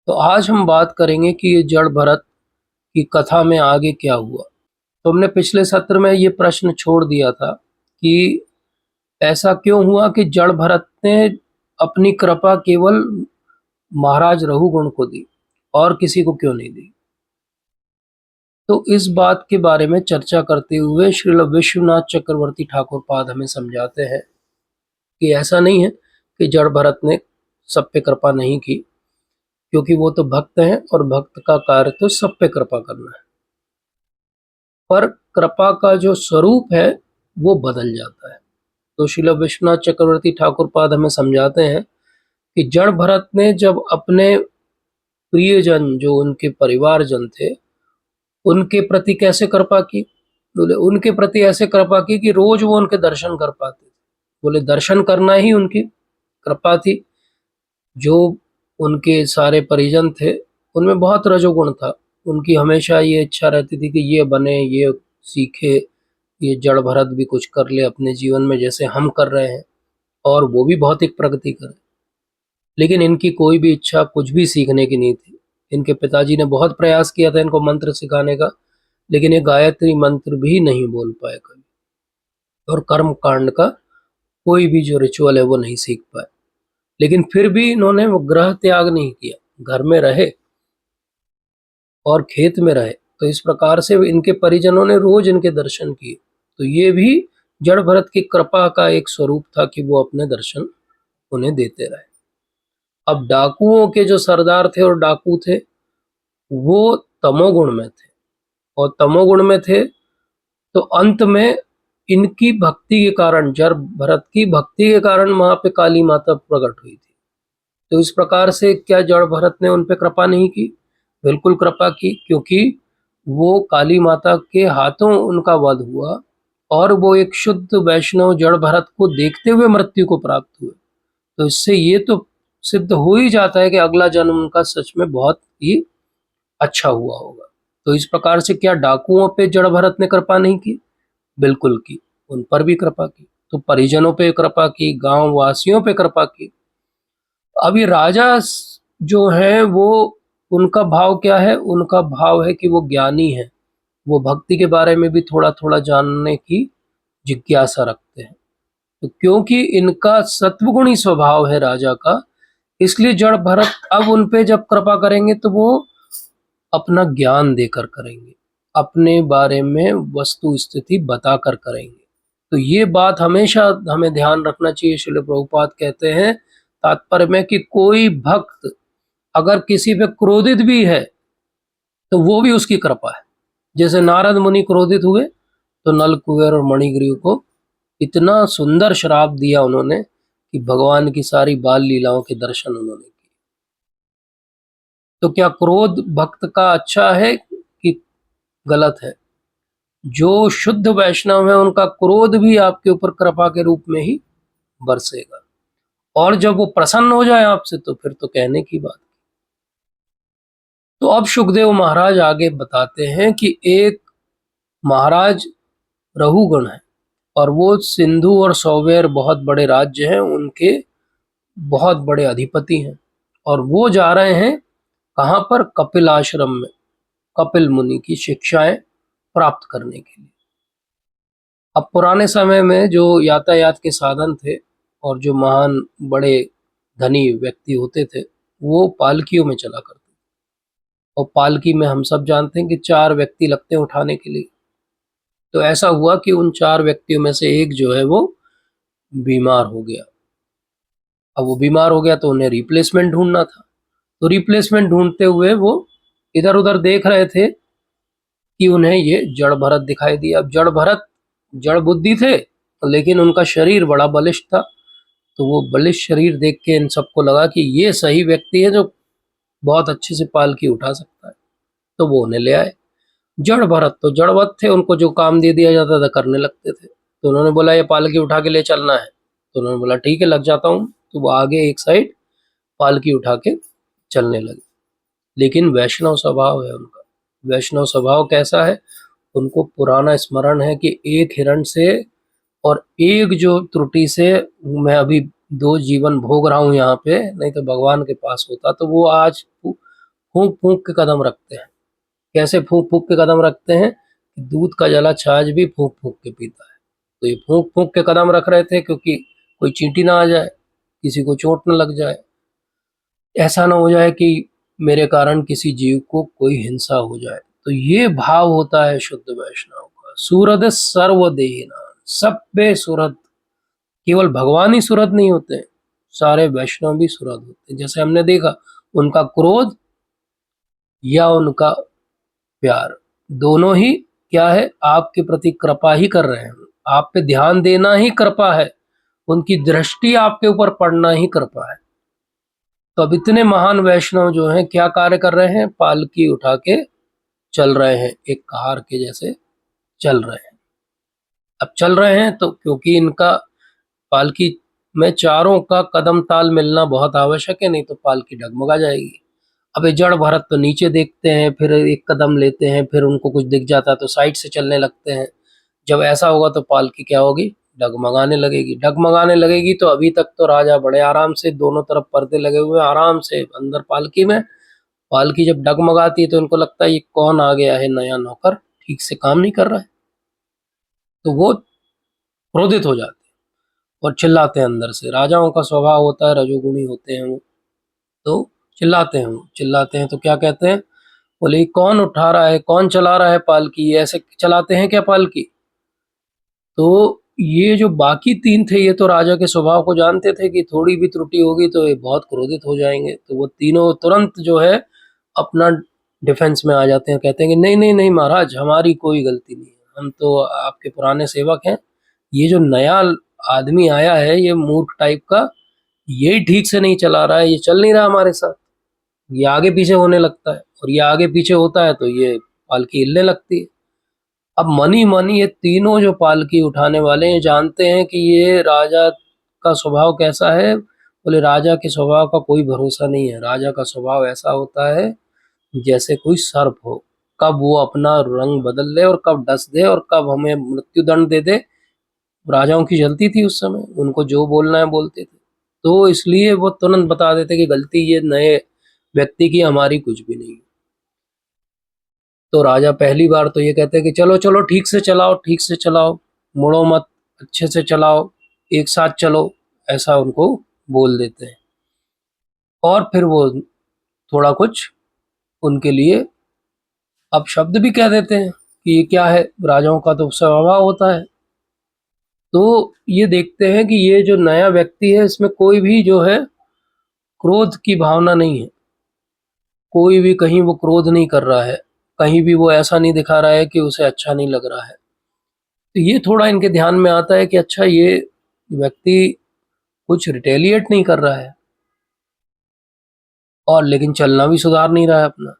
तो आज हम बात करेंगे कि ये जड़ भरत की कथा में आगे क्या हुआ। तो हमने पिछले सत्र में ये प्रश्न छोड़ दिया था कि ऐसा क्यों हुआ कि जड़ भरत ने अपनी कृपा केवल महाराज रहुगुण को दी और किसी को क्यों नहीं दी। तो इस बात के बारे में चर्चा करते हुए श्रील विश्वनाथ चक्रवर्ती ठाकुर पाद हमें समझाते हैं कि ऐसा नहीं है कि जड़ भरत ने सब पे कृपा नहीं की, क्योंकि वो तो भक्त हैं और भक्त का कार्य तो सब पे कृपा करना है। पर कृपा का जो स्वरूप है वो बदल जाता है। तो श्रील विश्वनाथ चक्रवर्ती ठाकुर पाद हमें समझाते हैं कि जड़ भरत ने जब अपने प्रियजन जो उनके परिवारजन थे उनके प्रति कैसे कृपा की। बोले उनके प्रति ऐसे कृपा की कि रोज वो उनके दर्शन कर पाते थे। बोले दर्शन करना ही उनकी कृपा थी। जो उनके सारे परिजन थे उनमें बहुत रजोगुण था। उनकी हमेशा ये इच्छा रहती थी कि ये बने, ये सीखे, ये जड़ भरत भी कुछ कर ले अपने जीवन में जैसे हम कर रहे हैं और वो भी भौतिक प्रगति करे। लेकिन इनकी कोई भी इच्छा कुछ भी सीखने की नहीं थी। इनके पिताजी ने बहुत प्रयास किया था इनको मंत्र सिखाने का, लेकिन ये गायत्री मंत्र भी नहीं बोल पाए कभी, और कर्म कांड का कोई भी जो रिचुअल है वो नहीं सीख पाए। लेकिन फिर भी इन्होंने वो ग्रह त्याग नहीं किया, घर में रहे और खेत में रहे। तो इस प्रकार से इनके परिजनों ने रोज इनके दर्शन किए। तो ये भी जड़ भरत की कृपा का एक स्वरूप था कि वो अपने दर्शन उन्हें देते रहे। अब डाकुओं के जो सरदार थे और डाकू थे वो तमोगुण में थे, और तमोगुण में थे तो अंत में इनकी भक्ति के कारण, जड़ भरत की भक्ति के कारण वहां पे काली माता प्रकट हुई थी। तो इस प्रकार से क्या जड़ भरत ने उन पे कृपा नहीं की? बिल्कुल कृपा की, क्योंकि वो काली माता के हाथों उनका वध हुआ और वो एक शुद्ध वैष्णव जड़ भरत को देखते हुए मृत्यु को प्राप्त हुए। तो इससे ये तो सिद्ध हो ही जाता है कि अगला जन्म उनका सच में बहुत ही अच्छा हुआ होगा। तो इस प्रकार से क्या डाकुओं पे जड़ भरत ने कृपा नहीं की? बिल्कुल की, उन पर भी कृपा की। तो परिजनों पे कृपा की, गांव वासियों पे कृपा की। अभी राजा जो है वो, उनका भाव क्या है? उनका भाव है कि वो ज्ञानी है, वो भक्ति के बारे में भी थोड़ा थोड़ा जानने की जिज्ञासा रखते हैं। तो क्योंकि इनका सत्वगुणी स्वभाव है राजा का, इसलिए जड़ भरत अब उन पे जब कृपा करेंगे तो वो अपना ज्ञान देकर करेंगे, अपने बारे में वस्तु स्थिति बताकर करेंगे। तो ये बात हमेशा हमें ध्यान रखना चाहिए। श्रील प्रभुपाद कहते हैं तात्पर्य में कि कोई भक्त अगर किसी पे क्रोधित भी है तो वो भी उसकी कृपा है। जैसे नारद मुनि क्रोधित हुए तो नल कुबेर और मणिग्रीव को इतना सुंदर श्राप दिया उन्होंने कि भगवान की सारी बाल लीलाओं के दर्शन उन्होंने किए। तो क्या क्रोध भक्त का अच्छा है कि गलत है? जो शुद्ध वैष्णव है उनका क्रोध भी आपके ऊपर कृपा के रूप में ही बरसेगा, और जब वो प्रसन्न हो जाए आपसे तो फिर तो कहने की बात। तो अब सुखदेव महाराज आगे बताते हैं कि एक महाराज रहुगण है और वो सिंधु और सौवेर बहुत बड़े राज्य हैं, उनके बहुत बड़े अधिपति हैं, और वो जा रहे हैं कहाँ पर? कपिल आश्रम में, कपिल मुनि की शिक्षाएं प्राप्त करने के लिए। अब पुराने समय में जो यातायात के साधन थे और जो महान बड़े धनी व्यक्ति होते थे वो पालकियों में चला करते थे, और पालकी में हम सब जानते हैं कि 4 व्यक्ति लगते हैं उठाने के लिए। तो ऐसा हुआ कि उन 4 व्यक्तियों में से एक जो है वो बीमार हो गया। अब वो बीमार हो गया तो उन्हें रिप्लेसमेंट ढूंढना था। तो रिप्लेसमेंट ढूंढते हुए वो इधर उधर देख रहे थे कि उन्हें ये जड़ भरत दिखाई दिया। अब जड़ भरत जड़ बुद्धि थे, लेकिन उनका शरीर बड़ा बलिष्ठ था। तो वो बलिष्ठ शरीर देख के इन सबको लगा कि ये सही व्यक्ति है जो बहुत अच्छे से पालकी उठा सकता है। तो वो उन्हें ले आए। जड़ भरत तो जड़वत थे, उनको जो काम दे दिया जाता था करने लगते थे। तो उन्होंने बोला ये पालकी उठा के ले चलना है। तो उन्होंने बोला ठीक है, लग जाता हूँ। तो वो आगे एक साइड पालकी उठा के चलने लगे। लेकिन वैष्णव स्वभाव है उनका। वैष्णव स्वभाव कैसा है? उनको पुराना स्मरण है कि एक हिरण से और एक जो त्रुटि से मैं अभी 2 जीवन भोग रहा हूँ यहाँ पे, नहीं तो भगवान के पास होता तो वो आज फूंक फूंक के कदम रखते हैं। कैसे फूंक फूंक के कदम रखते हैं? दूध का जला छाछ भी फूंक फूंक के पीता है। तो ये फूंक फूंक के कदम रख रहे थे क्योंकि कोई चींटी ना आ जाए, किसी को चोट न लग जाए, ऐसा ना हो जाए कि मेरे कारण किसी जीव को कोई हिंसा हो जाए। तो ये भाव होता है शुद्ध वैष्णव का। सूरत सर्वदेहिना, सब पे सूरत। केवल भगवान ही सूरत नहीं होते, सारे वैष्णव भी सूरत होते हैं। जैसे हमने देखा, उनका क्रोध या उनका प्यार, दोनों ही क्या है? आपके प्रति कृपा ही कर रहे हैं। आप पे ध्यान देना ही कृपा है, उनकी दृष्टि आपके ऊपर पड़ना ही कृपा है। तो अब इतने महान वैष्णव जो हैं क्या कार्य कर रहे हैं? पालकी उठा के चल रहे हैं, एक कहार के जैसे चल रहे हैं। अब चल रहे हैं तो क्योंकि इनका पालकी में चारों का कदम ताल मिलना बहुत आवश्यक है, नहीं तो पालकी डगमगा जाएगी। अब ये जड़ भरत तो नीचे देखते हैं, फिर एक कदम लेते हैं, फिर उनको कुछ दिख जाता है तो साइड से चलने लगते हैं। जब ऐसा होगा तो पालकी क्या होगी? डगमगाने लगेगी। डगमगाने लगेगी तो अभी तक तो राजा बड़े आराम से, दोनों तरफ पर्दे लगे हुए हैं, आराम से अंदर पालकी में। पालकी जब डगमगाती है तो इनको लगता है ये कौन आ गया है नया नौकर, ठीक से काम नहीं कर रहा है। तो वो क्रोधित हो जाते हैं और चिल्लाते हैं अंदर से। राजाओं का स्वभाव होता है, रजोगुणी होते हैं वो, तो चिल्लाते हैं। वो चिल्लाते हैं तो क्या कहते हैं? बोले ये कौन उठा रहा है, कौन चला रहा है पालकी? ये ऐसे चलाते हैं क्या पालकी? तो ये जो बाकी तीन थे, ये तो राजा के स्वभाव को जानते थे कि थोड़ी भी त्रुटि होगी तो ये बहुत क्रोधित हो जाएंगे। तो वो तीनों तुरंत जो है अपना डिफेंस में आ जाते हैं, कहते हैं कि नहीं नहीं नहीं महाराज, हमारी कोई गलती नहीं है, हम तो आपके पुराने सेवक हैं। ये जो नया आदमी आया है, ये मूर्ख टाइप का, ये ठीक से नहीं चला रहा है, ये चल नहीं रहा हमारे साथ, ये आगे पीछे होने लगता है, और ये आगे पीछे होता है तो ये पालकी हिलने लगती है। अब मनी मनी ये तीनों जो पालकी उठाने वाले हैं जानते हैं कि ये राजा का स्वभाव कैसा है। बोले राजा के स्वभाव का कोई भरोसा नहीं है। राजा का स्वभाव ऐसा होता है जैसे कोई सर्प हो, कब वो अपना रंग बदल दे और कब डस दे और कब हमें मृत्यु दंड दे दे। राजाओं की चलती थी उस समय, उनको जो बोलना है बोलते थे। तो इसलिए वो तुरंत बता देते कि गलती ये नए व्यक्ति की, हमारी कुछ भी नहीं। तो राजा पहली बार तो ये कहते हैं कि चलो चलो ठीक से चलाओ, ठीक से चलाओ, मुड़ो मत, अच्छे से चलाओ, एक साथ चलो, ऐसा उनको बोल देते हैं। और फिर वो थोड़ा कुछ उनके लिए अब शब्द भी कह देते हैं कि ये क्या है, राजाओं का तो स्वभाव होता है। तो ये देखते हैं कि ये जो नया व्यक्ति है इसमें कोई भी जो है क्रोध की भावना नहीं है, कोई भी कहीं वो क्रोध नहीं कर रहा है, कहीं भी वो ऐसा नहीं दिखा रहा है कि उसे अच्छा नहीं लग रहा है। तो ये थोड़ा इनके ध्यान में आता है कि अच्छा ये व्यक्ति कुछ रिटेलिएट नहीं कर रहा है, और लेकिन चलना भी सुधार नहीं रहा है अपना,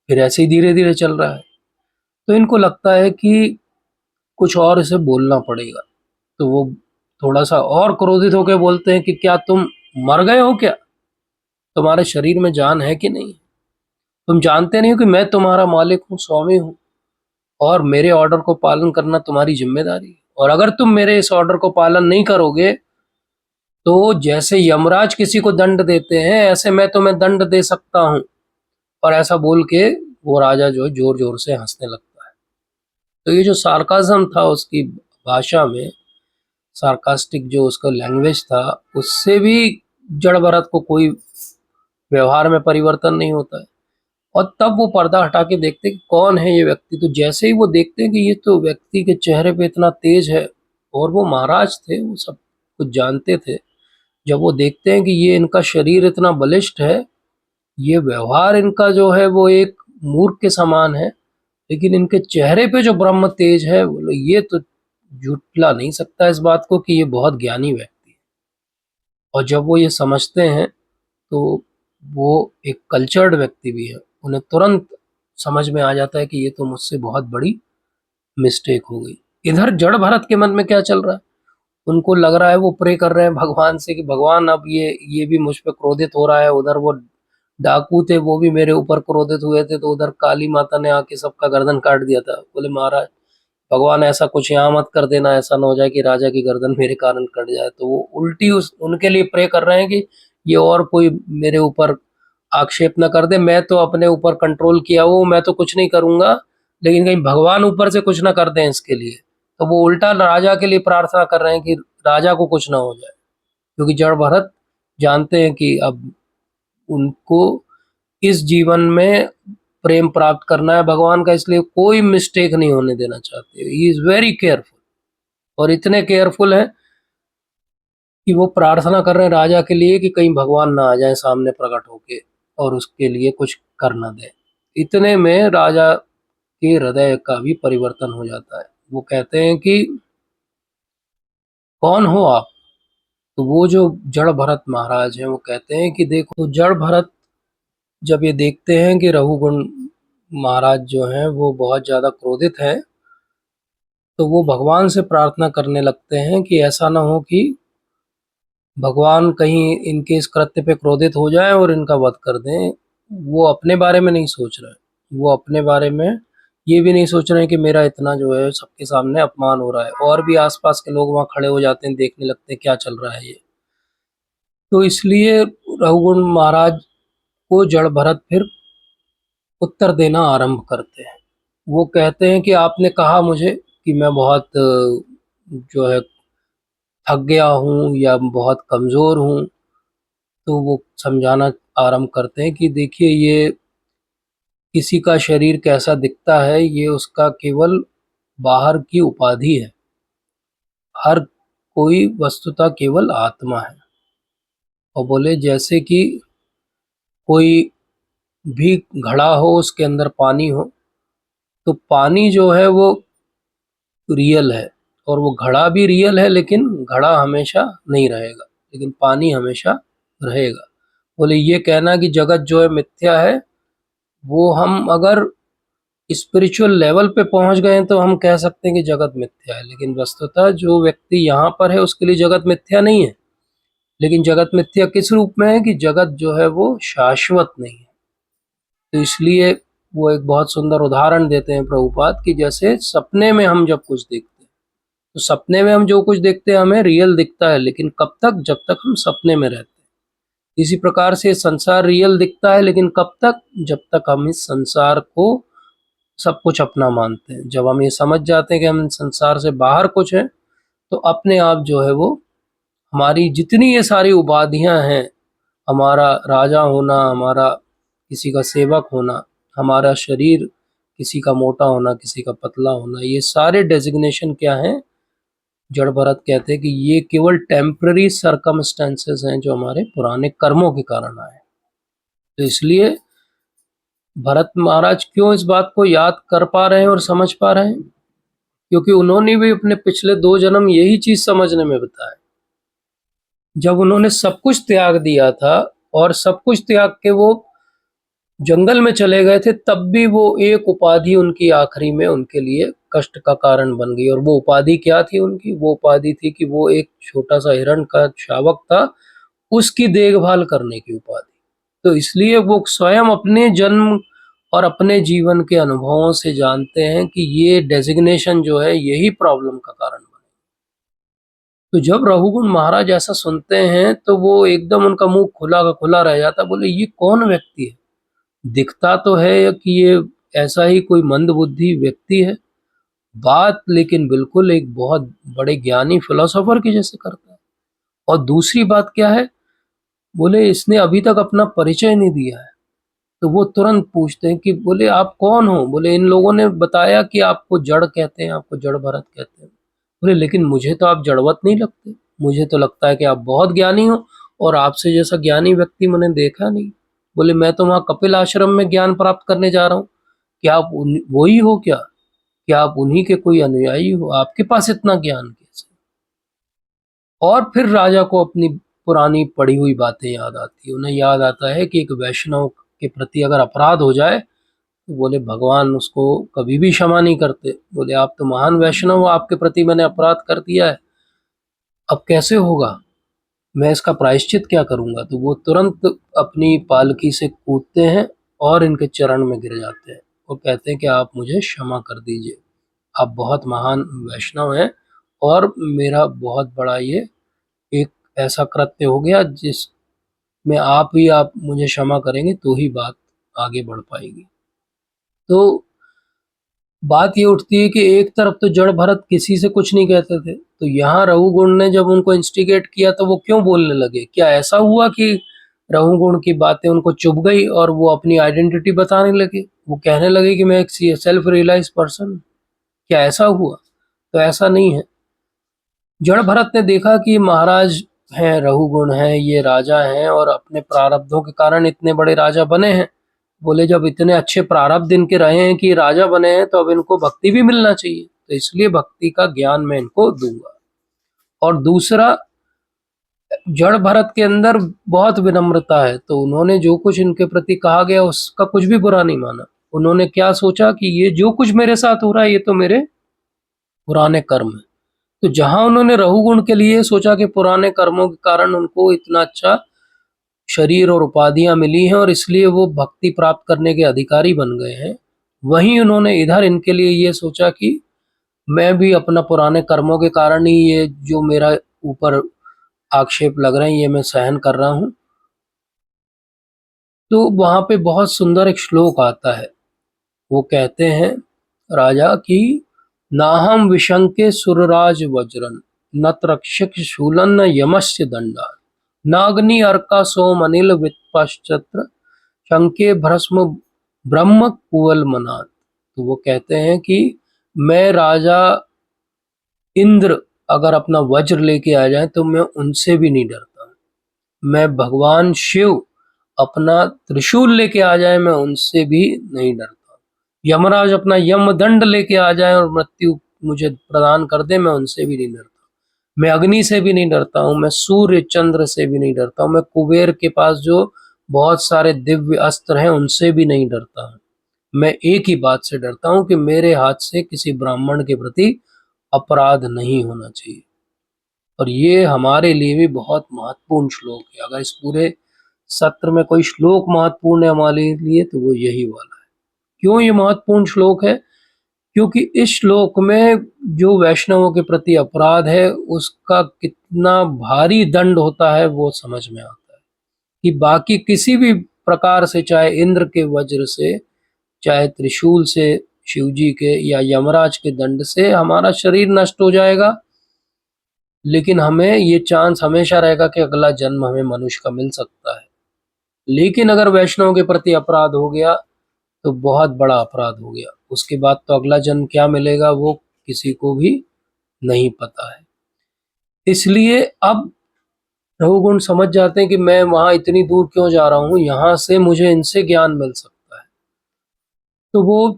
फिर ऐसे ही धीरे धीरे चल रहा है। तो इनको लगता है कि कुछ और इसे बोलना पड़ेगा। तो वो थोड़ा सा और क्रोधित होकर बोलते हैं कि क्या तुम मर गए हो क्या? तुम्हारे शरीर में जान है कि नहीं? तुम जानते नहीं हो कि मैं तुम्हारा मालिक हूँ, स्वामी हूँ, और मेरे ऑर्डर को पालन करना तुम्हारी जिम्मेदारी है। और अगर तुम मेरे इस ऑर्डर को पालन नहीं करोगे तो जैसे यमराज किसी को दंड देते हैं, ऐसे मैं तुम्हें दंड दे सकता हूँ। और ऐसा बोल के वो राजा जो है जोर जोर से हंसने लगता है। तो ये जो सार्काज्म था उसकी भाषा में, सार्कास्टिक जो उसका लैंग्वेज था, उससे भी जड़ भरत को कोई व्यवहार में परिवर्तन नहीं होता है। और तब वो पर्दा हटा के देखते हैं कि कौन है ये व्यक्ति। तो जैसे ही वो देखते हैं कि ये तो व्यक्ति के चेहरे पे इतना तेज है, और वो महाराज थे, वो सब कुछ जानते थे। जब वो देखते हैं कि ये इनका शरीर इतना बलिष्ठ है, ये व्यवहार इनका जो है वो एक मूर्ख के समान है, लेकिन इनके चेहरे पे जो ब्रह्म तेज है, बोले ये तो झुटला नहीं सकता इस बात को कि ये बहुत ज्ञानी व्यक्ति है। और जब वो ये समझते हैं तो वो एक कल्चर्ड व्यक्ति भी है, उन्हें तुरंत समझ में आ जाता है कि ये तो मुझसे बहुत बड़ी मिस्टेक हो गई। इधर जड़ भरत के मन में क्या चल रहा है? उनको लग रहा है वो प्रे कर रहे हैं भगवान से कि भगवान अब ये भी मुझ पे क्रोधित हो रहा है। उधर वो डाकू थे, वो भी मेरे ऊपर क्रोधित हुए थे, तो उधर काली माता ने आके सबका गर्दन काट दिया था। बोले महाराज भगवान ऐसा कुछ यहाँ मत कर देना, ऐसा ना हो जाए कि राजा की गर्दन मेरे कारण कट जाए। तो वो उल्टी उस उनके लिए प्रे कर रहे हैं कि ये और कोई मेरे ऊपर आक्षेप न कर दे, मैं तो अपने ऊपर कंट्रोल किया हूँ, मैं तो कुछ नहीं करूँगा, लेकिन कहीं भगवान ऊपर से कुछ ना कर दें इसके लिए। तो वो उल्टा राजा के लिए प्रार्थना कर रहे हैं कि राजा को कुछ ना हो जाए, क्योंकि जड़ भरत जानते हैं कि अब उनको इस जीवन में प्रेम प्राप्त करना है भगवान का, इसलिए कोई मिस्टेक नहीं होने देना चाहते। ही इज वेरी केयरफुल, और इतने केयरफुल हैं कि वो प्रार्थना कर रहे हैं राजा के लिए कि कहीं भगवान ना आ जाए सामने प्रकट होके और उसके लिए कुछ कर ना दे। इतने में राजा के हृदय का भी परिवर्तन हो जाता है। वो कहते हैं कि कौन हो आप? तो वो जो जड़ भरत महाराज हैं वो कहते हैं कि देखो, जड़ भरत जब ये देखते हैं कि रघुगुण महाराज जो हैं वो बहुत ज़्यादा क्रोधित हैं, तो वो भगवान से प्रार्थना करने लगते हैं कि ऐसा ना हो कि भगवान कहीं इनके इस कृत्य पे क्रोधित हो जाएं और इनका वध कर दें। वो अपने बारे में नहीं सोच रहे, वो अपने बारे में ये भी नहीं सोच रहे हैं कि मेरा इतना जो है सबके सामने अपमान हो रहा है, और भी आसपास के लोग वहाँ खड़े हो जाते हैं, देखने लगते हैं क्या चल रहा है ये। तो इसलिए रघुगुण महाराज को जड़ भरत फिर उत्तर देना आरंभ करते हैं। वो कहते हैं कि आपने कहा मुझे कि मैं बहुत जो है थक गया हूँ या बहुत कमज़ोर हूँ। तो वो समझाना आरंभ करते हैं कि देखिए, ये किसी का शरीर कैसा दिखता है ये उसका केवल बाहर की उपाधि है। हर कोई वस्तुतः केवल आत्मा है। और बोले जैसे कि कोई भी घड़ा हो, उसके अंदर पानी हो, तो पानी जो है वो रियल है, और वो घड़ा भी रियल है, लेकिन घड़ा हमेशा नहीं रहेगा, लेकिन पानी हमेशा रहेगा। बोले ये कहना कि जगत जो है मिथ्या है, वो हम अगर स्पिरिचुअल लेवल पे पहुंच गए हैं तो हम कह सकते हैं कि जगत मिथ्या है, लेकिन वस्तुतः जो व्यक्ति यहाँ पर है उसके लिए जगत मिथ्या नहीं है। लेकिन जगत मिथ्या किस रूप में है कि जगत जो है वो शाश्वत नहीं है। तो इसलिए वो एक बहुत सुंदर उदाहरण देते हैं प्रभुपाद कि जैसे सपने में हम जब कुछ देखते हैं, तो सपने में हम जो कुछ देखते हैं हमें रियल दिखता है, लेकिन कब तक? जब तक हम सपने में रहते हैं। इसी प्रकार से संसार रियल दिखता है, लेकिन कब तक? जब तक हम इस संसार को सब कुछ अपना मानते हैं। जब हम ये समझ जाते हैं कि हम संसार से बाहर कुछ हैं, तो अपने आप जो है वो हमारी जितनी ये सारी उपाधियां हैं, हमारा राजा होना, हमारा किसी का सेवक होना, हमारा शरीर किसी का मोटा होना, किसी का पतला होना, ये सारे डेजिग्नेशन क्या हैं? जड़ भरत कहते हैं कि ये केवल टेम्पररी सर्कमस्टेंसेस हैं जो हमारे पुराने कर्मों के कारण आए। तो इसलिए भरत महाराज क्यों इस बात को याद कर पा रहे हैं और समझ पा रहे हैं? क्योंकि उन्होंने भी अपने पिछले 2 जन्म यही चीज़ समझने में बिताए। जब उन्होंने सब कुछ त्याग दिया था और सब कुछ त्याग के वो जंगल में चले गए थे, तब भी वो एक उपाधि उनकी आखिरी में उनके लिए कष्ट का कारण बन गई। और वो उपाधि क्या थी उनकी? वो उपाधि थी कि वो एक छोटा-सा हिरण का शावक था, उसकी देखभाल करने की उपाधि। तो इसलिए वो स्वयं अपने जन्म और अपने जीवन के अनुभवों से जानते हैं कि ये डेजिग्नेशन जो है यही प्रॉब्लम का कारण बने। तो जब रघुगुण महाराज ऐसा सुनते हैं तो वो एकदम, उनका मुंह खुला का खुला रह जाता। बोले ये कौन व्यक्ति है? दिखता तो है कि ये ऐसा ही कोई मंदबुद्धि व्यक्ति है, बात लेकिन बिल्कुल एक बहुत बड़े ज्ञानी फिलोसोफर की जैसे करता है। और दूसरी बात क्या है? बोले इसने अभी तक अपना परिचय नहीं दिया है। तो वो तुरंत पूछते हैं कि बोले आप कौन हो? बोले इन लोगों ने बताया कि आपको जड़ कहते हैं, आपको जड़ भरत कहते हैं। बोले लेकिन मुझे तो आप जड़वत नहीं लगते, मुझे तो लगता है कि आप बहुत ज्ञानी हो, और आपसे जैसा ज्ञानी व्यक्ति मैंने देखा नहीं। बोले मैं तो वहाँ कपिल आश्रम में ज्ञान प्राप्त करने जा रहा हूँ। क्या आप वही हो क्या? क्या आप उन्हीं के कोई अनुयायी हो? आपके पास इतना ज्ञान कैसे? और फिर राजा को अपनी पुरानी पढ़ी हुई बातें याद आती है। उन्हें याद आता है कि एक वैष्णव के प्रति अगर अपराध हो जाए, तो बोले भगवान उसको कभी भी क्षमा नहीं करते। बोले आप तो महान वैष्णव हो, आपके प्रति मैंने अपराध कर दिया है, अब कैसे होगा? मैं इसका प्रायश्चित क्या करूँगा? तो वो तुरंत अपनी पालकी से कूदते हैं और इनके चरण में गिर जाते हैं और कहते हैं कि आप मुझे क्षमा कर दीजिए। आप बहुत महान वैष्णव हैं, और मेरा बहुत बड़ा ये एक ऐसा कृत्य हो गया में आप मुझे क्षमा करेंगे तो ही बात आगे बढ़ पाएगी। तो बात ये उठती है कि एक तरफ तो जड़ भरत किसी से कुछ नहीं कहते थे, तो यहाँ रघुगुण ने जब उनको इंस्टिगेट किया तो वो क्यों बोलने लगे? क्या ऐसा हुआ कि रघुगुण की बातें उनको चुभ गई और वो अपनी आइडेंटिटी बताने लगे? वो कहने लगे कि मैं एक सेल्फ रियलाइज पर्सन हूँ। क्या ऐसा हुआ? तो ऐसा नहीं है। जड़ भरत ने देखा कि महाराज हैं, रघुगुण हैं, ये राजा हैं और अपने प्रारब्धों के कारण इतने बड़े राजा बने हैं। बोले जब इतने अच्छे प्रारब्ध इनके रहे हैं कि राजा बने हैं तो अब इनको भक्ति भी मिलना चाहिए, तो इसलिए भक्ति का ज्ञान मैं इनको दूंगा। और दूसरा, जड़ भरत के अंदर बहुत विनम्रता है, तो उन्होंने जो कुछ इनके प्रति कहा गया उसका कुछ भी बुरा नहीं माना। उन्होंने क्या सोचा कि ये जो कुछ मेरे साथ हो रहा है ये तो मेरे पुराने कर्म है। तो जहां उन्होंने रघुगुण के लिए सोचा कि पुराने कर्मों के कारण उनको इतना अच्छा शरीर और उपाधियां मिली हैं और इसलिए वो भक्ति प्राप्त करने के अधिकारी बन गए हैं, वहीं उन्होंने इधर इनके लिए ये सोचा कि मैं भी अपना पुराने कर्मों के कारण ही ये जो मेरा ऊपर आक्षेप लग रहे हैं ये मैं सहन कर रहा हूँ। तो वहां पे बहुत सुंदर एक श्लोक आता है। वो कहते हैं राजा की, नाहम विशंके सुरराज वज्रन, न रक्षक शूलन न यमस्य दंडा, नाग्नि अर्का सोम अनिल वित्पश्चत्र, शंके भस्म ब्रह्म कुवल मनात। तो वो कहते हैं कि मैं राजा इंद्र अगर अपना वज्र लेके आ जाए तो मैं उनसे भी नहीं डरता। मैं भगवान शिव अपना त्रिशूल लेके आ जाए मैं उनसे भी नहीं डरता। यमराज अपना यम दंड लेके आ जाए और मृत्यु मुझे प्रदान कर दे मैं उनसे भी नहीं डरता। मैं अग्नि से भी नहीं डरता हूँ, मैं सूर्य चंद्र से भी नहीं डरता हूँ, मैं कुबेर के पास जो बहुत सारे दिव्य अस्त्र हैं उनसे भी नहीं डरता हूँ। मैं एक ही बात से डरता हूँ कि मेरे हाथ से किसी ब्राह्मण के प्रति अपराध नहीं होना चाहिए। और ये हमारे लिए भी बहुत महत्वपूर्ण श्लोक है। अगर इस पूरे सत्र में कोई श्लोक महत्वपूर्ण है हमारे लिए तो वो यही वाला है। क्यों ये महत्वपूर्ण श्लोक है? क्योंकि इस श्लोक में जो वैष्णवों के प्रति अपराध है उसका कितना भारी दंड होता है वो समझ में आता है। कि बाकी किसी भी प्रकार से, चाहे इंद्र के वज्र से, चाहे त्रिशूल से, शिव जी के या यमराज के दंड से हमारा शरीर नष्ट हो जाएगा, लेकिन हमें ये चांस हमेशा रहेगा कि अगला जन्म हमें मनुष्य का मिल सकता है। लेकिन अगर वैष्णव के प्रति अपराध हो गया तो बहुत बड़ा अपराध हो गया। उसके बाद तो अगला जन्म क्या मिलेगा वो किसी को भी नहीं पता है। इसलिए अब रघुगुण समझ जाते हैं कि मैं वहां इतनी दूर क्यों जा रहा हूँ, यहाँ से मुझे इनसे ज्ञान मिल सकता है। तो वो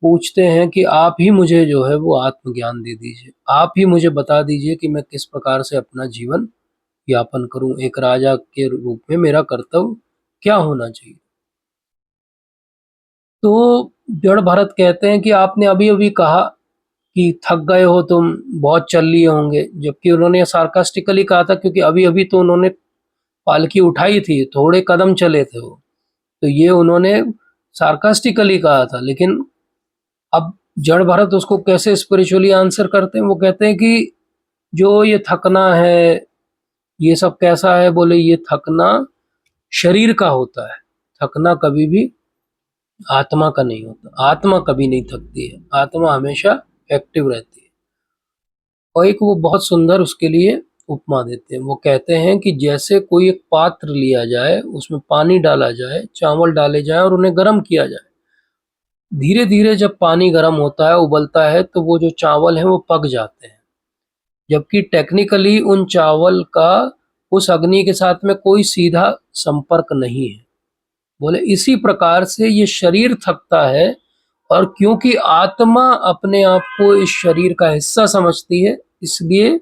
पूछते हैं कि आप ही मुझे जो है वो आत्मज्ञान दे दीजिए, आप ही मुझे बता दीजिए कि मैं किस प्रकार से अपना जीवन यापन करूं, एक राजा के रूप में मेरा कर्तव्य क्या होना चाहिए। तो जड़ भरत कहते हैं कि आपने अभी अभी कहा कि थक गए हो तुम, बहुत चल लिए होंगे, जबकि उन्होंने सार्कास्टिकली कहा था क्योंकि अभी अभी तो उन्होंने पालकी उठाई थी, थोड़े कदम चले थे वो, तो ये उन्होंने सार्कास्टिकली कहा था। लेकिन अब जड़ भरत उसको कैसे स्पिरिचुअली आंसर करते हैं? वो कहते हैं कि जो ये थकना है ये सब कैसा है? बोले ये थकना शरीर का होता है, थकना कभी भी आत्मा का नहीं होता। आत्मा कभी नहीं थकती है, आत्मा हमेशा एक्टिव रहती है। और एक वो बहुत सुंदर उसके लिए उपमा देते हैं। वो कहते हैं कि जैसे कोई एक पात्र लिया जाए, उसमें पानी डाला जाए, चावल डाले जाए और उन्हें गर्म किया जाए। धीरे धीरे जब पानी गर्म होता है, उबलता है, तो वो जो चावल है वो पक जाते हैं, जबकि टेक्निकली उन चावल का उस अग्नि के साथ में कोई सीधा संपर्क नहीं है। बोले इसी प्रकार से ये शरीर थकता है, और क्योंकि आत्मा अपने आप को इस शरीर का हिस्सा समझती है, इसलिए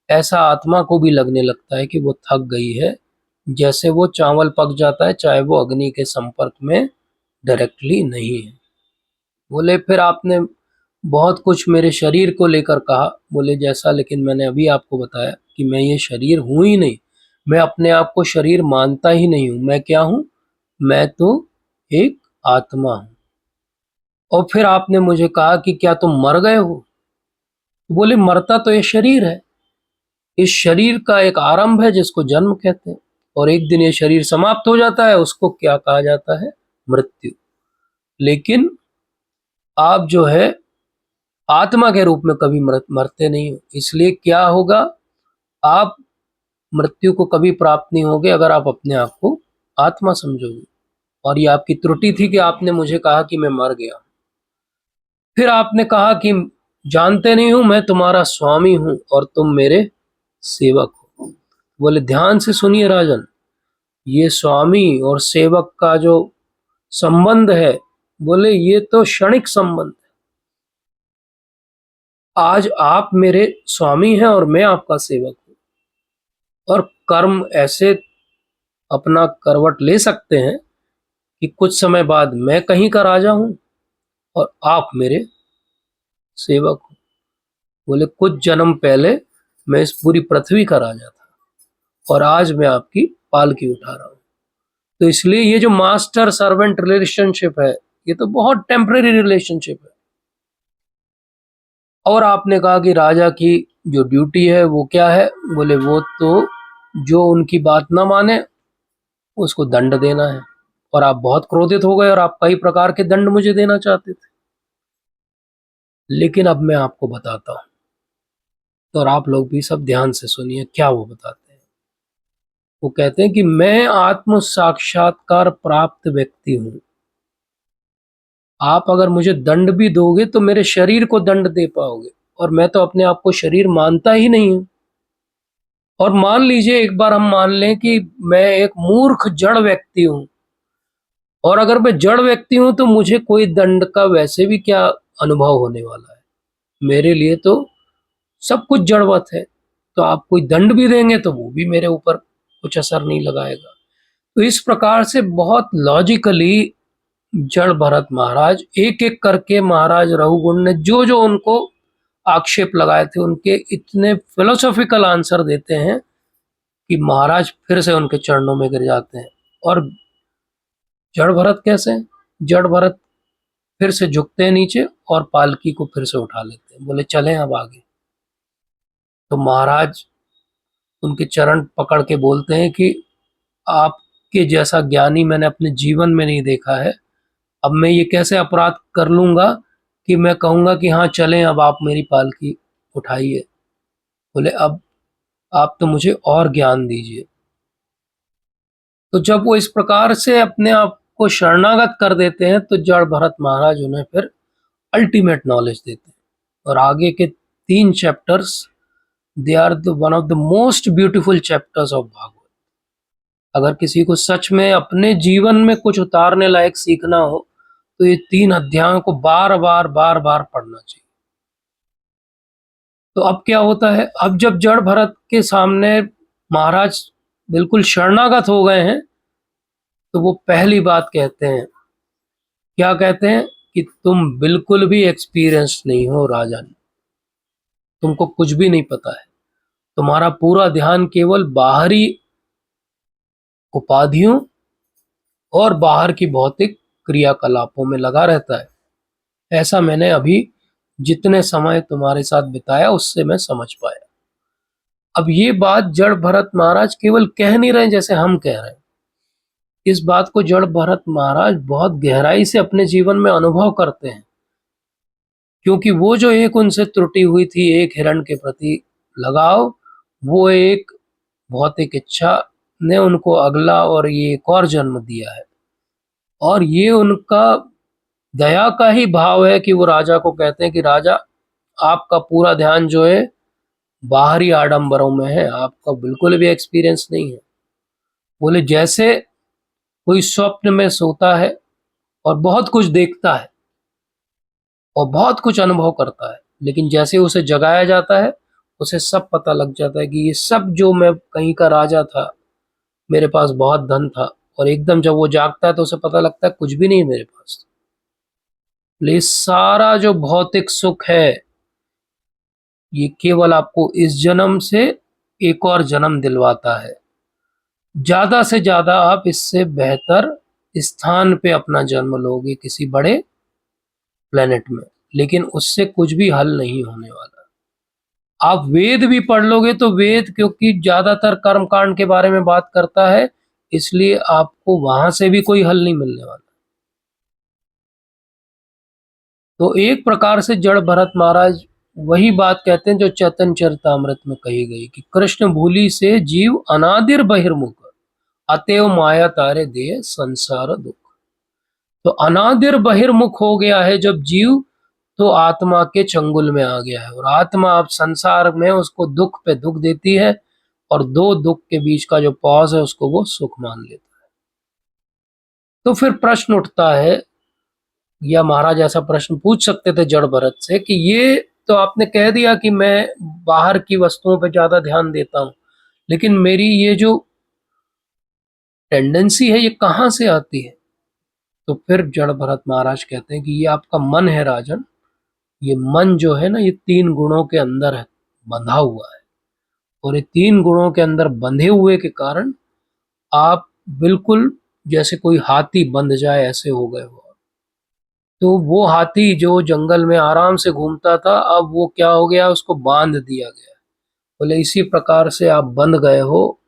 ऐसा आत्मा को भी लगने लगता है कि वो थक गई है। जैसे वो चावल पक जाता है, चाहे वो अग्नि के संपर्क में डायरेक्टली नहीं है। बोले फिर आपने बहुत कुछ मेरे शरीर को लेकर कहा। बोले जैसा, लेकिन मैंने अभी आपको बताया कि मैं ये शरीर हूं ही नहीं, मैं अपने आप को शरीर मानता ही नहीं हूं। मैं क्या हूं? मैं तो एक आत्मा हूं। और फिर आपने मुझे कहा कि क्या तुम मर गए हो? बोले मरता तो ये शरीर है, इस शरीर का एक आरंभ है जिसको जन्म कहते हैं। और एक दिन ये शरीर समाप्त हो जाता है, उसको क्या कहा जाता है? मृत्यु। लेकिन आप जो है आत्मा के रूप में कभी मरते नहीं हो, इसलिए क्या होगा? आप मृत्यु को कभी प्राप्त नहीं होगे अगर आप अपने आप को आत्मा समझोगे। और ये आपकी त्रुटि थी कि आपने मुझे कहा कि मैं मर गया। फिर आपने कहा कि जानते नहीं हूं, मैं तुम्हारा स्वामी हूं और तुम मेरे सेवक हो। बोले ध्यान से सुनिए राजन, ये स्वामी और सेवक का जो संबंध है, बोले ये तो क्षणिक संबंध है। आज आप मेरे स्वामी हैं और मैं आपका सेवक हूं, और कर्म ऐसे अपना करवट ले सकते हैं कि कुछ समय बाद मैं कहीं का राजा हूं और आप मेरे सेवक हो। बोले कुछ जन्म पहले मैं इस पूरी पृथ्वी का राजा था और आज मैं आपकी पालकी उठा रहा हूं। तो इसलिए ये जो मास्टर सर्वेंट रिलेशनशिप है, ये तो बहुत टेम्परेरी रिलेशनशिप है। और आपने कहा कि राजा की जो ड्यूटी है वो क्या है? बोले वो तो जो उनकी बात ना माने उसको दंड देना है। और आप बहुत क्रोधित हो गए और आप कई प्रकार के दंड मुझे देना चाहते थे, लेकिन अब मैं आपको बताता हूं, तो और आप लोग भी सब ध्यान से सुनिए क्या वो बताते हैं। वो कहते हैं कि मैं आत्म साक्षात्कार प्राप्त व्यक्ति हूं। आप अगर मुझे दंड भी दोगे तो मेरे शरीर को दंड दे पाओगे, और मैं तो अपने आप को शरीर मानता ही नहीं हूं। और मान लीजिए एक बार हम मान लें कि मैं एक मूर्ख जड़ व्यक्ति हूं, और अगर मैं जड़ व्यक्ति हूं तो मुझे कोई दंड का वैसे भी क्या अनुभव होने वाला है? मेरे लिए तो सब कुछ जड़वत है। तो आप कोई दंड भी देंगे तो वो भी मेरे ऊपर कुछ असर नहीं लगाएगा। तो इस प्रकार से बहुत लॉजिकली जड़ भरत महाराज एक एक करके महाराज रघुगुण ने जो जो उनको आक्षेप लगाए थे उनके इतने फिलोसॉफिकल आंसर देते हैं कि महाराज फिर से उनके चरणों में गिर जाते हैं। और जड़ भरत कैसे? जड़ भरत फिर से झुकते हैं नीचे और पालकी को फिर से उठा लेते हैं। बोले चलें अब आगे। तो महाराज उनके चरण पकड़ के बोलते हैं कि आपके जैसा ज्ञानी मैंने अपने जीवन में नहीं देखा है। अब मैं ये कैसे अपराध कर लूंगा कि मैं कहूंगा कि हाँ चलें अब आप मेरी पालकी उठाइए। बोले अब आप तो मुझे और ज्ञान दीजिए। तो जब वो इस प्रकार से अपने आप को शरणागत कर देते हैं तो जड़ भरत महाराज उन्हें फिर अल्टीमेट नॉलेज देते हैं। और आगे के 3 chapters, they are the one of the most beautiful chapters of Bhagavat. अगर किसी को सच में अपने जीवन में कुछ उतारने लायक सीखना हो तो ये 3 अध्यायों को बार बार पढ़ना चाहिए। तो अब क्या होता है? अब जब जड़ भरत के सामने महाराज बिल्कुल शरणागत हो गए हैं तो वो पहली बात कहते हैं, क्या कहते हैं? कि तुम बिल्कुल भी एक्सपीरियंस नहीं हो राजन, तुमको कुछ भी नहीं पता है। तुम्हारा पूरा ध्यान केवल बाहरी उपाधियों और बाहर की भौतिक क्रियाकलापों में लगा रहता है। ऐसा मैंने अभी जितने समय तुम्हारे साथ बिताया उससे मैं समझ पाया। अब ये बात जड़ भरत महाराज केवल कह नहीं रहे जैसे हम कह रहे हैं, इस बात को जड़ भरत महाराज बहुत गहराई से अपने जीवन में अनुभव करते हैं। क्योंकि वो जो एक उनसे त्रुटि हुई थी, एक हिरण के प्रति लगाव, वो एक भौतिक इच्छा ने उनको अगला और ये एक और जन्म दिया है। और ये उनका दया का ही भाव है कि वो राजा को कहते हैं कि राजा आपका पूरा ध्यान जो है बाहरी आडंबरों में है, आपका बिल्कुल भी एक्सपीरियंस नहीं है। बोले जैसे कोई स्वप्न में सोता है और बहुत कुछ देखता है और बहुत कुछ अनुभव करता है, लेकिन जैसे उसे जगाया जाता है उसे सब पता लग जाता है कि ये सब जो मैं कहीं का राजा था, मेरे पास बहुत धन था, और एकदम जब वो जागता है तो उसे पता लगता है कुछ भी नहीं मेरे पास। ये सारा जो भौतिक सुख है ये केवल आपको इस जन्म से एक और जन्म दिलवाता है। ज्यादा से ज्यादा आप इससे बेहतर स्थान पे अपना जन्म लोगे किसी बड़े प्लेनेट में, लेकिन उससे कुछ भी हल नहीं होने वाला। आप वेद भी पढ़ लोगे तो वेद क्योंकि ज्यादातर कर्मकांड के बारे में बात करता है, इसलिए आपको वहां से भी कोई हल नहीं मिलने वाला। तो एक प्रकार से जड़ भरत महाराज वही बात कहते हैं जो चैतन्य चरितामृत में कही गई कि कृष्ण भूलि से जीव अनादिर बहिर्मुख, अतएव माया तारे दे संसार दुख। तो अनादिर बहिर्मुख हो गया है जब जीव, तो आत्मा के चंगुल में आ गया है, और आत्मा अब संसार में उसको दुख पे दुख देती है, और दो दुख के बीच का जो पॉज है उसको वो सुख मान लेता है। तो फिर प्रश्न उठता है, या महाराज ऐसा प्रश्न पूछ सकते थे जड़ भरत से कि ये तो आपने कह दिया कि मैं बाहर की वस्तुओं पे ज्यादा ध्यान देता हूं, लेकिन मेरी ये जो टेंडेंसी है ये कहाँ से आती है? तो फिर जड़ भरत महाराज कहते हैं कि ये आपका मन है राजन। ये मन जो है ना, ये तीन गुणों के अंदर है, बंधा हुआ है, और ये तीन गुणों के अंदर बंधे हुए के कारण आप बिल्कुल जैसे कोई हाथी बंध जाए ऐसे हो गए हो। तो वो हाथी जो जंगल में आराम से घूमता था, अब वो क्या हो गया, उसको बांध दिया गया। बोले इसी प्रकार से आप बंध गए हो,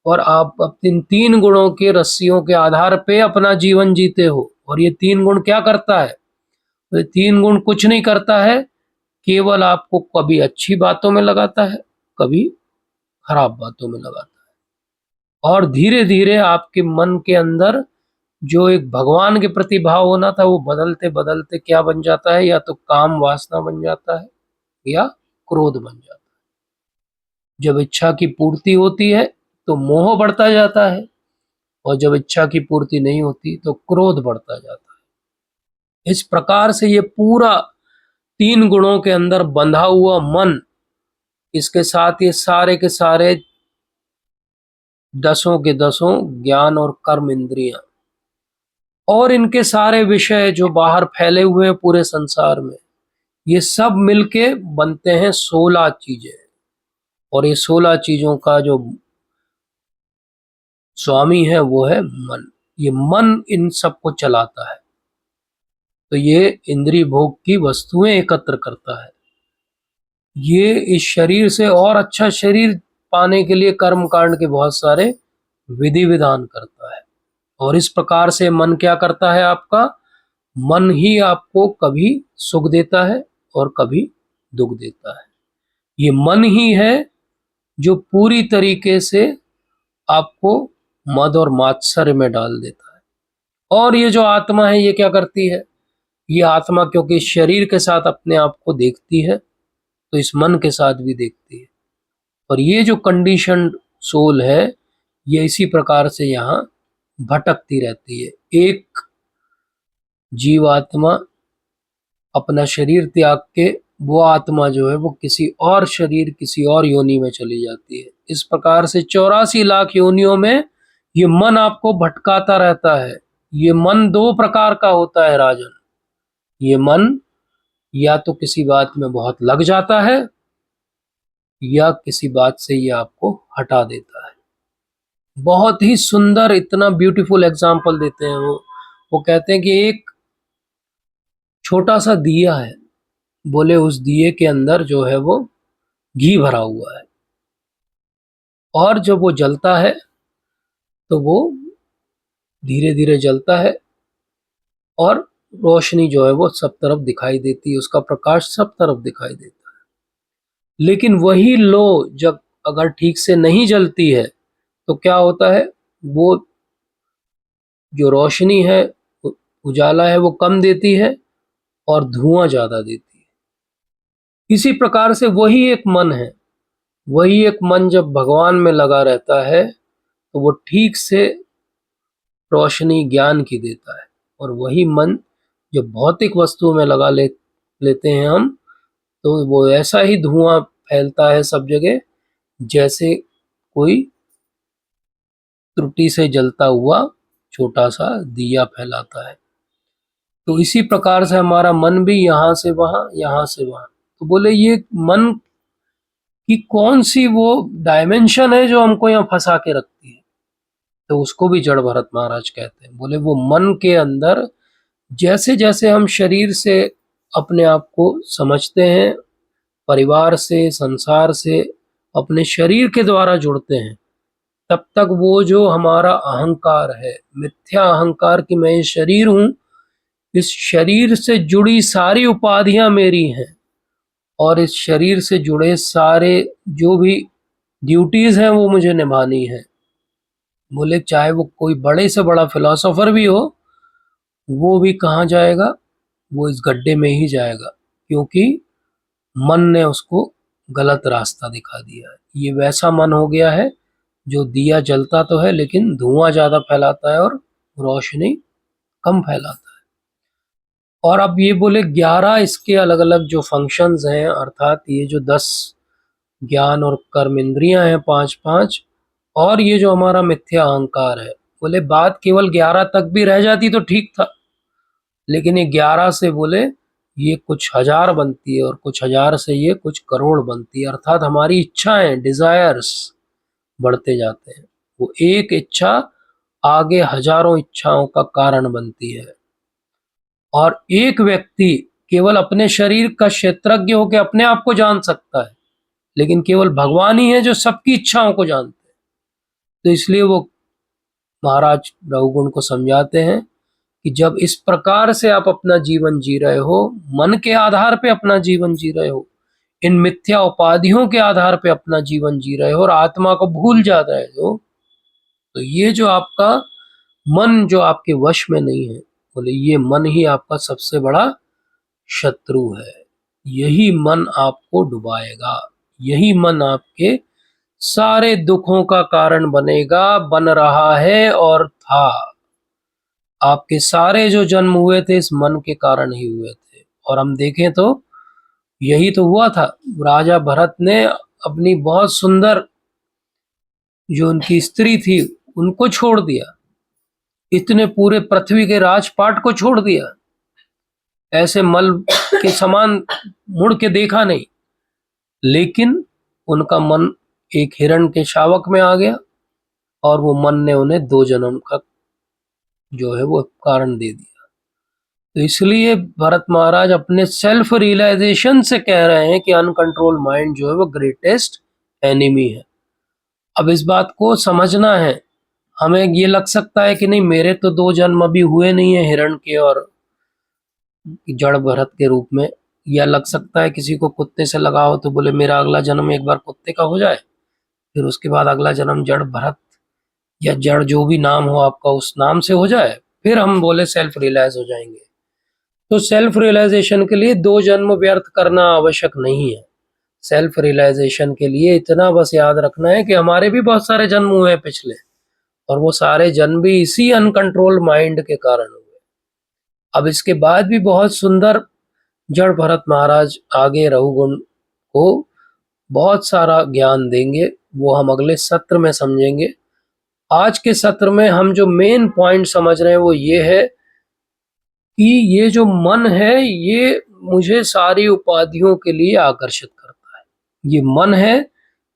और आप अपने तीन गुणों के रस्सियों के आधार पे अपना जीवन जीते हो। और ये तीन गुण क्या करता है? तो ये तीन गुण कुछ नहीं करता है, केवल आपको कभी अच्छी बातों में लगाता है, कभी खराब बातों में लगाता है, और धीरे धीरे आपके मन के अंदर जो एक भगवान के प्रति भाव होना था वो बदलते बदलते क्या बन जाता है, या तो काम वासना बन जाता है या क्रोध बन जाता है। जब इच्छा की पूर्ति होती है तो मोह बढ़ता जाता है, और जब इच्छा की पूर्ति नहीं होती तो क्रोध बढ़ता जाता है। इस प्रकार से ये पूरा तीन गुणों के अंदर बंधा हुआ मन, इसके साथ ये सारे के सारे दसों के दसों ज्ञान और कर्म इंद्रियां, और इनके सारे विषय जो बाहर फैले हुए हैं पूरे संसार में, ये सब मिलके बनते हैं 16 चीजें। और ये 16 चीजों का जो स्वामी है वो है मन। ये मन इन सबको चलाता है। तो ये इंद्रिय भोग की वस्तुएं एकत्र करता है। ये इस शरीर से और अच्छा शरीर पाने के लिए कर्म कांड के बहुत सारे विधि विधान करता है। और इस प्रकार से मन क्या करता है? आपका मन ही आपको कभी सुख देता है और कभी दुख देता है। ये मन ही है जो पूरी तरीके से आपको मद और मात्सर्य में डाल देता है। और ये जो आत्मा है ये क्या करती है? ये आत्मा क्योंकि शरीर के साथ अपने आप को देखती है, तो इस मन के साथ भी देखती है। और ये जो कंडीशनड सोल है, ये इसी प्रकार से यहाँ भटकती रहती है। एक जीवात्मा अपना शरीर त्याग के वो आत्मा जो है वो किसी और शरीर, किसी और योनि में चली जाती है। इस प्रकार से 84 लाख योनियों में ये मन आपको भटकाता रहता है। ये मन दो प्रकार का होता है राजन। ये मन या तो किसी बात में बहुत लग जाता है, या किसी बात से ये आपको हटा देता है। बहुत ही सुंदर, इतना ब्यूटीफुल एग्जाम्पल देते हैं वो कहते हैं कि एक छोटा सा दिया है, बोले उस दिए के अंदर जो है वो घी भरा हुआ है, और जब वो जलता है तो वो धीरे धीरे जलता है, और रोशनी जो है वो सब तरफ दिखाई देती है, उसका प्रकाश सब तरफ दिखाई देता है। लेकिन वही लो जब अगर ठीक से नहीं जलती है तो क्या होता है? वो जो रोशनी है, उजाला है, वो कम देती है और धुआं ज्यादा देती है। इसी प्रकार से वही एक मन है। वही एक मन जब भगवान में लगा रहता है तो वो ठीक से रोशनी ज्ञान की देता है। और वही मन जब भौतिक वस्तुओं में लगा लेते हैं हम, तो वो ऐसा ही धुआं फैलता है सब जगह, जैसे कोई त्रुटि से जलता हुआ छोटा सा दिया फैलाता है। तो इसी प्रकार से हमारा मन भी यहाँ से वहां, यहाँ से वहां। तो बोले ये मन की कौन सी वो डायमेंशन है जो हमको यहाँ फंसा के रखती है? तो उसको भी जड़ भरत महाराज कहते हैं। बोले वो मन के अंदर जैसे जैसे हम शरीर से अपने आप को समझते हैं, परिवार से, संसार से, अपने शरीर के द्वारा जुड़ते हैं, तब तक वो जो हमारा अहंकार है, मिथ्या अहंकार कि मैं ये शरीर हूँ, इस शरीर से जुड़ी सारी उपाधियां मेरी हैं और इस शरीर से जुड़े सारे जो भी ड्यूटीज हैं वो मुझे निभानी है। बोले चाहे वो कोई बड़े से बड़ा फिलोसोफर भी हो, वो भी कहाँ जाएगा, वो इस गड्ढे में ही जाएगा, क्योंकि मन ने उसको गलत रास्ता दिखा दिया है। ये वैसा मन हो गया है जो दिया जलता तो है लेकिन धुआं ज्यादा फैलाता है और रोशनी कम फैलाता है। और अब ये बोले 11 इसके अलग अलग जो फंक्शंस हैं, अर्थात ये जो 10 ज्ञान और कर्म इंद्रियां हैं, पांच पांच, और ये जो हमारा मिथ्या अहंकार है, बोले बात केवल 11 तक भी रह जाती तो ठीक था, लेकिन ये 11 से बोले ये कुछ हजार बनती है और कुछ हजार से ये कुछ करोड़ बनती है, अर्थात हमारी इच्छाएं, डिजायर्स बढ़ते जाते हैं। वो एक इच्छा आगे हजारों इच्छाओं का कारण बनती है। और एक व्यक्ति केवल अपने शरीर का क्षेत्रज्ञ होकर अपने आप को जान सकता है, लेकिन केवल भगवान ही है जो सबकी इच्छाओं को जानते हैं। तो इसलिए वो महाराज रघुगुण को समझाते हैं कि जब इस प्रकार से आप अपना जीवन जी रहे हो, मन के आधार पे अपना जीवन जी रहे हो, इन मिथ्या उपाधियों के आधार पे अपना जीवन जी रहे हो और आत्मा को भूल जा रहे हो, तो ये जो आपका मन जो आपके वश में नहीं है, बोले ये मन ही आपका सबसे बड़ा शत्रु है। यही मन आपको डुबाएगा, यही मन आपके सारे दुखों का कारण बनेगा, बन रहा है और था। आपके सारे जो जन्म हुए थे इस मन के कारण ही हुए थे। और हम देखें तो यही तो हुआ था। राजा भरत ने अपनी बहुत सुंदर जो उनकी स्त्री थी उनको छोड़ दिया, इतने पूरे पृथ्वी के राजपाट को छोड़ दिया, ऐसे मल के समान मुड़ के देखा नहीं, लेकिन उनका मन एक हिरण के शावक में आ गया और वो मन ने उन्हें 2 जन्म का जो है वो कारण दे दिया। तो इसलिए भरत महाराज अपने सेल्फ रियलाइजेशन से कह रहे हैं कि अनकंट्रोल माइंड जो है वो ग्रेटेस्ट एनिमी है। अब इस बात को समझना है। हमें ये लग सकता है कि नहीं, मेरे तो 2 जन्म अभी हुए नहीं है हिरण के और जड़ भरत के रूप में, या लग सकता है किसी को कुत्ते से लगाओ तो बोले मेरा अगला जन्म एक बार कुत्ते का हो जाए, फिर उसके बाद अगला जन्म जड़ भरत या जड़ जो भी नाम हो आपका उस नाम से हो जाए, फिर हम बोले सेल्फ रियलाइज हो जाएंगे। तो सेल्फ रियलाइजेशन के लिए 2 जन्म व्यर्थ करना आवश्यक नहीं है। सेल्फ रियलाइजेशन के लिए इतना बस याद रखना है कि हमारे भी बहुत सारे जन्म हुए हैं पिछले, और वो सारे जन्म भी इसी अनकंट्रोल माइंड के कारण हुए। अब इसके बाद भी बहुत सुंदर जड़ भरत महाराज आगे रघुगुण को बहुत सारा ज्ञान देंगे, वो हम अगले सत्र में समझेंगे। आज के सत्र में हम जो मेन पॉइंट समझ रहे हैं वो ये है कि ये जो मन है ये मुझे सारी उपाधियों के लिए आकर्षित करता है। ये मन है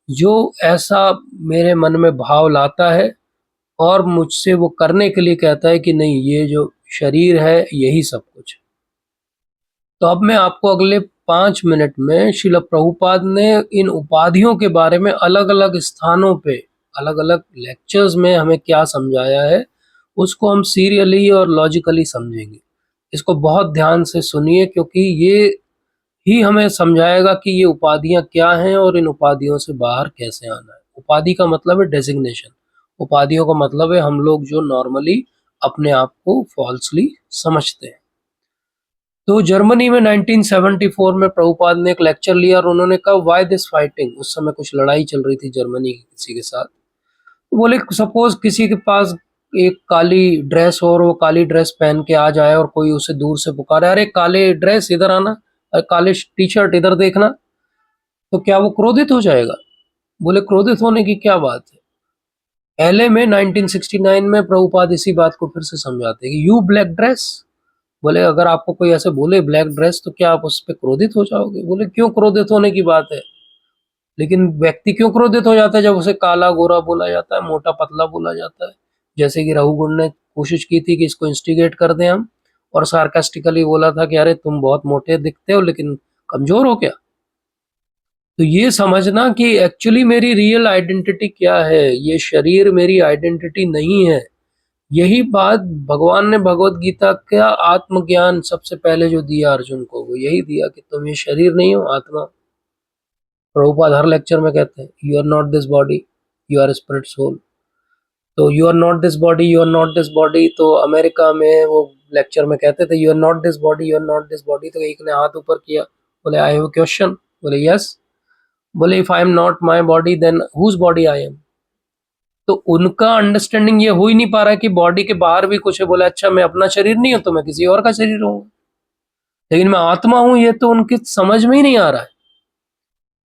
जो ऐसा मेरे मन में भाव लाता है और मुझसे वो करने के लिए कहता है कि नहीं, ये जो शरीर है यही सब कुछ है। तो अब मैं आपको अगले 5 मिनट में श्रील प्रभुपाद ने इन उपाधियों के बारे में अलग अलग स्थानों पे अलग अलग लेक्चर्स में हमें क्या समझाया है उसको हम सीरियली और लॉजिकली समझेंगे। इसको बहुत ध्यान से सुनिए, क्योंकि ये ही हमें समझाएगा कि ये उपाधियां क्या हैं और इन उपाधियों से बाहर कैसे आना है। उपाधि का मतलब है डेजिग्नेशन, उपाधियों का मतलब है हम लोग जो नॉर्मली अपने आप को फॉल्सली समझते हैं। तो जर्मनी में 1974 में प्रभुपाद ने एक लेक्चर लिया और उन्होंने कहा व्हाई दिस फाइटिंग। उस समय कुछ लड़ाई चल रही थी जर्मनी की किसी के साथ। तो बोले सपोज किसी के पास एक काली ड्रेस हो और वो काली ड्रेस पहन के आ जाए और कोई उसे दूर से पुकारे, अरे काले ड्रेस इधर आना, अरे काले टी शर्ट इधर देखना, तो क्या वो क्रोधित हो जाएगा? बोले क्रोधित होने की क्या बात है। पहले में 1969 में प्रभुपाद इसी बात को फिर से समझाते हैं कि यू ब्लैक ड्रेस। बोले अगर आपको कोई ऐसे बोले ब्लैक ड्रेस तो क्या आप उस पर क्रोधित हो जाओगे? बोले क्यों क्रोधित होने की बात है, लेकिन व्यक्ति क्यों क्रोधित हो जाता है जब उसे काला गोरा बोला जाता है, मोटा पतला बोला जाता है। जैसे कि रघुगुण ने कोशिश की थी कि इसको इंस्टिगेट कर दें हम, और सार्कास्टिकली बोला था कि अरे तुम बहुत मोटे दिखते हो लेकिन कमजोर हो क्या। तो ये समझना कि एक्चुअली मेरी रियल आइडेंटिटी क्या है, ये शरीर मेरी आइडेंटिटी नहीं है। यही बात भगवान ने भगवत गीता का आत्मज्ञान सबसे पहले जो दिया अर्जुन को, वो यही दिया कि तुम ये शरीर नहीं हो, आत्मा। प्रभुपाद हर लेक्चर में कहते हैं you are not this body, you are spirit soul. तो you are not this body, you are not this body, तो अमेरिका में वो लेक्चर में कहते थे you are not this body, you are not this body. तो एक ने हाथ ऊपर किया, बोले आई हैव अ क्वेश्चन। बोले यस। बोले if I am not my body then whose body I am. तो उनका अंडरस्टैंडिंग ये हो ही नहीं पा रहा है कि बॉडी के बाहर भी कुछ है। बोले अच्छा मैं अपना शरीर नहीं हूं तो मैं किसी और का शरीर हूँ, लेकिन मैं आत्मा हूं, ये तो उनके समझ में ही नहीं आ रहा है।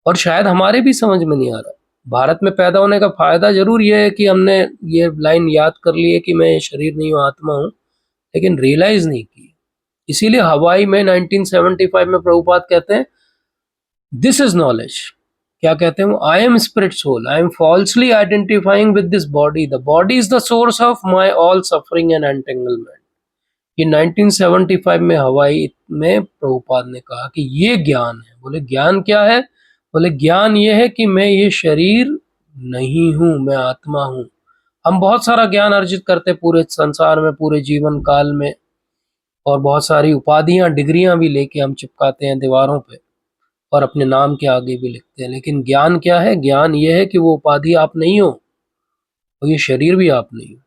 और शायद हमारे भी समझ में नहीं आ रहा है। भारत में पैदा होने का फायदा जरूर ये है कि हमने ये लाइन याद कर ली है कि मैं ये शरीर नहीं हूँ, आत्मा हूँ, लेकिन रियलाइज नहीं की। इसीलिए हवाई में 1975 में प्रभुपाद कहते हैं दिस इज नॉलेज। क्या कहते हैं वो? I am spirit soul, I am falsely identifying with this body, the body is the source of my all suffering and entanglement. ये 1975 में हवाई में प्रभुपाद ने कहा कि ये ज्ञान है। बोले ज्ञान क्या है? बोले ज्ञान ये है कि मैं ये शरीर नहीं हूं, मैं आत्मा हूं। हम बहुत सारा ज्ञान अर्जित करते पूरे संसार में, पूरे जीवन काल में, और बहुत सारी उपाधियां, डिग्रियां भी लेके हम चिपकाते हैं दीवारों पे और अपने नाम के आगे भी लिखते हैं। लेकिन ज्ञान क्या है? ज्ञान ये है कि वो उपाधि आप नहीं हो और ये शरीर भी आप नहीं हो,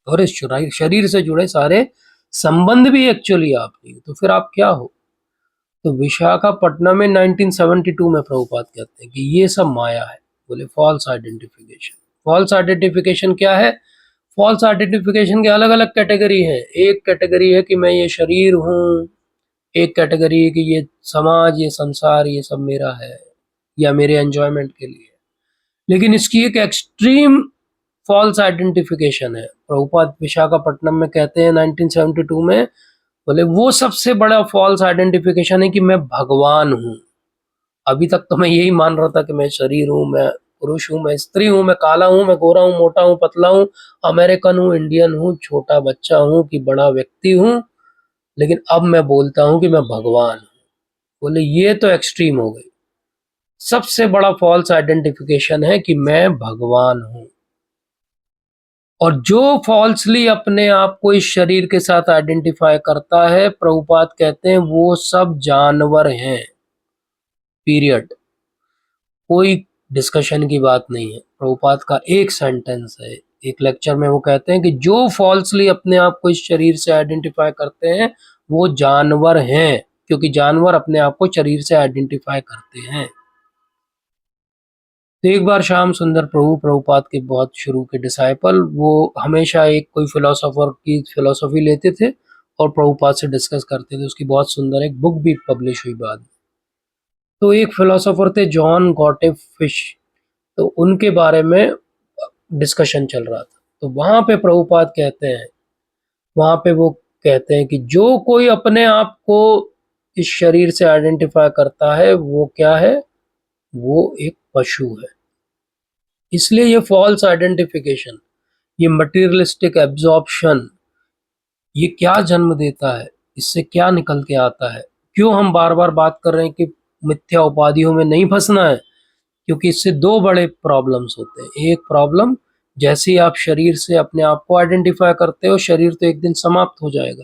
और इस शरीर से जुड़े सारे संबंध भी एक्चुअली आप नहीं हो। तो फिर आप क्या हो? तो विशाखापट्टनम में 1972 में प्रभुपाद कहते हैं कि ये सब माया है। बोले फॉल्स आइडेंटिफिकेशन। फॉल्स आइडेंटिफिकेशन क्या है? फॉल्स आइडेंटिफिकेशन के अलग अलग कैटेगरी है। एक कैटेगरी है कि मैं ये शरीर हूँ, एक कैटेगरी है कि ये समाज, ये संसार, ये सब मेरा है या मेरे एंजॉयमेंट के लिए। लेकिन इसकी एक एक्सट्रीम फॉल्स आइडेंटिफिकेशन है। प्रभुपाद विशाखापट्टनम में कहते हैं 1972 में, बोले वो सबसे बड़ा फॉल्स आइडेंटिफिकेशन है कि मैं भगवान हूँ। अभी तक तो मैं यही मान रहा था कि मैं शरीर हूँ, मैं पुरुष हूँ, मैं स्त्री हूँ, मैं काला हूँ, मैं गोरा हूँ, मोटा हूँ, पतला हूँ, अमेरिकन हूँ, इंडियन हूँ, छोटा बच्चा हूँ कि बड़ा व्यक्ति हूँ। लेकिन अब मैं बोलता हूँ कि मैं भगवान हूँ। बोले ये तो एक्सट्रीम हो गई। सबसे बड़ा फॉल्स आइडेंटिफिकेशन है कि मैं भगवान हूँ। और जो फॉल्सली अपने आप को इस शरीर के साथ आइडेंटिफाई करता है, प्रभुपाद कहते हैं वो सब जानवर हैं। पीरियड। कोई डिस्कशन की बात नहीं है। प्रभुपाद का एक सेंटेंस है, एक लेक्चर में वो कहते हैं कि जो फॉल्सली अपने आप को इस शरीर से आइडेंटिफाई करते हैं वो जानवर हैं, क्योंकि जानवर अपने आप को शरीर से आइडेंटिफाई करते हैं। तो एक बार श्याम सुंदर प्रभु, प्रभुपाद के बहुत शुरू के डिसाइपल, वो हमेशा एक कोई फिलोसोफर की फिलोसफी लेते थे और प्रभुपाद से डिस्कस करते थे। उसकी बहुत सुंदर एक बुक भी पब्लिश हुई बाद में। तो एक फिलोसोफर थे जॉन गॉटेव फिश, तो उनके बारे में डिस्कशन चल रहा था। तो वहां पे प्रभुपाद कहते हैं, वहां पे वो कहते हैं कि जो कोई अपने आप को इस शरीर से आइडेंटिफाई करता है वो क्या है? वो एक पशु है। इसलिए ये फॉल्स आइडेंटिफिकेशन, ये मटेरियलिस्टिक एब्जॉर्प्शन, ये क्या जन्म देता है? इससे क्या निकल के आता है? क्यों हम बार बार बात कर रहे हैं कि मिथ्या उपाधियों में नहीं फंसना है? क्योंकि इससे दो बड़े प्रॉब्लम्स होते हैं। एक प्रॉब्लम, जैसे ही आप शरीर से अपने आप को आइडेंटिफाई करते हो, शरीर तो एक दिन समाप्त हो जाएगा,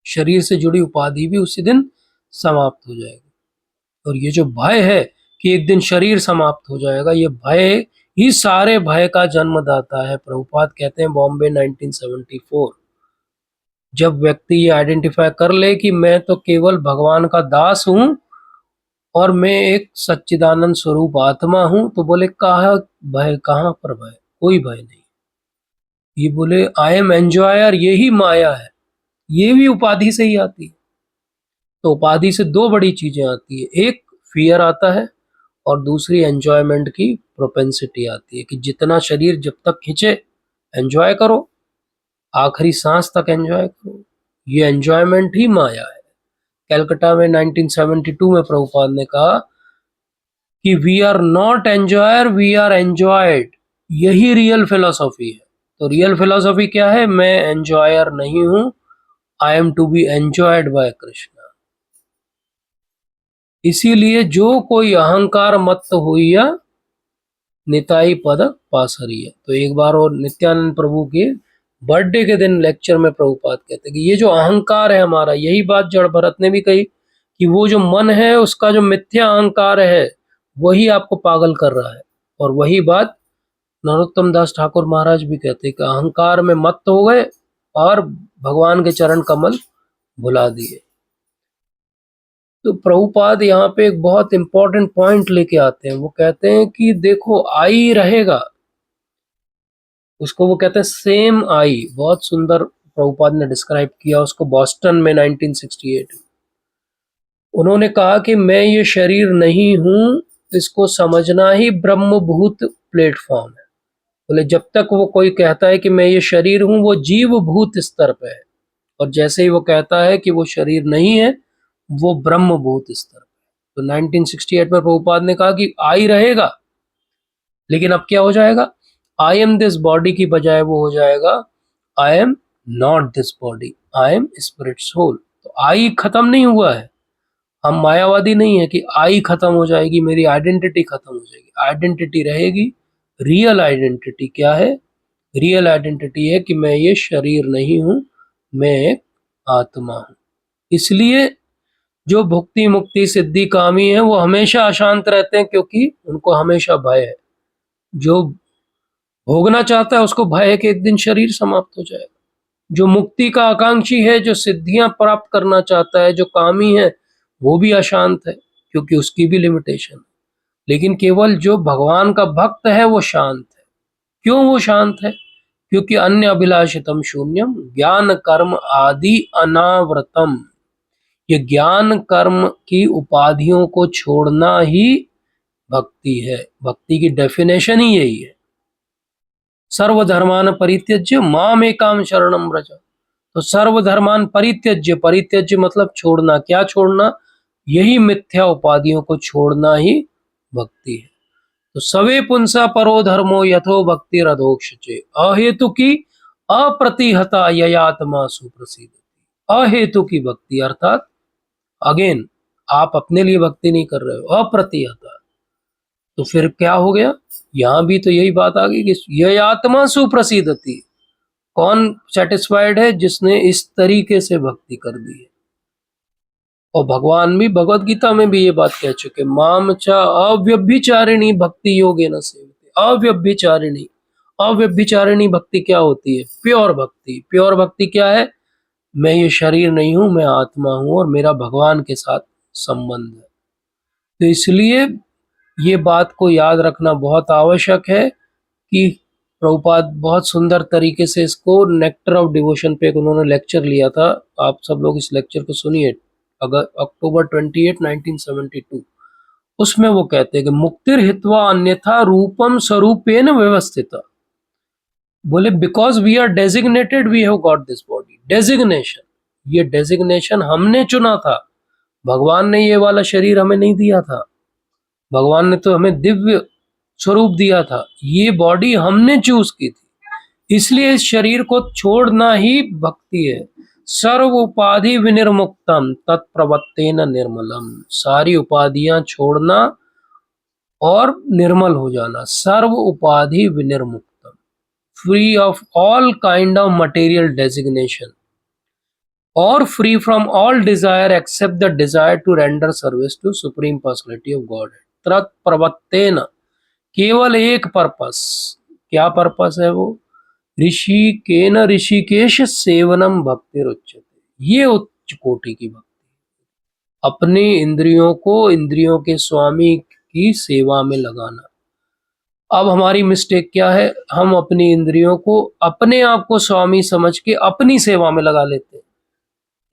शरीर से जुड़ी उपाधि भी उसी दिन समाप्त हो जाएगी। और ये जो भय है कि एक दिन शरीर समाप्त हो जाएगा, ये भय ही सारे भय का जन्मदाता है। प्रभुपाद कहते हैं बॉम्बे 1974, जब व्यक्ति ये आइडेंटिफाई कर ले कि मैं तो केवल भगवान का दास हूं और मैं एक सच्चिदानंद स्वरूप आत्मा हूं, तो बोले कहा भय, कहां पर भय? कोई भय नहीं। ये बोले आई एम एंजॉयर, यही माया है, ये भी उपाधि से ही आती है। तो उपाधि से दो बड़ी चीजें आती है, एक फियर आता है और दूसरी एंजॉयमेंट की प्रोपेंसिटी आती है कि जितना शरीर जब तक खींचे एंजॉय करो, आखिरी सांस तक एंजॉय करो। ये एंजॉयमेंट ही माया है। कलकत्ता में 1972 में प्रभुपाद ने कहा कि we are not enjoyer, we are enjoyed. यही रियल फिलोसॉफी है। तो रियल फिलोसॉफी क्या है? मैं एंजॉयर नहीं हूं, I am to be enjoyed by Krishna. इसीलिए जो कोई अहंकार मत होइया निताई पद पासरिया। तो एक बार और नित्यानंद प्रभु के बर्थडे के दिन लेक्चर में प्रभुपाद कहते हैं कि ये जो अहंकार है हमारा, यही बात जड़ भरत ने भी कही कि वो जो मन है उसका जो मिथ्या अहंकार है वही आपको पागल कर रहा है। और वही बात नरोत्तम दास ठाकुर महाराज भी कहते हैं कि अहंकार में मत हो गए और भगवान के चरण कमल भुला दिए। तो प्रभुपाद यहाँ पे एक बहुत इंपॉर्टेंट पॉइंट लेके आते हैं। वो कहते हैं कि देखो आई रहेगा, उसको वो कहते हैं सेम आई। बहुत सुंदर प्रभुपाद ने डिस्क्राइब किया उसको बॉस्टन में 1968। उन्होंने कहा कि मैं ये शरीर नहीं हूं, इसको समझना ही ब्रह्मभूत प्लेटफॉर्म है। बोले जब तक वो कोई कहता है कि मैं ये शरीर हूं, वो जीव भूत स्तर पे है, और जैसे ही वो कहता है कि वो शरीर नहीं है, वो ब्रह्मभूत स्तर पे। तो 1968 में प्रभुपाद ने कहा कि आई रहेगा, लेकिन अब क्या हो जाएगा, आई एम दिस बॉडी की बजाय वो हो जाएगा I am not this body, I am spirit soul. तो आई खत्म नहीं हुआ है। हम मायावादी नहीं है कि आई खत्म हो जाएगी, मेरी आइडेंटिटी खत्म हो जाएगी। आइडेंटिटी रहेगी। रियल आइडेंटिटी क्या है? रियल आइडेंटिटी है कि मैं ये शरीर नहीं हूं, मैं एक आत्मा हूं। इसलिए जो भुक्ति मुक्ति सिद्धि कामी है वो हमेशा अशांत रहते हैं, क्योंकि उनको हमेशा भय है। जो भोगना चाहता है उसको भय है कि एक दिन शरीर समाप्त हो जाएगा। जो मुक्ति का आकांक्षी है, जो सिद्धियां प्राप्त करना चाहता है, जो कामी है, वो भी अशांत है, क्योंकि उसकी भी लिमिटेशन है। लेकिन केवल जो भगवान का भक्त है वो शांत है। क्यों वो शांत है? क्योंकि अन्य अभिलाषितम शून्यम ज्ञान कर्म आदि अनावृतम। ये ज्ञान कर्म की उपाधियों को छोड़ना ही भक्ति है। भक्ति की डेफिनेशन ही यही है। सर्वधर्मान परित्यज्य माम एकाम शरणम व्रज। तो सर्वधर्मान परित्यज्य, परित्यज्य मतलब छोड़ना। क्या छोड़ना? यही मिथ्या उपाधियों को छोड़ना ही भक्ति है। तो सवे पुंसा परो धर्मो यथो भक्ति रधोक्षचे अहेतु की अप्रतिहता ययात्मा सुप्रसिद्ध। अहेतु की भक्ति अर्थात अगेन आप अपने लिए भक्ति नहीं कर रहे हो, अप्रतिहता। तो फिर क्या हो गया? यहां भी तो यही बात आ गई कि ययात्मा सुप्रसिद्धति। कौन सेटिस्फाइड है? जिसने इस तरीके से भक्ति कर दी है। और भगवान भी भगवत गीता में भी ये बात कह चुके, माम च अव्यभिचारिणी भक्ति योगेन सेवते। अव्यभिचारिणी, अव्यभिचारिणी भक्ति क्या होती है? प्योर भक्ति। प्योर भक्ति क्या है? मैं ये शरीर नहीं हूं, मैं आत्मा हूं और मेरा भगवान के साथ संबंध है। तो इसलिए ये बात को याद रखना बहुत आवश्यक है कि प्रभुपाद बहुत सुंदर तरीके से इसको नेक्टर ऑफ डिवोशन पे एक उन्होंने लेक्चर लिया था। आप सब लोग इस लेक्चर को सुनिए, अगर अक्टूबर 28, 1972। उसमें वो कहते हैं कि मुक्तिर हित्वा अन्यथा रूपम स्वरूपेन व्यवस्थित। बोले because we are designated we have got this body. Designation, ये डेजिग्नेशन हमने चुना था। भगवान ने ये वाला शरीर हमें नहीं दिया था। भगवान ने तो हमें दिव्य स्वरूप दिया था, ये बॉडी हमने चूज की थी। इसलिए इस शरीर को छोड़ना ही भक्ति है। सर्व उपाधि विनिर्मुक्तम तत्प्रवत्तेन निर्मलम। सारी उपाधियां छोड़ना और निर्मल हो जाना। सर्व उपाधि विनिर्मुक्तम, free of all kind of material designation और free from all desire except the desire to render service to supreme personality of God. तत्प्रवत्तेन, केवल एक पर्पस। क्या पर्पस है वो? ऋषिकेन ऋषिकेश सेवनम भक्ति उच्यते। ये उच्च कोटि की भक्ति, अपनी इंद्रियों को इंद्रियों के स्वामी की सेवा में लगाना। अब हमारी मिस्टेक क्या है? हम अपनी इंद्रियों को अपने आप को स्वामी समझ के अपनी सेवा में लगा लेते हैं।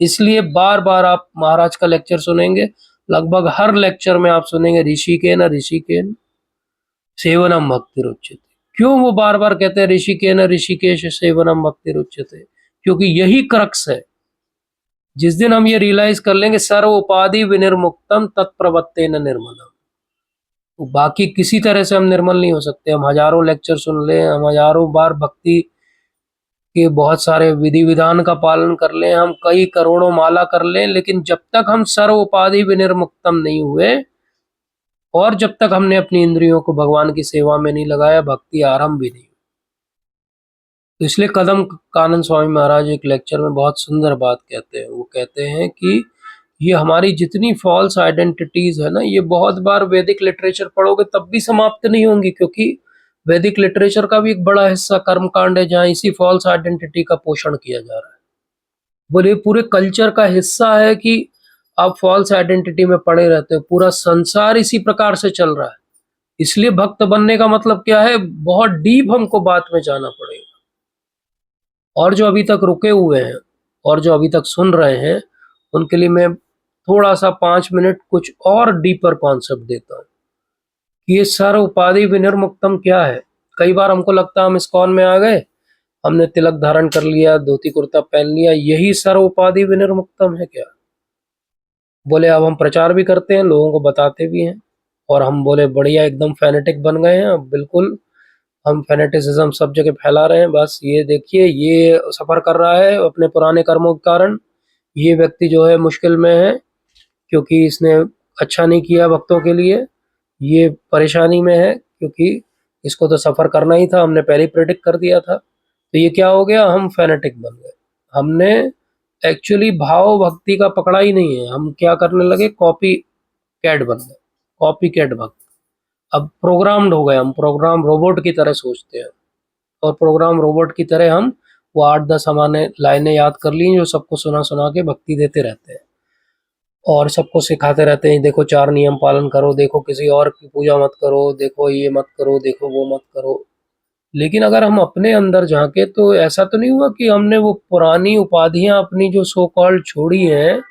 इसलिए बार बार आप महाराज का लेक्चर सुनेंगे, लगभग हर लेक्चर में आप सुनेंगे ऋषिकेन सेवनम भक्ति उच्यते। क्यों वो बार बार कहते हैं ऋषिकेन ऋषिकेश सेवनम भक्ति उच्यते? क्योंकि यही क्रक्स है। जिस दिन हम ये रियलाइज कर लेंगे सर्व उपाधि विनिर्मुक्तम तत्प्रवत्तेन निर्मलम, तो बाकी किसी तरह से हम निर्मल नहीं हो सकते। हम हजारों लेक्चर सुन ले, हम हजारों बार भक्ति कि बहुत सारे विधि विधान का पालन कर लें, हम कई करोड़ों माला कर लें, लेकिन जब तक हम सर्व उपाधि विनिर्मुक्तम नहीं हुए और जब तक हमने अपनी इंद्रियों को भगवान की सेवा में नहीं लगाया, भक्ति आरंभ भी नहीं। तो इसलिए कदम कानन स्वामी महाराज एक लेक्चर में बहुत सुंदर बात कहते हैं। वो कहते हैं कि ये हमारी जितनी फॉल्स आइडेंटिटीज है ना, ये बहुत बार वैदिक लिटरेचर पढ़ोगे तब भी समाप्त नहीं होंगी, क्योंकि वैदिक लिटरेचर का भी एक बड़ा हिस्सा कर्मकांड है जहाँ इसी फॉल्स आइडेंटिटी का पोषण किया जा रहा है। बोले पूरे कल्चर का हिस्सा है कि आप फॉल्स आइडेंटिटी में पड़े रहते हो, पूरा संसार इसी प्रकार से चल रहा है। इसलिए भक्त बनने का मतलब क्या है, बहुत डीप हमको बात में जाना पड़ेगा। और जो अभी तक रुके हुए हैं और जो अभी तक सुन रहे हैं, उनके लिए मैं थोड़ा सा 5 मिनट कुछ और डीपर कॉन्सेप्ट देता हूँ कि ये सर्व उपाधि विनिर्मुक्तम क्या है। कई बार हमको लगता है हम इस्कॉन में आ गए, हमने तिलक धारण कर लिया, धोती कुर्ता पहन लिया, यही सर्व उपाधि विनिर्मुक्तम है क्या? बोले अब हम प्रचार भी करते हैं, लोगों को बताते भी हैं, और हम बोले बढ़िया एकदम फैनेटिक बन गए हैं, अब बिल्कुल हम फैनेटिसिज्म सब जगह फैला रहे हैं। बस ये देखिए, ये सफ़र कर रहा है अपने पुराने कर्मों के कारण, ये व्यक्ति जो है मुश्किल में है क्योंकि इसने अच्छा नहीं किया भक्तों के लिए, ये परेशानी में है क्योंकि इसको तो सफ़र करना ही था, हमने पहले ही प्रेडिक्ट कर दिया था। तो ये क्या हो गया, हम फैनेटिक बन गए। हमने एक्चुअली भाव भक्ति का पकड़ा ही नहीं है, हम क्या करने लगे, कॉपी कैट बन गए, कॉपी कैट भक्त। अब प्रोग्राम्ड हो गए, हम प्रोग्राम रोबोट की तरह सोचते हैं, और प्रोग्राम रोबोट की तरह हम वो 8-10 हमारे लाइनें याद कर ली जो सबको सुना सुना के भक्ति देते रहते हैं और सबको सिखाते रहते हैं, देखो 4 नियम पालन करो, देखो किसी और की पूजा मत करो, देखो ये मत करो, देखो वो मत करो। लेकिन अगर हम अपने अंदर झांके तो ऐसा तो नहीं हुआ कि हमने वो पुरानी उपाधियां अपनी जो सो कॉल्ड छोड़ी हैं,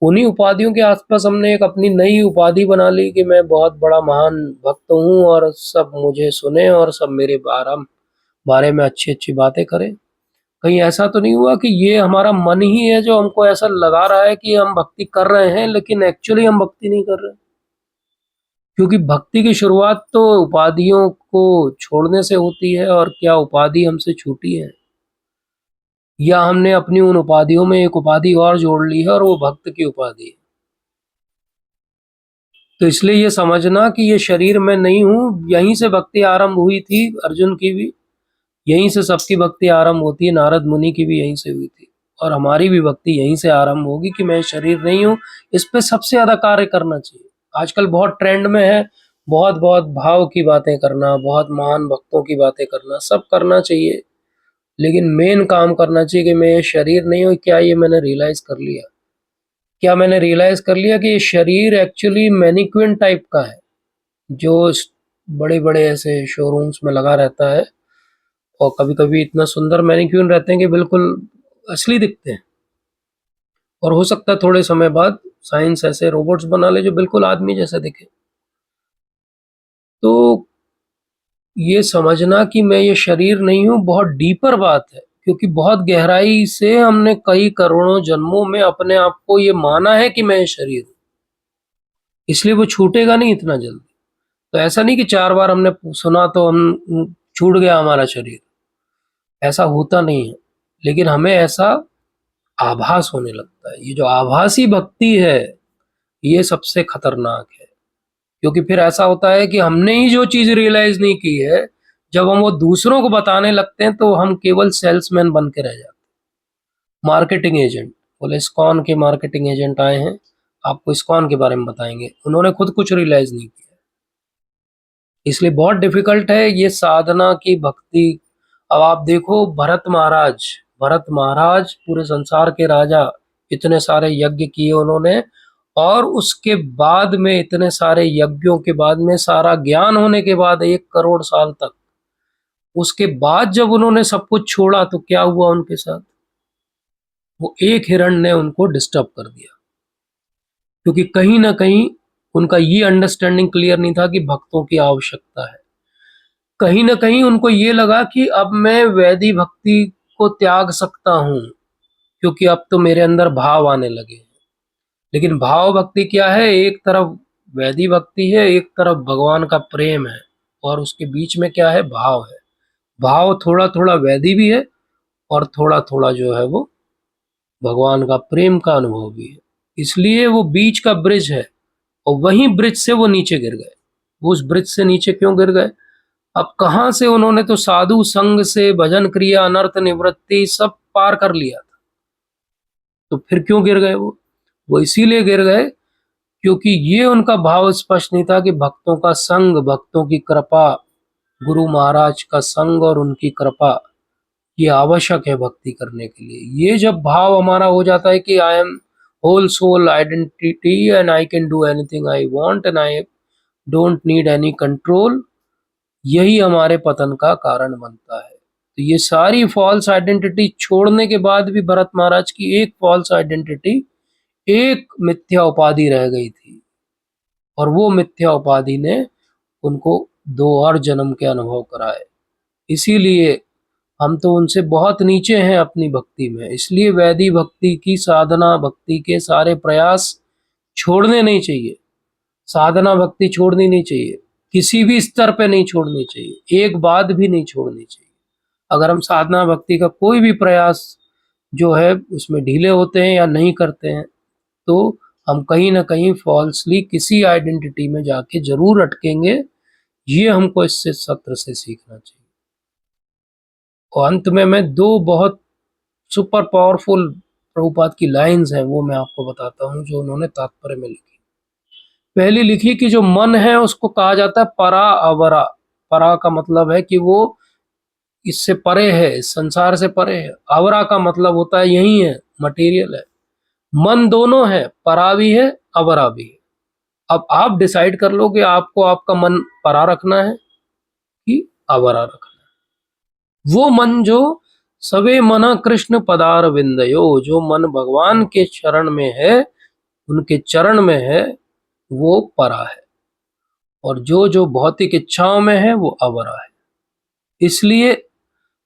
उन्हीं उपाधियों के आसपास हमने एक अपनी नई उपाधि बना ली कि मैं बहुत बड़ा महान भक्त हूँ और सब मुझे सुने और सब मेरे बारे में अच्छी अच्छी बातें करें। कहीं ऐसा तो नहीं हुआ कि ये हमारा मन ही है जो हमको ऐसा लगा रहा है कि हम भक्ति कर रहे हैं, लेकिन एक्चुअली हम भक्ति नहीं कर रहे? क्योंकि भक्ति की शुरुआत तो उपाधियों को छोड़ने से होती है, और क्या उपाधि हमसे छूटी है, या हमने अपनी उन उपाधियों में एक उपाधि और जोड़ ली है और वो भक्त की उपाधि है। तो इसलिए ये समझना कि ये शरीर में नहीं हूँ, यहीं से भक्ति आरंभ हुई थी, अर्जुन की भी यहीं से सबकी भक्ति आरंभ होती है, नारद मुनि की भी यहीं से हुई थी, और हमारी भी भक्ति यहीं से आरंभ होगी कि मैं शरीर नहीं हूँ। इस पे सबसे ज्यादा कार्य करना चाहिए। आजकल बहुत ट्रेंड में है, बहुत बहुत भाव की बातें करना, बहुत महान भक्तों की बातें करना, सब करना चाहिए, लेकिन मेन काम करना चाहिए कि मैं ये शरीर नहीं हूँ। क्या ये मैंने रियलाइज कर लिया? क्या मैंने रियलाइज कर लिया कि ये शरीर एक्चुअली मैनिक्विन टाइप का है, जो बड़े बड़े ऐसे शोरूम्स में लगा रहता है, और कभी कभी इतना सुंदर मैनिक्यूर रहते हैं कि बिल्कुल असली दिखते हैं, और हो सकता है थोड़े समय बाद साइंस ऐसे रोबोट्स बना ले जो बिल्कुल आदमी जैसे दिखे। तो ये समझना कि मैं ये शरीर नहीं हूँ बहुत डीपर बात है, क्योंकि बहुत गहराई से हमने कई करोड़ों जन्मों में अपने आप को ये माना है कि मैं ये शरीर हूँ, इसलिए वो छूटेगा नहीं इतना जल्दी। तो ऐसा नहीं कि 4 बार हमने सुना तो हम छूट गया हमारा शरीर, ऐसा होता नहीं है। लेकिन हमें ऐसा आभास होने लगता है। ये जो आभासी भक्ति है, ये सबसे खतरनाक है, क्योंकि फिर ऐसा होता है कि हमने ही जो चीज रियलाइज नहीं की है, जब हम वो दूसरों को बताने लगते हैं तो हम केवल सेल्समैन बन के रह जाते हैं, मार्केटिंग एजेंट। बोले इस्कॉन के मार्केटिंग एजेंट आए हैं, आपको इस्कॉन के बारे में बताएंगे, उन्होंने खुद कुछ रियलाइज नहीं किया। इसलिए बहुत डिफिकल्ट है ये साधना की भक्ति। अब आप देखो भरत महाराज पूरे संसार के राजा, इतने सारे यज्ञ किए उन्होंने, और उसके बाद में इतने सारे यज्ञों के बाद में सारा ज्ञान होने के बाद 1 करोड़ साल तक, उसके बाद जब उन्होंने सब कुछ छोड़ा तो क्या हुआ उनके साथ? वो एक हिरण ने उनको डिस्टर्ब कर दिया, क्योंकि कहीं ना कहीं उनका ये अंडरस्टैंडिंग क्लियर नहीं था कि भक्तों की आवश्यकता है। कहीं ना कहीं उनको ये लगा कि अब मैं वैदी भक्ति को त्याग सकता हूँ, क्योंकि अब तो मेरे अंदर भाव आने लगे हैं। लेकिन भाव भक्ति क्या है? एक तरफ वैदी भक्ति है, एक तरफ भगवान का प्रेम है, और उसके बीच में क्या है? भाव है। भाव थोड़ा थोड़ा वैदी भी है और थोड़ा थोड़ा जो है वो भगवान का प्रेम का अनुभव भी है। इसलिए वो बीच का ब्रिज है, और वहीं ब्रिज से वो नीचे गिर गए। वो उस ब्रिज से नीचे क्यों गिर गए? अब कहाँ से? उन्होंने तो साधु संग से भजन क्रिया अनर्थ निवृत्ति सब पार कर लिया था, तो फिर क्यों गिर गए वो इसीलिए गिर गए क्योंकि ये उनका भाव स्पष्ट नहीं था कि भक्तों का संग, भक्तों की कृपा, गुरु महाराज का संग और उनकी कृपा ये आवश्यक है भक्ति करने के लिए। ये जब भाव हमारा हो जाता है कि I am whole soul identity and I can do anything I want and I don't need any control, यही हमारे पतन का कारण बनता है। तो ये सारी फॉल्स आइडेंटिटी छोड़ने के बाद भी भरत महाराज की एक फॉल्स आइडेंटिटी, एक मिथ्या उपाधि रह गई थी, और वो मिथ्या उपाधि ने उनको 2 और जन्म के अनुभव कराए। इसीलिए हम तो उनसे बहुत नीचे हैं अपनी भक्ति में। इसलिए वैदिक भक्ति की साधना, भक्ति के सारे प्रयास छोड़ने नहीं चाहिए। साधना भक्ति छोड़नी नहीं चाहिए, किसी भी स्तर पे नहीं छोड़नी चाहिए, एक बात भी नहीं छोड़नी चाहिए। अगर हम साधना भक्ति का कोई भी प्रयास जो है उसमें ढीले होते हैं या नहीं करते हैं, तो हम कहीं ना कहीं फॉल्सली किसी आइडेंटिटी में जाके जरूर अटकेंगे। ये हमको इससे सत्र से सीखना चाहिए। और अंत में मैं 2 बहुत सुपर पावरफुल प्रभुपाद की लाइंस हैं, वो मैं आपको बताता हूँ जो उन्होंने तात्पर्य में लिखी। पहली लिखी कि जो मन है उसको कहा जाता है परा अवरा। परा का मतलब है कि वो इससे परे है, इस संसार से परे है। अवरा का मतलब होता है यही है, मटेरियल है। मन दोनों है, परा भी है, अवरा भी है। अब आप डिसाइड कर लो कि आपको आपका मन परा रखना है कि अवरा रखना है। वो मन जो सवे मना कृष्ण पदार विंदयो, जो मन भगवान के चरण में है, उनके चरण में है, वो परा है। और जो जो भौतिक इच्छाओं में है वो अवरा है। इसलिए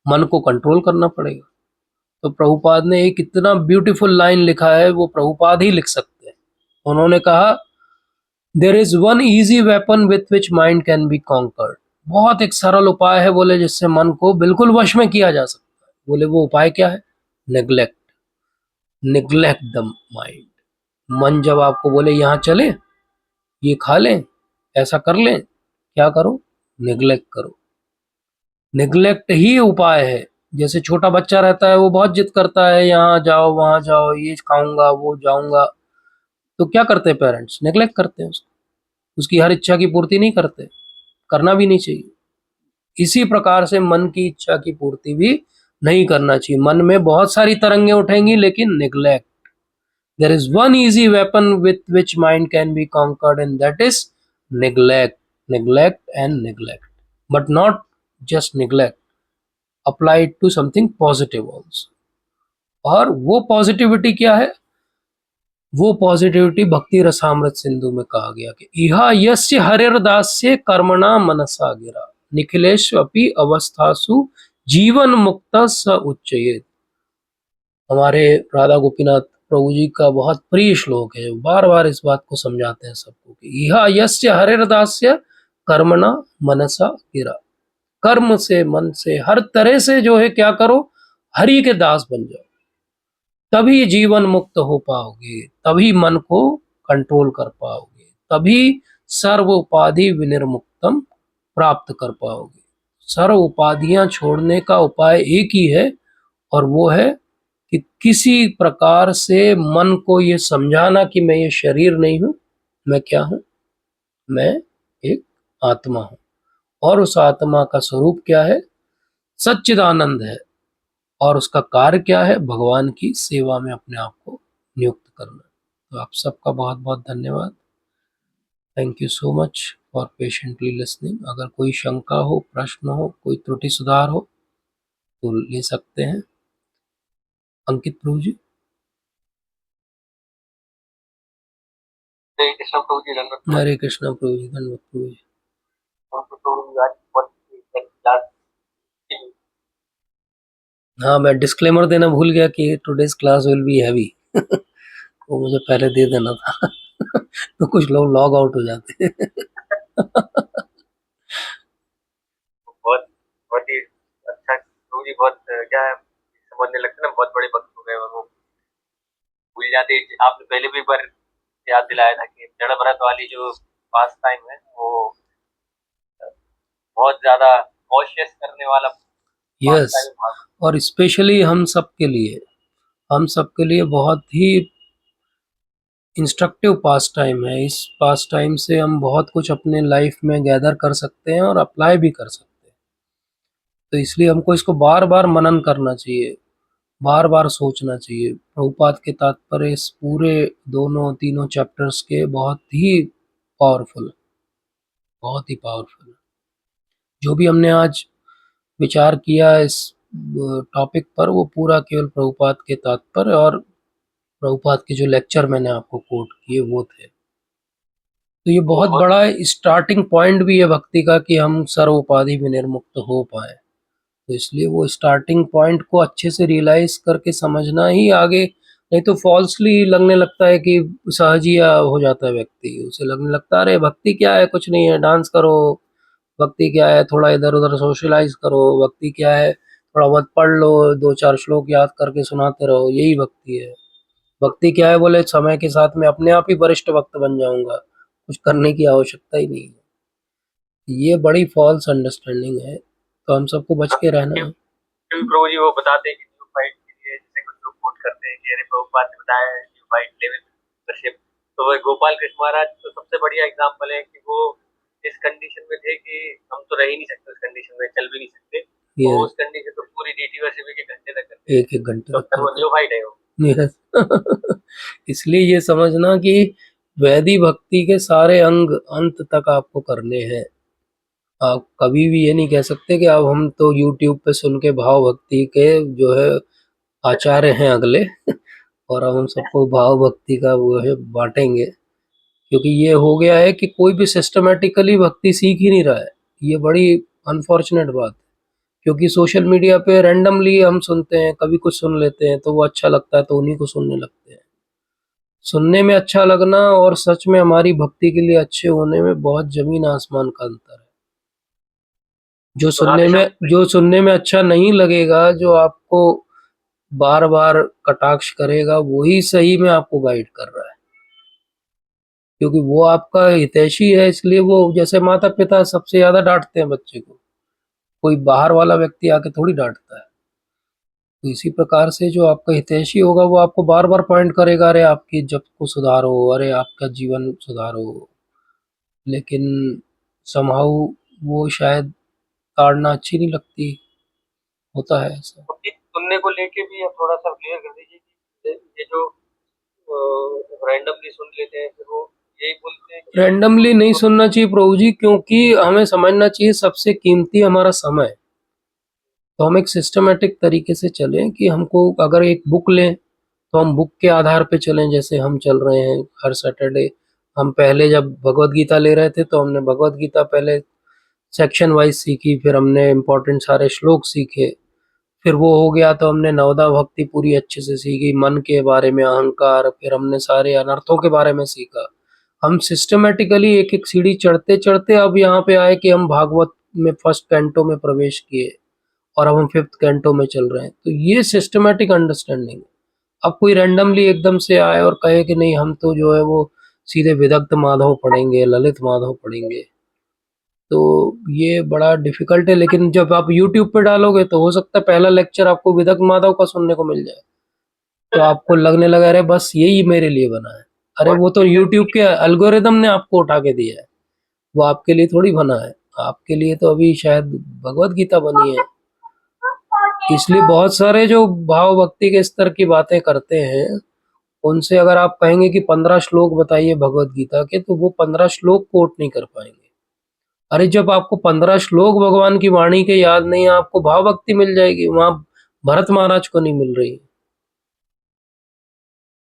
मन को कंट्रोल करना पड़ेगा। तो प्रभुपाद ने एक इतना ब्यूटीफुल लाइन लिखा है, वो प्रभुपाद ही लिख सकते हैं। उन्होंने कहा, there is one easy weapon with which mind can be conquered. बहुत एक सरल उपाय है बोले जिससे मन को बिल्कुल वश में किया जा सकता है। बोले वो उपाय क्या है? नेग्लेक्ट। Neglect the mind. मन जब आपको बोले यहाँ चले, ये खा लें, ऐसा कर लें, क्या करो? निग्लेक्ट करो। निग्लेक्ट ही उपाय है। जैसे छोटा बच्चा रहता है, वो बहुत जिद करता है, यहाँ जाओ वहां जाओ, ये खाऊंगा वो जाऊंगा, तो क्या करते हैं पेरेंट्स? नेग्लेक्ट करते हैं उसको, उसकी हर इच्छा की पूर्ति नहीं करते, करना भी नहीं चाहिए। इसी प्रकार से मन की इच्छा की पूर्ति भी नहीं करना चाहिए। मन में बहुत सारी तरंगे उठेंगी, लेकिन neglect. There is one easy weapon with which mind can be conquered and that is neglect. Neglect and neglect, but not just neglect, apply it to something positive also. और वो पॉजिटिविटी क्या है? वो पॉजिटिविटी भक्ति रसामृत सिंधु में कहा गया कि इहा यस्य हरिर्दास्य कर्मणा मनसा गिरा निखिलेश अपि अवस्थासु जीवन मुक्त स उच्चयेत। हमारे राधा गोपीनाथ प्रभु जी का बहुत प्रिय श्लोक है, बार बार इस बात को समझाते हैं सबको कि इहा यस्य हरिर्दास्य कर्मणा मनसा गिरा। कर्म से, मन से, हर तरह से जो है क्या करो? हरि के दास बन जाओ, तभी जीवन मुक्त हो पाओगे, तभी मन को कंट्रोल कर पाओगे, तभी सर्व उपाधि विनिर्मुक्तम प्राप्त कर पाओगे। सर्व उपाधियां छोड़ने का उपाय एक ही है, और वो है कि किसी प्रकार से मन को ये समझाना कि मैं ये शरीर नहीं हूं, मैं क्या हूं? मैं एक आत्मा हूं। और उस आत्मा का स्वरूप क्या है? सच्चिदानंद है। और उसका कार्य क्या है? भगवान की सेवा में अपने आप को नियुक्त करना। तो आप सबका बहुत बहुत धन्यवाद। Thank you so much for patiently listening. अगर कोई शंका हो, प्रश्न हो, कोई त्रुटि सुधार हो तो ले सकते हैं। अंकित प्रभु जी। हरे कृष्ण प्रभु जी, धन्यवाद। हरे कृष्ण प्रभु जी, धन्यवाद प्रभु जी। हाँ, मैं डिस्क्लेमर देना भूल गया कि today's class will be heavy. वो मुझे पहले दे देना था। तो कुछ लोग लॉग आउट हो जाते हैं। बहुत बहुत ही अच्छा प्रभु जी, बहुत क्या है समझने लगते हैं ना, बहुत बड़े भक्त हो गए और वो भूल जाते हैं। आपने पहले भी एक बार याद दिलाया था कि जड़ भरत वाली जो पास टाइम है वो बहुत ज्यादा कॉशियस करने वाला पास यस, टाइम है। और स्पेशली हम सबके लिए बहुत ही इंस्ट्रक्टिव पास टाइम है। इस पास टाइम से हम बहुत कुछ अपने लाइफ में गैदर कर सकते हैं और अप्लाई भी कर सकते हैं। तो इसलिए हमको इसको बार बार मनन करना चाहिए, बार बार सोचना चाहिए। प्रभुपाद के तात्पर्य इस पूरे दोनों तीनों चैप्टर्स के पावरफुल बहुत ही पावरफुल। जो भी हमने आज विचार किया इस टॉपिक पर, वो पूरा केवल प्रभुपाद के तात्पर्य और प्रभुपाद के जो लेक्चर मैंने आपको कोट किए वो थे। तो ये बहुत बड़ा स्टार्टिंग पॉइंट भी है भक्ति का कि हम सर्व उपाधि में निर्मुक्त हो पाए। तो इसलिए वो स्टार्टिंग पॉइंट को अच्छे से रियलाइज करके समझना ही आगे, नहीं तो फॉल्सली लगने लगता है कि सहजिया हो जाता है व्यक्ति, उसे लगने लगता है अरे भक्ति क्या है, कुछ नहीं है, डांस करो। भक्ति क्या है, थोड़ा इधर उधर सोशलाइज करो। भक्ति क्या है, थोड़ा बहुत पढ़ लो, दो चार श्लोक याद करके सुनाते रहो, यही भक्ति है। भक्ति क्या है बोले, समय के साथ में अपने आप ही वरिष्ठ भक्त बन जाऊंगा, कुछ करने की आवश्यकता ही नहीं है। ये बड़ी फॉल्स अंडरस्टैंडिंग है, तो हम सबको बच के रहना है। प्रभु जी वो बताते हैं कि न्यू फाइट के लिए जैसे कुछ लोग कोट करते हैं कि अरे प्रभुपाद ने बताया है न्यू फाइट लेवल मेंबरशिप, तो वह गोपाल कृष्ण महाराज तो सबसे बढ़िया एग्जांपल है कि वो इस कंडीशन में थे कि हम तो रह ही नहीं सकते, उस कंडीशन में चल भी नहीं सकते, ये वो उस कंडीशन तो पूरी डीटी वर्षिप एक घंटे तक करते एक एक घंटे तो तक वो न्यू फाइट है वो। Yes. इसलिए ये समझना कि वैदिक भक्ति के सारे अंग अंत तक आपको करने हैं। आप कभी भी ये नहीं कह सकते कि अब हम तो YouTube पे सुन के भाव भक्ति के जो है आचार्य हैं अगले और अब हम सबको भाव भक्ति का वो है बांटेंगे, क्योंकि ये हो गया है कि कोई भी सिस्टमेटिकली भक्ति सीख ही नहीं रहा है। ये बड़ी अनफॉर्चुनेट बात है, क्योंकि सोशल मीडिया पे रैंडमली हम सुनते हैं, कभी कुछ सुन लेते हैं तो वो अच्छा लगता है तो उन्हीं को सुनने लगते हैं। सुनने में अच्छा लगना और सच में हमारी भक्ति के लिए अच्छे होने में बहुत जमीन आसमान का अंतर है। जो सुनने में अच्छा नहीं लगेगा, जो आपको बार बार कटाक्ष करेगा, वही सही में आपको गाइड कर रहा है, क्योंकि वो आपका हितैषी है। इसलिए वो, जैसे माता पिता सबसे ज्यादा डांटते हैं बच्चे को, कोई बाहर वाला व्यक्ति आके थोड़ी डांटता है। तो इसी प्रकार से जो आपका हितैषी होगा वो आपको बार बार पॉइंट करेगा, अरे आपकी इज्जत को सुधारो, अरे आपका जीवन सुधारो। लेकिन समहाउ वो शायद ताड़ना अच्छी नहीं लगती, होता है ऐसा। सुनने को लेके भी आप थोड़ा सा क्लियर कर दीजिए कि ये जो रैंडमली सुन लेते हैं फिर वो यही बोलते हैं कि रैंडमली नहीं सुनना चाहिए प्रभु जी, क्योंकि हमें समझना चाहिए सबसे कीमती हमारा समय। तो हम एक सिस्टमेटिक तरीके से चलें कि हमको अगर एक बुक लें तो हम बुक के आधार पे चलें, जैसे हम चल रहे हैं हर सैटरडे। हम पहले जब भगवत गीता ले रहे थे तो हमने भगवत गीता पहले सेक्शन वाइज सीखी, फिर हमने इम्पोर्टेंट सारे श्लोक सीखे, फिर वो हो गया तो हमने नवदा भक्ति पूरी अच्छे से सीखी, मन के बारे में, अहंकार, फिर हमने सारे अनर्थों के बारे में सीखा। हम सिस्टमेटिकली एक एक सीढ़ी चढ़ते चढ़ते अब यहाँ पे आए कि हम भागवत में फर्स्ट कैंटो में प्रवेश किए और अब हम फिफ्थ कैंटो में चल रहे हैं। तो ये सिस्टमेटिक अंडरस्टैंडिंग है। अब कोई रैंडमली एकदम से आए और कहे कि नहीं हम तो जो है वो सीधे विदग्ध माधव पढ़ेंगे, ललित माधव पढ़ेंगे, तो ये बड़ा डिफिकल्ट है। लेकिन जब आप यूट्यूब पे डालोगे तो हो सकता है पहला लेक्चर आपको विदग्ध माधव का सुनने को मिल जाए, तो आपको लगने लगा अरे बस यही मेरे लिए बना है। अरे वो तो यूट्यूब के एल्गोरिदम ने आपको उठा के दिया है, वो आपके लिए थोड़ी बना है। आपके लिए तो अभी शायद भगवत गीता बनी है। इसलिए बहुत सारे जो भाव भक्ति के स्तर की बातें करते हैं, उनसे अगर आप कहेंगे कि 15 श्लोक बताइए भगवत गीता के, तो वो 15 श्लोक कोट नहीं कर पाएंगे। अरे जब आपको 15 श्लोक भगवान की वाणी के याद नहीं, आपको भाव भक्ति मिल जाएगी, वहां भरत महाराज को नहीं मिल रही।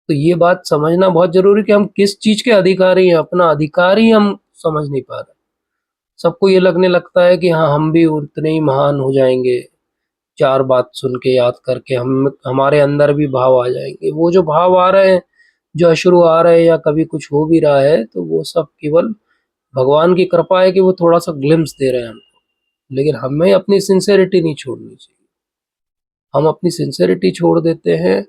तो ये बात समझना बहुत जरूरी कि हम किस चीज के अधिकारी हैं, अपना अधिकार ही हम समझ नहीं पा रहे। सबको ये लगने लगता है कि हाँ हम भी उतने ही महान हो जाएंगे, चार बात सुन के याद करके हम हमारे अंदर भी भाव आ जाएंगे। वो जो भाव आ रहे हैं, जो अश्रु आ रहे हैं या कभी कुछ हो भी रहा है, तो वो सब केवल भगवान की कृपा है कि वो थोड़ा सा ग्लिम्स दे रहे हैं हमको। लेकिन हमें अपनी सिंसेरिटी नहीं छोड़नी चाहिए। हम अपनी सिंसेरिटी छोड़ देते हैं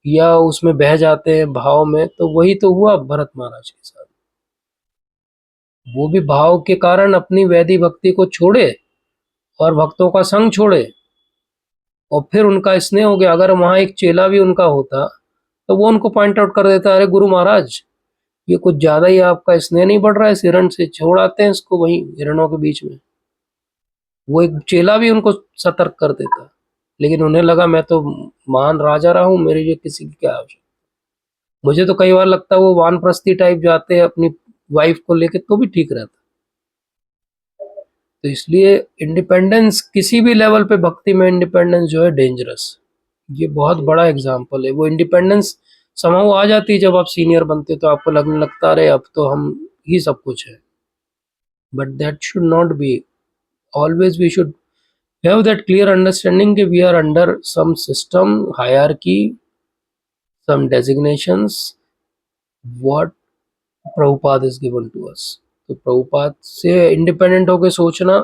या उसमें बह जाते हैं भाव में, तो वही तो हुआ भरत महाराज के साथ। वो भी भाव के कारण अपनी वैदिक भक्ति को छोड़े और भक्तों का संग छोड़े, और फिर उनका स्नेह हो गया। अगर वहां एक चेला भी उनका होता तो वो उनको पॉइंट आउट कर देता, अरे गुरु महाराज ये कुछ ज्यादा ही आपका स्नेह नहीं बढ़ रहा है, इस हिरण से छोड़ आते हैं इसको वहीं हिरणों के बीच में। वो एक चेला भी उनको सतर्क कर देता, लेकिन उन्हें लगा मैं तो महान राजा रहा हूं, मेरे लिए किसी की क्या आवश्यकता। मुझे तो कई बार लगता है वो वानप्रस्थी टाइप जाते हैं अपनी वाइफ को लेके तो भी ठीक रहता। तो इसलिए इंडिपेंडेंस किसी भी लेवल पे भक्ति में इंडिपेंडेंस जो है डेंजरस। ये बहुत बड़ा एग्जाम्पल है। वो इंडिपेंडेंस समाउ आ जाती है जब आप सीनियर बनते हो, तो आपको लगने लगता है अब तो हम ही सब कुछ है। But that should not be. Always we should have that clear understanding कि we are under some system, hierarchy, some designations, what Prabhupada is given to us. तो प्रभुपाद से इंडिपेंडेंट होके सोचना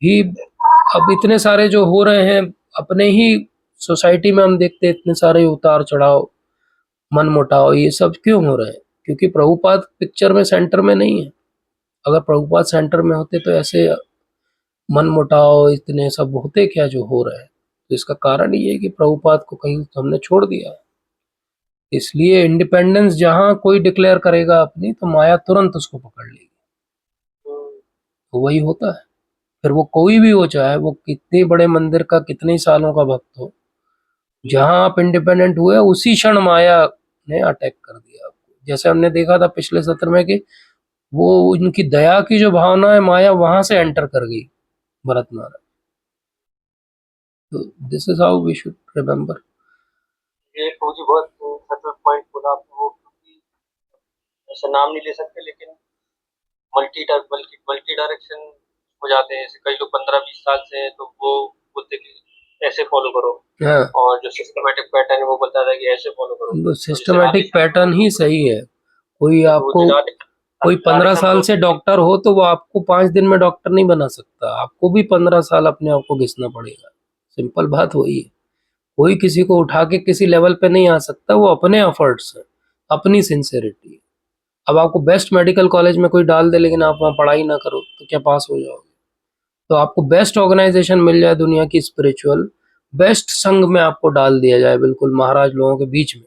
ही, अब इतने सारे जो हो रहे हैं अपने ही सोसाइटी में, हम देखते हैं इतने सारे उतार चढ़ाव, मन मुटाव, ये सब क्यों हो रहे हैं? क्योंकि प्रभुपाद पिक्चर में सेंटर में नहीं है। अगर प्रभुपाद सेंटर में होते तो ऐसे मन मुटाव इतने सब होते क्या जो हो रहे हैं? तो इसका कारण ये है कि प्रभुपाद को कहीं हमने छोड़ दिया है। इसलिए इंडिपेंडेंस जहां कोई डिक्लेयर करेगा अपनी, तो माया तुरंत उसको पकड़ लेगी। तो वही होता है। फिर वो कोई भी हो, चाहे वो कितने बड़े मंदिर का कितने ही सालों का भक्त हो, जहां आप इंडिपेंडेंट हुए उसी क्षण माया ने अटैक कर दिया आपको। जैसे हमने देखा था पिछले सत्र में कि वो उनकी दया की जो भावना है, माया वहां से एंटर कर गई भरत महाराज। तो this is how we should remember. ये मुझे बहुत सटल पॉइंट बोला आपने, वो क्योंकि ऐसा नाम नहीं ले सकते, लेकिन मल्टी डायरेक्शन हो जाते हैं। जैसे कई लोग 15-20 साल से हैं तो वो बोलते कि ऐसे फॉलो करो, हाँ, और जो सिस्टमेटिक पैटर्न है वो बताता है कि ऐसे फॉलो करो। तो सिस्टमेटिक पैटर्न ही सही है। कोई आपको, कोई 15 साल से डॉक्टर हो तो वो आपको 5 दिन में डॉक्टर नहीं बना सकता। आपको भी 15 साल अपने आप को घिसना पड़ेगा। सिंपल बात वही है। कोई किसी को उठा के किसी लेवल पे नहीं आ सकता, वो अपने एफर्ट्स है, अपनी सिंसेरिटी है। अब आपको बेस्ट मेडिकल कॉलेज में कोई डाल दे, लेकिन आप वहाँ पढ़ाई ना करो तो क्या पास हो जाओगे? तो आपको बेस्ट ऑर्गेनाइजेशन मिल जाए दुनिया की स्पिरिचुअल, बेस्ट संघ में आपको डाल दिया जाए बिल्कुल महाराज लोगों के बीच में,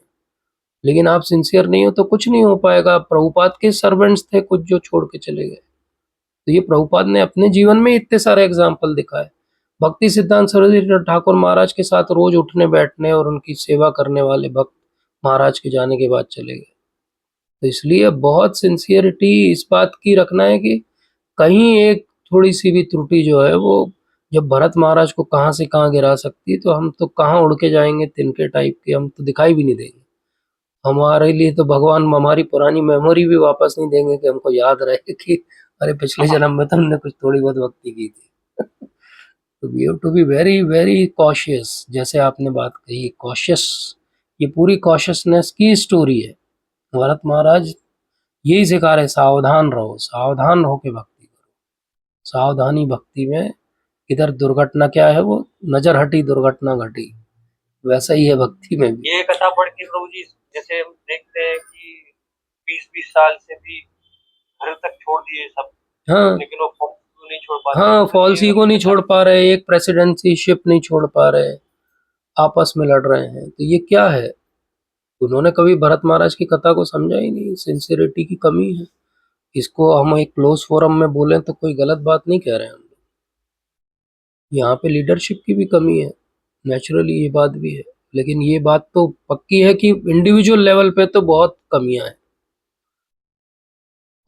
लेकिन आप सिंसियर नहीं हो तो कुछ नहीं हो पाएगा। प्रभुपाद के सर्वेंट्स थे कुछ जो छोड़ के चले गए। तो ये प्रभुपाद ने अपने जीवन में इतने सारे एग्जाम्पल दिखाए। भक्ति सिद्धांत सरस्वती ठाकुर महाराज के साथ रोज उठने बैठने और उनकी सेवा करने वाले भक्त महाराज के जाने के बाद चले गए। तो इसलिए बहुत सिंसियरिटी इस बात की रखना है कि कहीं एक थोड़ी सी भी त्रुटि जो है वो जब भरत महाराज को कहाँ से कहाँ गिरा सकती है, तो हम तो कहाँ उड़ के जाएंगे तिनके टाइप के, हम तो दिखाई भी नहीं देंगे। हमारे लिए तो भगवान हमारी पुरानी मेमोरी भी वापस नहीं देंगे कि हमको याद रहे कि अरे पिछले जन्म में तो हमने कुछ थोड़ी बहुत भक्ति की थी। तो we have to be very very cautious. जैसे आपने बात कही कॉशियस, ये पूरी कॉशियसनेस की स्टोरी है। भरत महाराज यही सिखा रहे, सावधान रहो, सावधान होके भक्ति करो। सावधानी भक्ति में, इधर दुर्घटना क्या है, वो नजर हटी दुर्घटना घटी, वैसा ही है भक्ति में भी। ये कथा पढ़ के प्रभु जी, जैसे हम देखते हैं कि 20-20 साल से भी घर तक छोड़ दिए सब, हाँ लेकिन वो फॉल्स को नहीं छोड़ पाते। हाँ, तो फॉल्स ये ईगो नहीं छोड़ पा रहे, एक प्रेसिडेंसी शिप नहीं छोड़ पा रहे, आपस में लड़ रहे हैं। तो ये क्या है? उन्होंने कभी भरत महाराज की कथा को समझा ही नहीं। सिंसियरिटी की कमी है। इसको हम एक क्लोज फोरम में बोलें तो कोई गलत बात नहीं कह रहे हैं हम लोग। यहाँ पे लीडरशिप की भी कमी है, नेचुरली ये बात भी है। लेकिन ये बात तो पक्की है कि इंडिविजुअल लेवल पे तो बहुत कमियां हैं,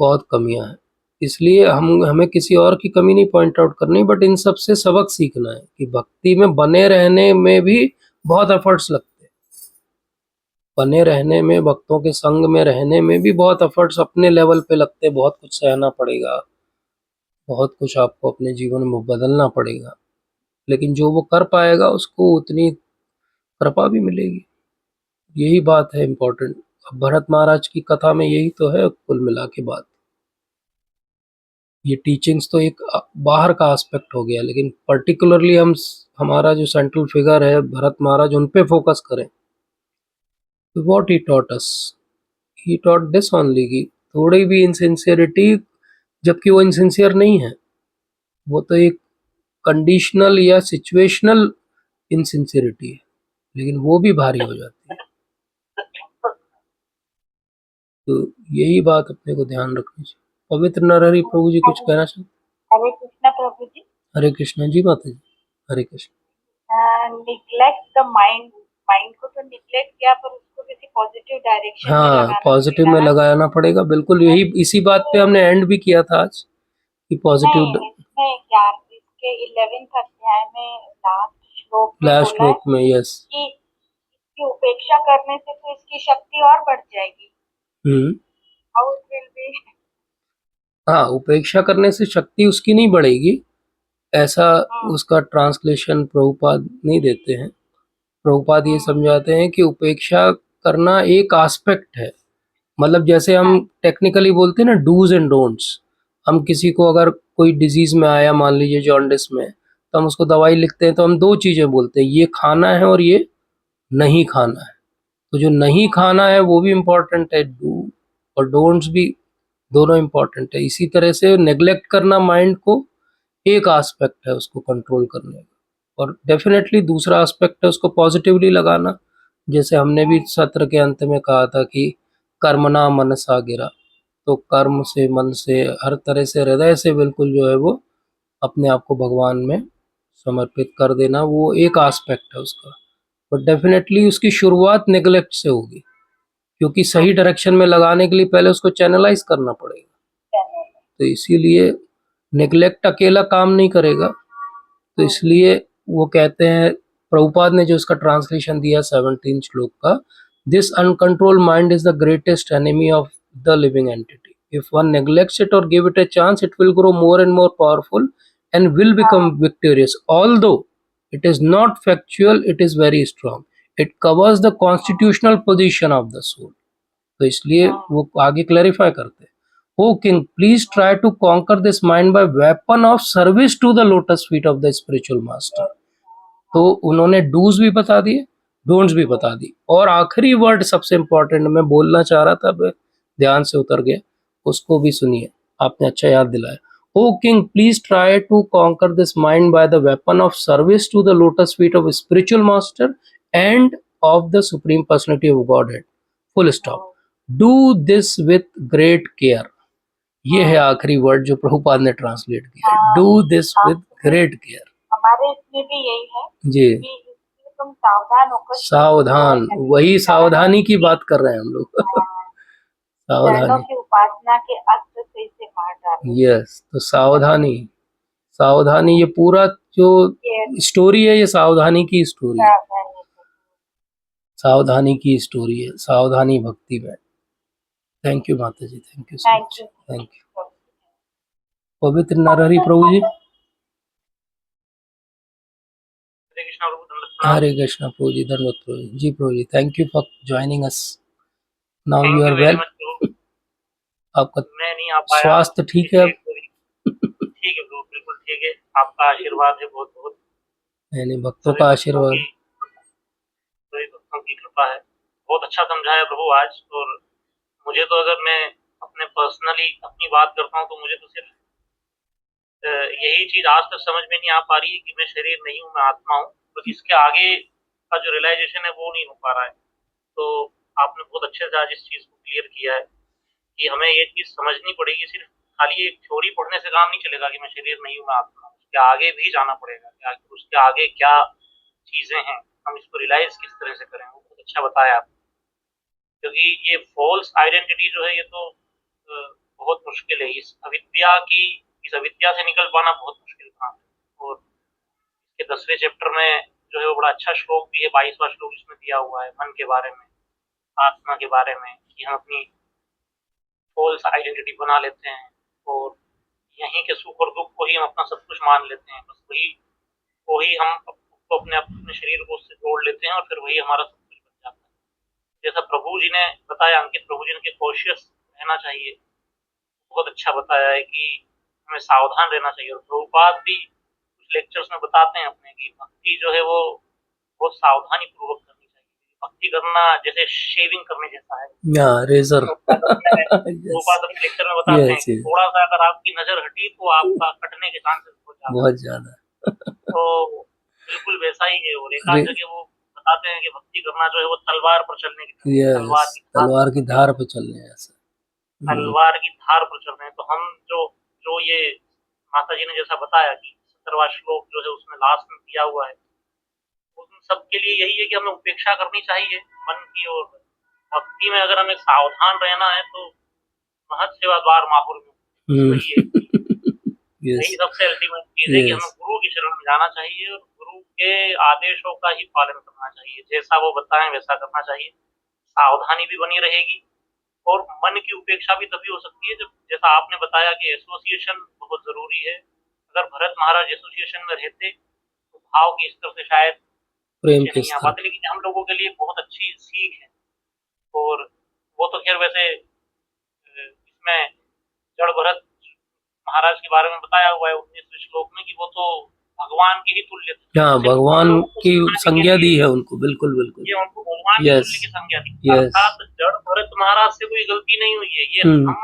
बहुत कमियां हैं। इसलिए हमें किसी और की कमी नहीं पॉइंट आउट करनी, बट इन सब से सबक सीखना है कि भक्ति में बने रहने में भी बहुत एफर्ट्स लगते हैं। बने रहने में, भक्तों के संग में रहने में भी बहुत एफर्ट्स अपने लेवल पे लगते हैं। बहुत कुछ सहना पड़ेगा, बहुत कुछ आपको अपने जीवन में बदलना पड़ेगा, लेकिन जो वो कर पाएगा उसको उतनी कृपा भी मिलेगी। यही बात है इम्पोर्टेंट। अब भरत महाराज की कथा में यही तो है कुल मिला के बात। ये टीचिंग्स तो एक बाहर का एस्पेक्ट हो गया, लेकिन पर्टिकुलरली हम हमारा जो सेंट्रल फिगर है भरत महाराज, उन पे फोकस करें। What he taught us, he taught this only, कि थोड़ी भी इनसिंसियरिटी, जबकि वो इनसिंसियर नहीं है, वो तो एक कंडीशनल या सिचुएशनल इनसिंसियरिटी है, लेकिन वो भी भारी हो जाती है। तो यही बात अपने को ध्यान रखनी चाहिए। पवित्र नरहरि प्रभु जी कुछ कहना चाहते? हरे कृष्णा प्रभु जी। हरे कृष्णा जी माता जी, Hare Krishna. Neglect the mind, mind को तो निग्लेक्ट किया पर उसको किसी पॉजिटिव डायरेक्शन में हाँ, लगाना पॉजिटिव में पड़ेगा ना। लगाना पड़ेगा, बिल्कुल। यही इसी बात पे हमने एंड भी किया था आज कि पॉजिटिव। नहीं, इसमें 11 इसके 11th अध्याय में लास्ट श्लोक में लास्ट बोला है श्लोक में, यस। कि इसकी उपेक्षा करने से तो इसकी शक्ति और बढ़ जाएगी। How it will be. हाँ, उपेक्षा करने से शक्ति उसकी नहीं बढ़ेगी, ऐसा उसका ट्रांसलेशन प्रभुपाद नहीं देते हैं। प्रभुपाद ये समझाते हैं कि उपेक्षा करना एक एस्पेक्ट है। मतलब जैसे हम टेक्निकली बोलते हैं ना, डूज एंड डोंट्स। हम किसी को अगर कोई डिजीज में आया, मान लीजिए जॉन्डिस में, तो हम उसको दवाई लिखते हैं, तो हम दो चीजें बोलते हैं, ये खाना है और ये नहीं खाना है। तो जो नहीं खाना है वो भी इम्पोर्टेंट है, डू और डोंट्स भी दोनों इम्पोर्टेंट है। इसी तरह से नेग्लेक्ट करना माइंड को एक एस्पेक्ट है उसको कंट्रोल करने का, और डेफिनेटली दूसरा एस्पेक्ट है उसको पॉजिटिवली लगाना। जैसे हमने भी सत्र के अंत में कहा था कि कर्मणा मनसा गिरा, तो कर्म से, मन से, हर तरह से, हृदय से बिल्कुल जो है वो अपने आप को भगवान में समर्पित कर देना, वो एक एस्पेक्ट है उसका। बट डेफिनेटली उसकी शुरुआत नेग्लेक्ट से होगी, क्योंकि सही डायरेक्शन में लगाने के लिए पहले उसको चैनलाइज करना पड़ेगा। तो इसीलिए नेग्लेक्ट अकेला काम नहीं करेगा। तो इसलिए वो कहते हैं, प्रभुपाद ने जो इसका ट्रांसलेशन दिया 17 श्लोक का, this uncontrolled mind is the greatest enemy of the living entity. If one neglects it और give it a chance, it will grow more and more powerful and will become victorious. Although it is not factual, it is very strong. It covers the constitutional position of the soul. तो इसलिए वो आगे clarify करते हैं, O king please try to conquer this mind by weapon of service to the lotus feet of the spiritual master. तो उन्होंने dos भी बता दिए, डोंट्स भी बता दी, और आखिरी वर्ड सबसे इंपॉर्टेंट मैं बोलना चाह रहा था, ध्यान से उतर गया, उसको भी सुनिए, आपने अच्छा याद दिलाया। O king please try to conquer this mind by the weapon of service to the lotus feet of spiritual master and of the supreme personality of godhead, full stop. Do this with great care. ये है आखिरी word जो प्रभुपाद ने translate किया है, do this with great care. हमारे इसमें भी यही है जी, कि इसमें तुम सावधान होकर, सावधान, वही सावधानी की बात कर रहे हैं हम लोग। चरणों सावधानी, की उपासना के अस्त्र से इसे मार डालो। यस। तो सावधानी, सावधानी, ये पूरा जो स्टोरी है, ये सावधानी की स्टोरी है, सावधानी की स्टोरी है, सावधानी भक्ति में। थैंक यू माता जी, thank you so much, thank you. पवित्र नरहरि प्रभु जी, हरे कृष्णा प्रभु जी, धन्यवाद प्रभु जी, प्रभु जी, thank you for joining us. Now you are well. आपका मैं नहीं आ पाया, स्वास्थ्य ठीक है अब? ठीक है प्रभु, बिल्कुल ठीक है। आपका आशीर्वाद है, बहुत बहुत नहीं, भक्तों का आशीर्वाद, सभी भक्तों की कृपा है। बहुत अच्छा समझाया प्रभु आज। और मुझे तो, अगर मैं अपने पर्सनली अपनी बात करता हूँ, तो मुझे तो सिर्फ यही चीज आज तक समझ में नहीं आ पा रही है कि मैं शरीर नहीं हूँ, मैं आत्मा हूँ। तो इसके आगे का जो रियलाइजेशन है वो नहीं हो पा रहा है। तो आपने बहुत अच्छे से आज इस चीज को क्लियर किया है कि हमें ये चीज समझनी पड़ेगी। सिर्फ खाली एक थ्योरी पढ़ने से काम नहीं चलेगा कि मैं शरीर नहीं हूँ, मैं आत्मा हूँ। उसके आगे भी जाना पड़ेगा कि आगे उसके आगे क्या चीजें हैं, हम इसको रियलाइज किस तरह से करें। वो बहुत अच्छा बताया आपने। क्योंकि ये फॉल्स आइडेंटिटी जो है, ये तो बहुत मुश्किल है। इस अविद्या से निकल पाना बहुत मुश्किल काम है। और इसके 10वें चैप्टर में जो है वो बड़ा अच्छा श्लोक भी है, 22वां श्लोक इसमें दिया हुआ है मन के बारे में, आत्मा के बारे में, कि हम अपनी फॉल्स आइडेंटिटी बना लेते हैं और यहीं के सुख और दुख को ही हम अपना सब कुछ मान लेते हैं। बस वही हम तो अपने शरीर को उससे जोड़ लेते हैं और फिर वही हमारा सब कुछ बन जाता है। जैसा प्रभु जी ने बताया, अंकित प्रभु जी ने, कॉशियस रहना चाहिए, बहुत अच्छा बताया है कि हमें सावधान रहना चाहिए। और प्रभुपाद भी कुछ लेक्चर्स में बताते हैं अपने कि भक्ति जो है वो बहुत सावधानी पूर्वक करनी चाहिए। भक्ति करना जैसे शेविंग करने जैसा है। रेजर। प्रभुपाद अपने लेक्चर में बताते हैं यस कि यस, थोड़ा सा अगर आपकी नजर हटी तो आपका कटने के चांसेस हो जाते हैं। बहुत ज्यादा। तो बिल्कुल वैसा ही है। और एक आध जगह वो बताते हैं कि भक्ति करना जो है वो तलवार पर चलने की तरह, यस, तलवार की धार पे चलने हैं ऐसा। तलवार की धार पर चल रहे हैं। तो हम जो जो ये माता जी ने जैसा बताया कि 17वां श्लोक जो है उसमें लास्ट में दिया हुआ है, उन सब के लिए यही है कि हमें उपेक्षा करनी चाहिए मन की। और भक्ति में अगर हमें सावधान रहना है तो महत सेवा द्वार माहुर में वही है। यस यही सबसे अल्टीमेट चीज है कि हमें यस, गुरु की शरण में जाना चाहिए और गुरु के आदेशों का ही पालन करना चाहिए। जैसा वो बताएं वैसा करना चाहिए। सावधानी भी बनी रहेगी और मन की उपेक्षा भी तभी हो सकती है जब, जैसा आपने बताया कि एसोसिएशन बहुत जरूरी है। अगर भरत महाराज एसोसिएशन में रहते तो भाव के स्तर से शायद प्रेम नीचे के नहीं आ स्तर। पाते। लेकिन हम लोगों के लिए बहुत अच्छी सीख है। और वो तो खैर वैसे इसमें जड़ भरत महाराज के बारे में बताया हुआ है 19वें श्लोक में कि वो तो भगवान के ही तुल्य थे। हाँ, सिर्फ हम भगवान लोगों को की सिखाने के संज्ञा दी लिए है उनको, बिल्कुल बिल्कुल। ये उनको भगवान के यस तुल्य की संज्ञा दी। यस, अर्थात जड़ भरत महाराज से कोई गलती नहीं हुई है। ये हम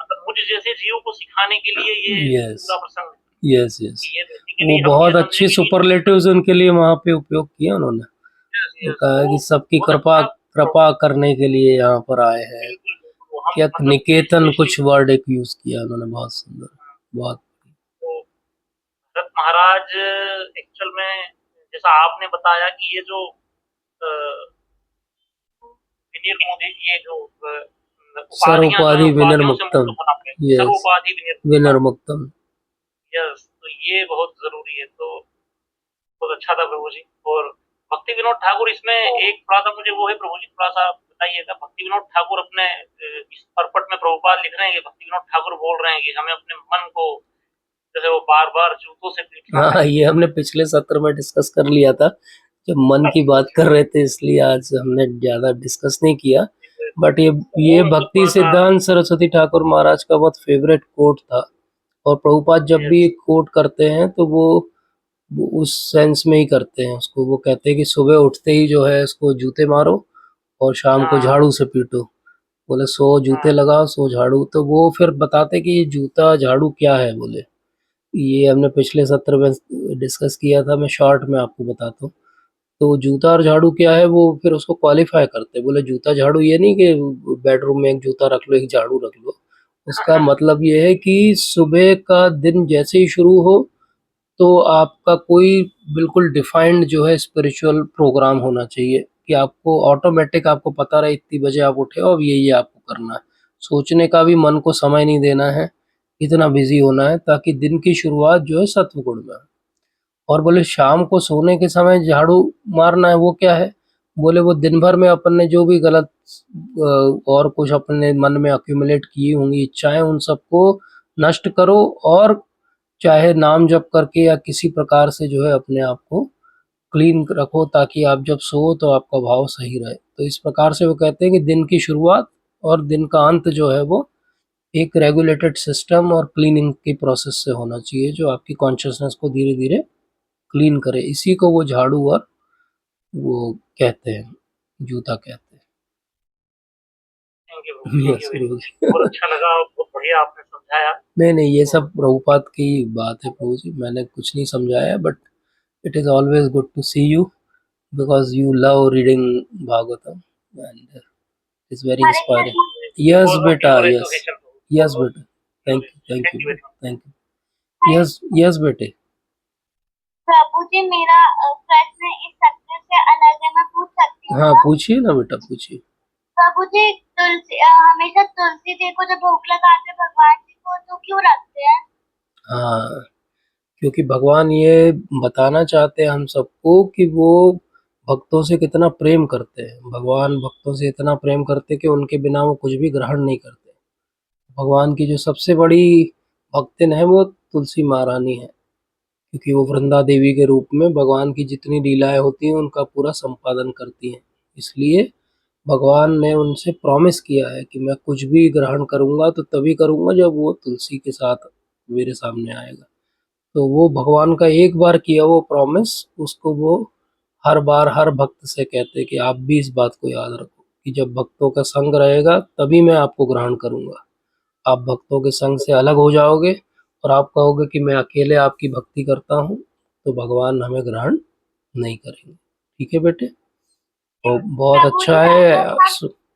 मतलब मुझ जैसे जीव को सिखाने के लिए ये यस पूरा प्रसंग है। यस यस, ये वो बेसिकली हम बहुत ये अच्छी समझे कि सुपरलेटिव्स उनके लिए वहाँ पे उपयोग किया उन्होंने। वो कहा है कि सबकी बहुत कृपा अच्छा कृपा करने के लिए यहाँ पर आए हैं। बिल्कुल बिल्कुल हम क्या मतलब निकेतन स्पेशली कुछ वर्ड एक यूज किया उन्होंने, बहुत सुंदर, बहुत। तो भरत महाराज एक्चुअल में जैसा आपने बताया कि ये जो विनिर्मुक्ति, ये जो उपाधियां जो है सर्वोपाधि उपाधियों से विनिर्मुक्तम। मुक्त होना पड़ेगा, यस, सर्वोपाधि विनिर्मुक्ता। विनिर्मुक्तम। यस, तो ये बहुत जरूरी है। तो बहुत अच्छा था प्रभु जी। और भक्ति विनोद ठाकुर इसमें एक थोड़ा सा मुझे वो है प्रभु जी, थोड़ा सा बताइएगा। भक्ति विनोद ठाकुर अपने इस परपट में प्रभुपाद लिख रहे हैं कि भक्ति विनोद ठाकुर बोल रहे हैं कि हमें अपने मन को जो है वो बार बार जूतों से पीटना हाँ, है। ये हमने पिछले सत्र में डिस्कस कर लिया था जब मन की बात कर रहे थे, इसलिए आज हमने ज्यादा डिस्कस नहीं किया। बट ये भक्ति सिद्धांत सरस्वती ठाकुर महाराज का बहुत फेवरेट कोट था। और प्रभुपाद जब भी कोट करते हैं तो वो उस सेंस में ही करते हैं उसको। वो कहते हैं कि सुबह उठते ही जो है इसको जूते मारो और शाम को झाड़ू से पीटो। बोले 100 जूते लगाओ 100 झाड़ू। तो वो फिर बताते कि ये जूता झाड़ू क्या है। बोले ये हमने पिछले सत्र में डिस्कस किया था, मैं शॉर्ट में आपको बताता हूँ। तो जूता और झाड़ू क्या है वो फिर उसको क्वालिफाई करते। बोले जूता झाड़ू ये नहीं कि बेडरूम में एक जूता रख लो एक झाड़ू रख लो। उसका मतलब ये है कि सुबह का दिन जैसे ही शुरू हो तो आपका कोई बिल्कुल डिफाइंड जो है स्पिरिचुअल प्रोग्राम होना चाहिए कि आपको ऑटोमेटिक आपको पता रहे इतनी बजे आप उठे हो, अब ये आपको करना है। सोचने का भी मन को समय नहीं देना है, इतना बिजी होना है ताकि दिन की शुरुआत जो है सत्व गुण में हो। और बोले शाम को सोने के समय झाड़ू मारना है, वो क्या है। बोले वो दिन भर में अपन ने जो भी गलत और कुछ अपने मन में अक्यूमुलेट की होंगी इच्छाएं, उन सबको नष्ट करो और चाहे नाम जप करके या किसी प्रकार से जो है अपने आप को क्लीन रखो ताकि आप जब सो तो आपका भाव सही रहे। तो इस प्रकार से वो कहते हैं कि दिन की शुरुआत और दिन का अंत जो है वो एक रेगुलेटेड सिस्टम और क्लीनिंग की प्रोसेस से होना चाहिए जो आपकी कॉन्शियसनेस को धीरे धीरे क्लीन करे। इसी को वो झाड़ू और वो कहते हैं, जूता कहते हैं। थैंक यू यस वेरी प्रभु मच। जी। बहुत अच्छा लगा, बहुत बढ़िया आपने समझाया। नहीं ये सब प्रभुपाद की बात है प्रभु जी, मैंने कुछ नहीं समझाया। But it is always good to see you because you love reading Bhagavatam and it's very Hare inspiring. Krishna Yes और beta, pure yes education. yes beta, thank you thank you very much. thank you, yes बेटे। प्रभु जी, मेरा प्रश्न इस सत्र से अलग है, मैं पूछ सकती हूँ? हाँ पूछिए ना बेटा, पूछिए। प्रभु जी, तुलसी हमेशा तुलसी जी को जब भोग लगाते भगवान जी को तो क्यों रखते हैं? हाँ, क्योंकि भगवान ये बताना चाहते हैं हम सबको कि वो भक्तों से कितना प्रेम करते हैं। भगवान भक्तों से इतना प्रेम करते हैं कि उनके बिना वो कुछ भी ग्रहण नहीं करते। भगवान की जो सबसे बड़ी भक्तिन है वो तुलसी महारानी है, क्योंकि वो वृंदा देवी के रूप में भगवान की जितनी लीलाएं होती हैं उनका पूरा संपादन करती हैं। इसलिए भगवान ने उनसे प्रॉमिस किया है कि मैं कुछ भी ग्रहण करूंगा तो तभी करूंगा जब वो तुलसी के साथ मेरे सामने आएगा। तो वो भगवान का एक बार किया वो प्रॉमिस, उसको वो हर बार हर भक्त से कहते कि आप भी इस बात को याद रखो कि जब भक्तों का संग रहेगा तभी मैं आपको ग्रहण करूँगा। आप भक्तों के संग से अलग हो जाओगे और आप कहोगे कि मैं अकेले आपकी भक्ति करता हूँ, तो भगवान हमें ग्रहण नहीं करेंगे। ठीक है बेटे? तो बहुत प्रभु जी अच्छा अगर है, हम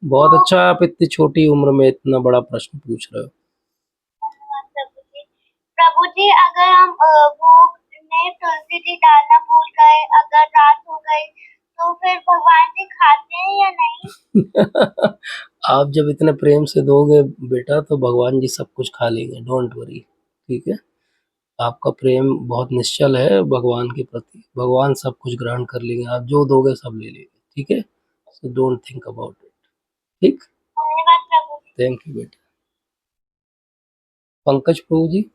बहुत अच्छा है आप इतनी छोटी उम्र में इतना बड़ा प्रश्न पूछ रहे हो। प्रभु जी अगर हम वो में तुलसी जी डालना भूल गए, अगर रात हो गई तो फिर भगवान जी खाते हैं या नहीं? आप जब इतने प्रेम से दोगे बेटा तो भगवान जी सब कुछ खा लेंगे, डोंट वरी। ठीक है? आपका प्रेम बहुत निश्चल है भगवान के प्रति, भगवान सब कुछ ग्रहण कर लेंगे, आप जो दोगे सब ले लेंगे। ठीक है? So don't think about it. ठीक? धन्यवाद प्रभु जी। थैंक यू बेटा। पंकज प्रभु जी,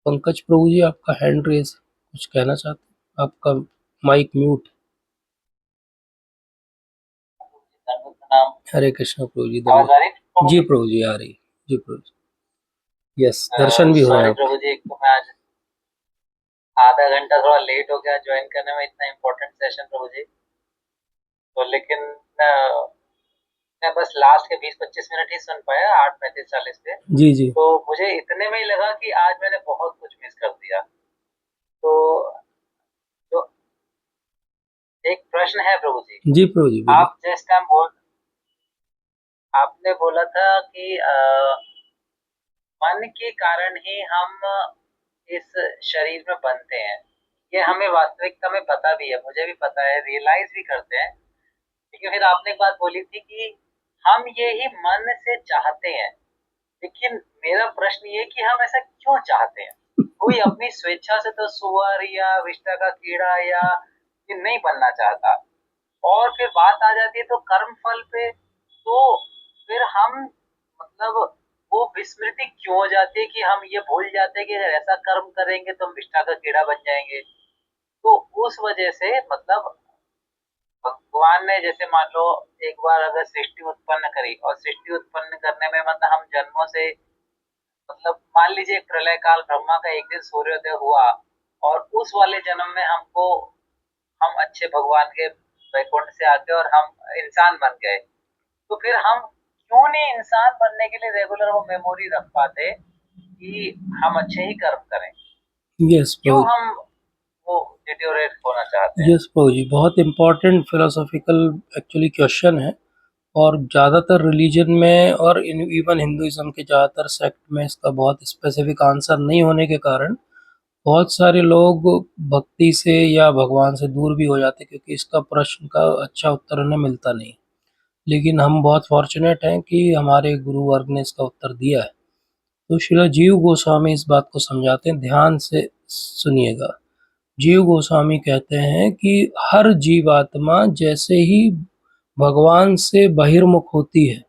पंकज प्रभु जी आपका हैंड रेस, कुछ कहना चाहते हैं? आपका माइक म्यूट। हरे कृष्ण प्रभु जी, धन्यवाद। जी प्रभु जी, आ रही। जी प्रभु जी, यस, दर्शन भी हो रहे हैं आपके। प्रभु जी, एक तो मैं आज आधा घंटा थोड़ा लेट हो गया ज्वाइन करने में, इतना इम्पोर्टेंट सेशन प्रभु जी। तो लेकिन मैं बस लास्ट के 20-25 मिनट ही सुन पाया, 8:35-40 पे। जी जी। तो मुझे इतने में ही लगा कि आज मैंने बहुत कुछ मिस कर दिया। तो जो एक प्रश्न है प्रभु जी। जी प्रभु जी, बोलिए। आप जिस टाइम आपने बोला था कि मन के कारण ही हम इस शरीर में बनते हैं, ये हमें वास्तविकता में पता भी है, मुझे भी पता है, रियलाइज भी करते हैं। लेकिन फिर आपने एक बात बोली थी कि हम ये ही मन से चाहते हैं। लेकिन मेरा प्रश्न ये कि हम ऐसा क्यों चाहते हैं? कोई अपनी स्वेच्छा से तो सुअर या विष्ठा का कीड़ा या ये नहीं बनना चाहता। और फिर बात आ जाती है तो कर्म फल पे, तो फिर हम मतलब वो विस्मृति क्यों हो जाती है कि हम ये भूल जाते हैं कि अगर ऐसा कर्म करेंगे तो हम विष्ठा का कीड़ा बन जाएंगे। तो उस वजह से मतलब भगवान ने जैसे मान लो एक बार अगर सृष्टि उत्पन्न करी, और सृष्टि उत्पन्न करने में मतलब हम जन्मों से मतलब मान लीजिए प्रलय काल ब्रह्मा का एक दिन सूर्योदय हुआ, और उस वाले जन्म में हमको हम अच्छे भगवान के वैकुंठ से आते और हम इंसान बन गए। तो फिर हम क्यों नहीं इंसान बनने के लिए रेगुलर वो मेमोरी रख पाते कि हम अच्छे ही कर्म करें? यस क्यों प्रभु। हम वो डिटोरेट होना चाहते हैं? यस प्रभु जी, बहुत इम्पोर्टेंट फिलोसॉफिकल एक्चुअली क्वेश्चन है, और ज़्यादातर रिलीजन में और इवन हिंदुइज्म के ज़्यादातर सेक्ट में इसका बहुत स्पेसिफिक आंसर नहीं होने के कारण बहुत सारे लोग भक्ति से या भगवान से दूर भी हो जाते, क्योंकि इसका प्रश्न का अच्छा उत्तर उन्हें मिलता नहीं। लेकिन हम बहुत फॉर्चुनेट हैं कि हमारे गुरु वर्ग ने इसका उत्तर दिया है। तो श्रील जीव गोस्वामी इस बात को समझाते हैं, ध्यान से सुनिएगा। जीव गोस्वामी कहते हैं कि हर जीवात्मा जैसे ही भगवान से बहिर्मुख होती है,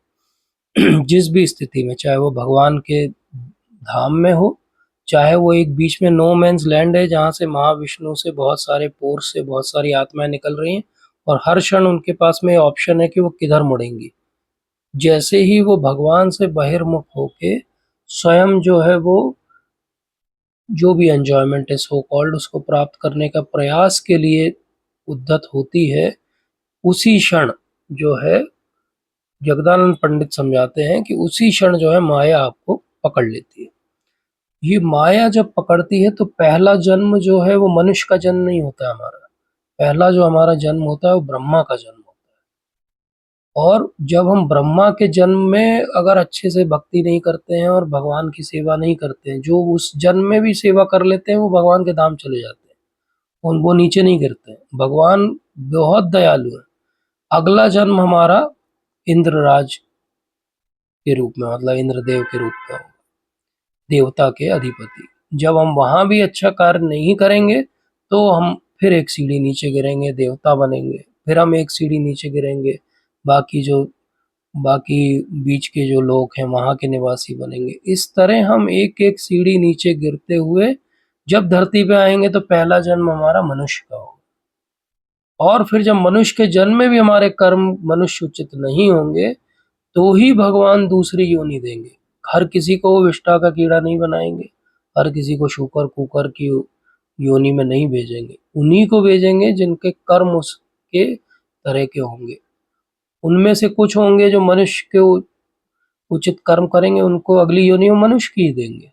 जिस भी स्थिति में, चाहे वो भगवान के धाम में हो, चाहे वो एक बीच में नो मैंस लैंड है जहाँ से महाविष्णु से बहुत सारे पोर से बहुत सारी आत्माएं निकल रही हैं, और हर क्षण उनके पास में ऑप्शन है कि वो किधर मुड़ेंगी। जैसे ही वो भगवान से बहिर्मुख होके स्वयं जो है वो जो भी एंजॉयमेंट है सो कॉल्ड उसको प्राप्त करने का प्रयास के लिए उद्यत होती है, उसी क्षण जो है जगदानंद पंडित समझाते हैं कि उसी क्षण जो है माया आपको पकड़ लेती है। ये माया जब पकड़ती है तो पहला जन्म जो है वो मनुष्य का जन्म नहीं होता है हमारा, पहला जो हमारा जन्म होता है वो ब्रह्मा का जन्म होता है। और जब हम ब्रह्मा के जन्म में अगर अच्छे से भक्ति नहीं करते हैं और भगवान की सेवा नहीं करते हैं, जो उस जन्म में भी सेवा कर लेते हैं वो भगवान के धाम चले जाते हैं, वो नीचे नहीं गिरते हैं। भगवान बहुत दयालु है। अगला जन्म हमारा इंद्रराज के रूप में, मतलब इंद्रदेव के रूप में होगा, देवता के अधिपति। जब हम वहां भी अच्छा कार्य नहीं करेंगे तो हम फिर एक सीढ़ी नीचे गिरेंगे, देवता बनेंगे, फिर हम एक सीढ़ी नीचे गिरेंगे, बाकी बीच के जो लोग हैं वहां के निवासी बनेंगे। इस तरह हम एक एक सीढ़ी नीचे गिरते हुए जब धरती पे आएंगे तो पहला जन्म हमारा मनुष्य का होगा। और फिर जब मनुष्य के जन्म में भी हमारे कर्म मनुष्य उचित नहीं होंगे तो ही भगवान दूसरी योनि देंगे। हर किसी को वो विष्ठा का कीड़ा नहीं बनाएंगे, हर किसी को शूकर कुकर की योनि में नहीं भेजेंगे। उन्हीं को भेजेंगे जिनके कर्म उसके तरह के होंगे। उनमें से कुछ होंगे जो मनुष्य के उचित कर्म करेंगे, उनको अगली योनि में मनुष्य की ही देंगे।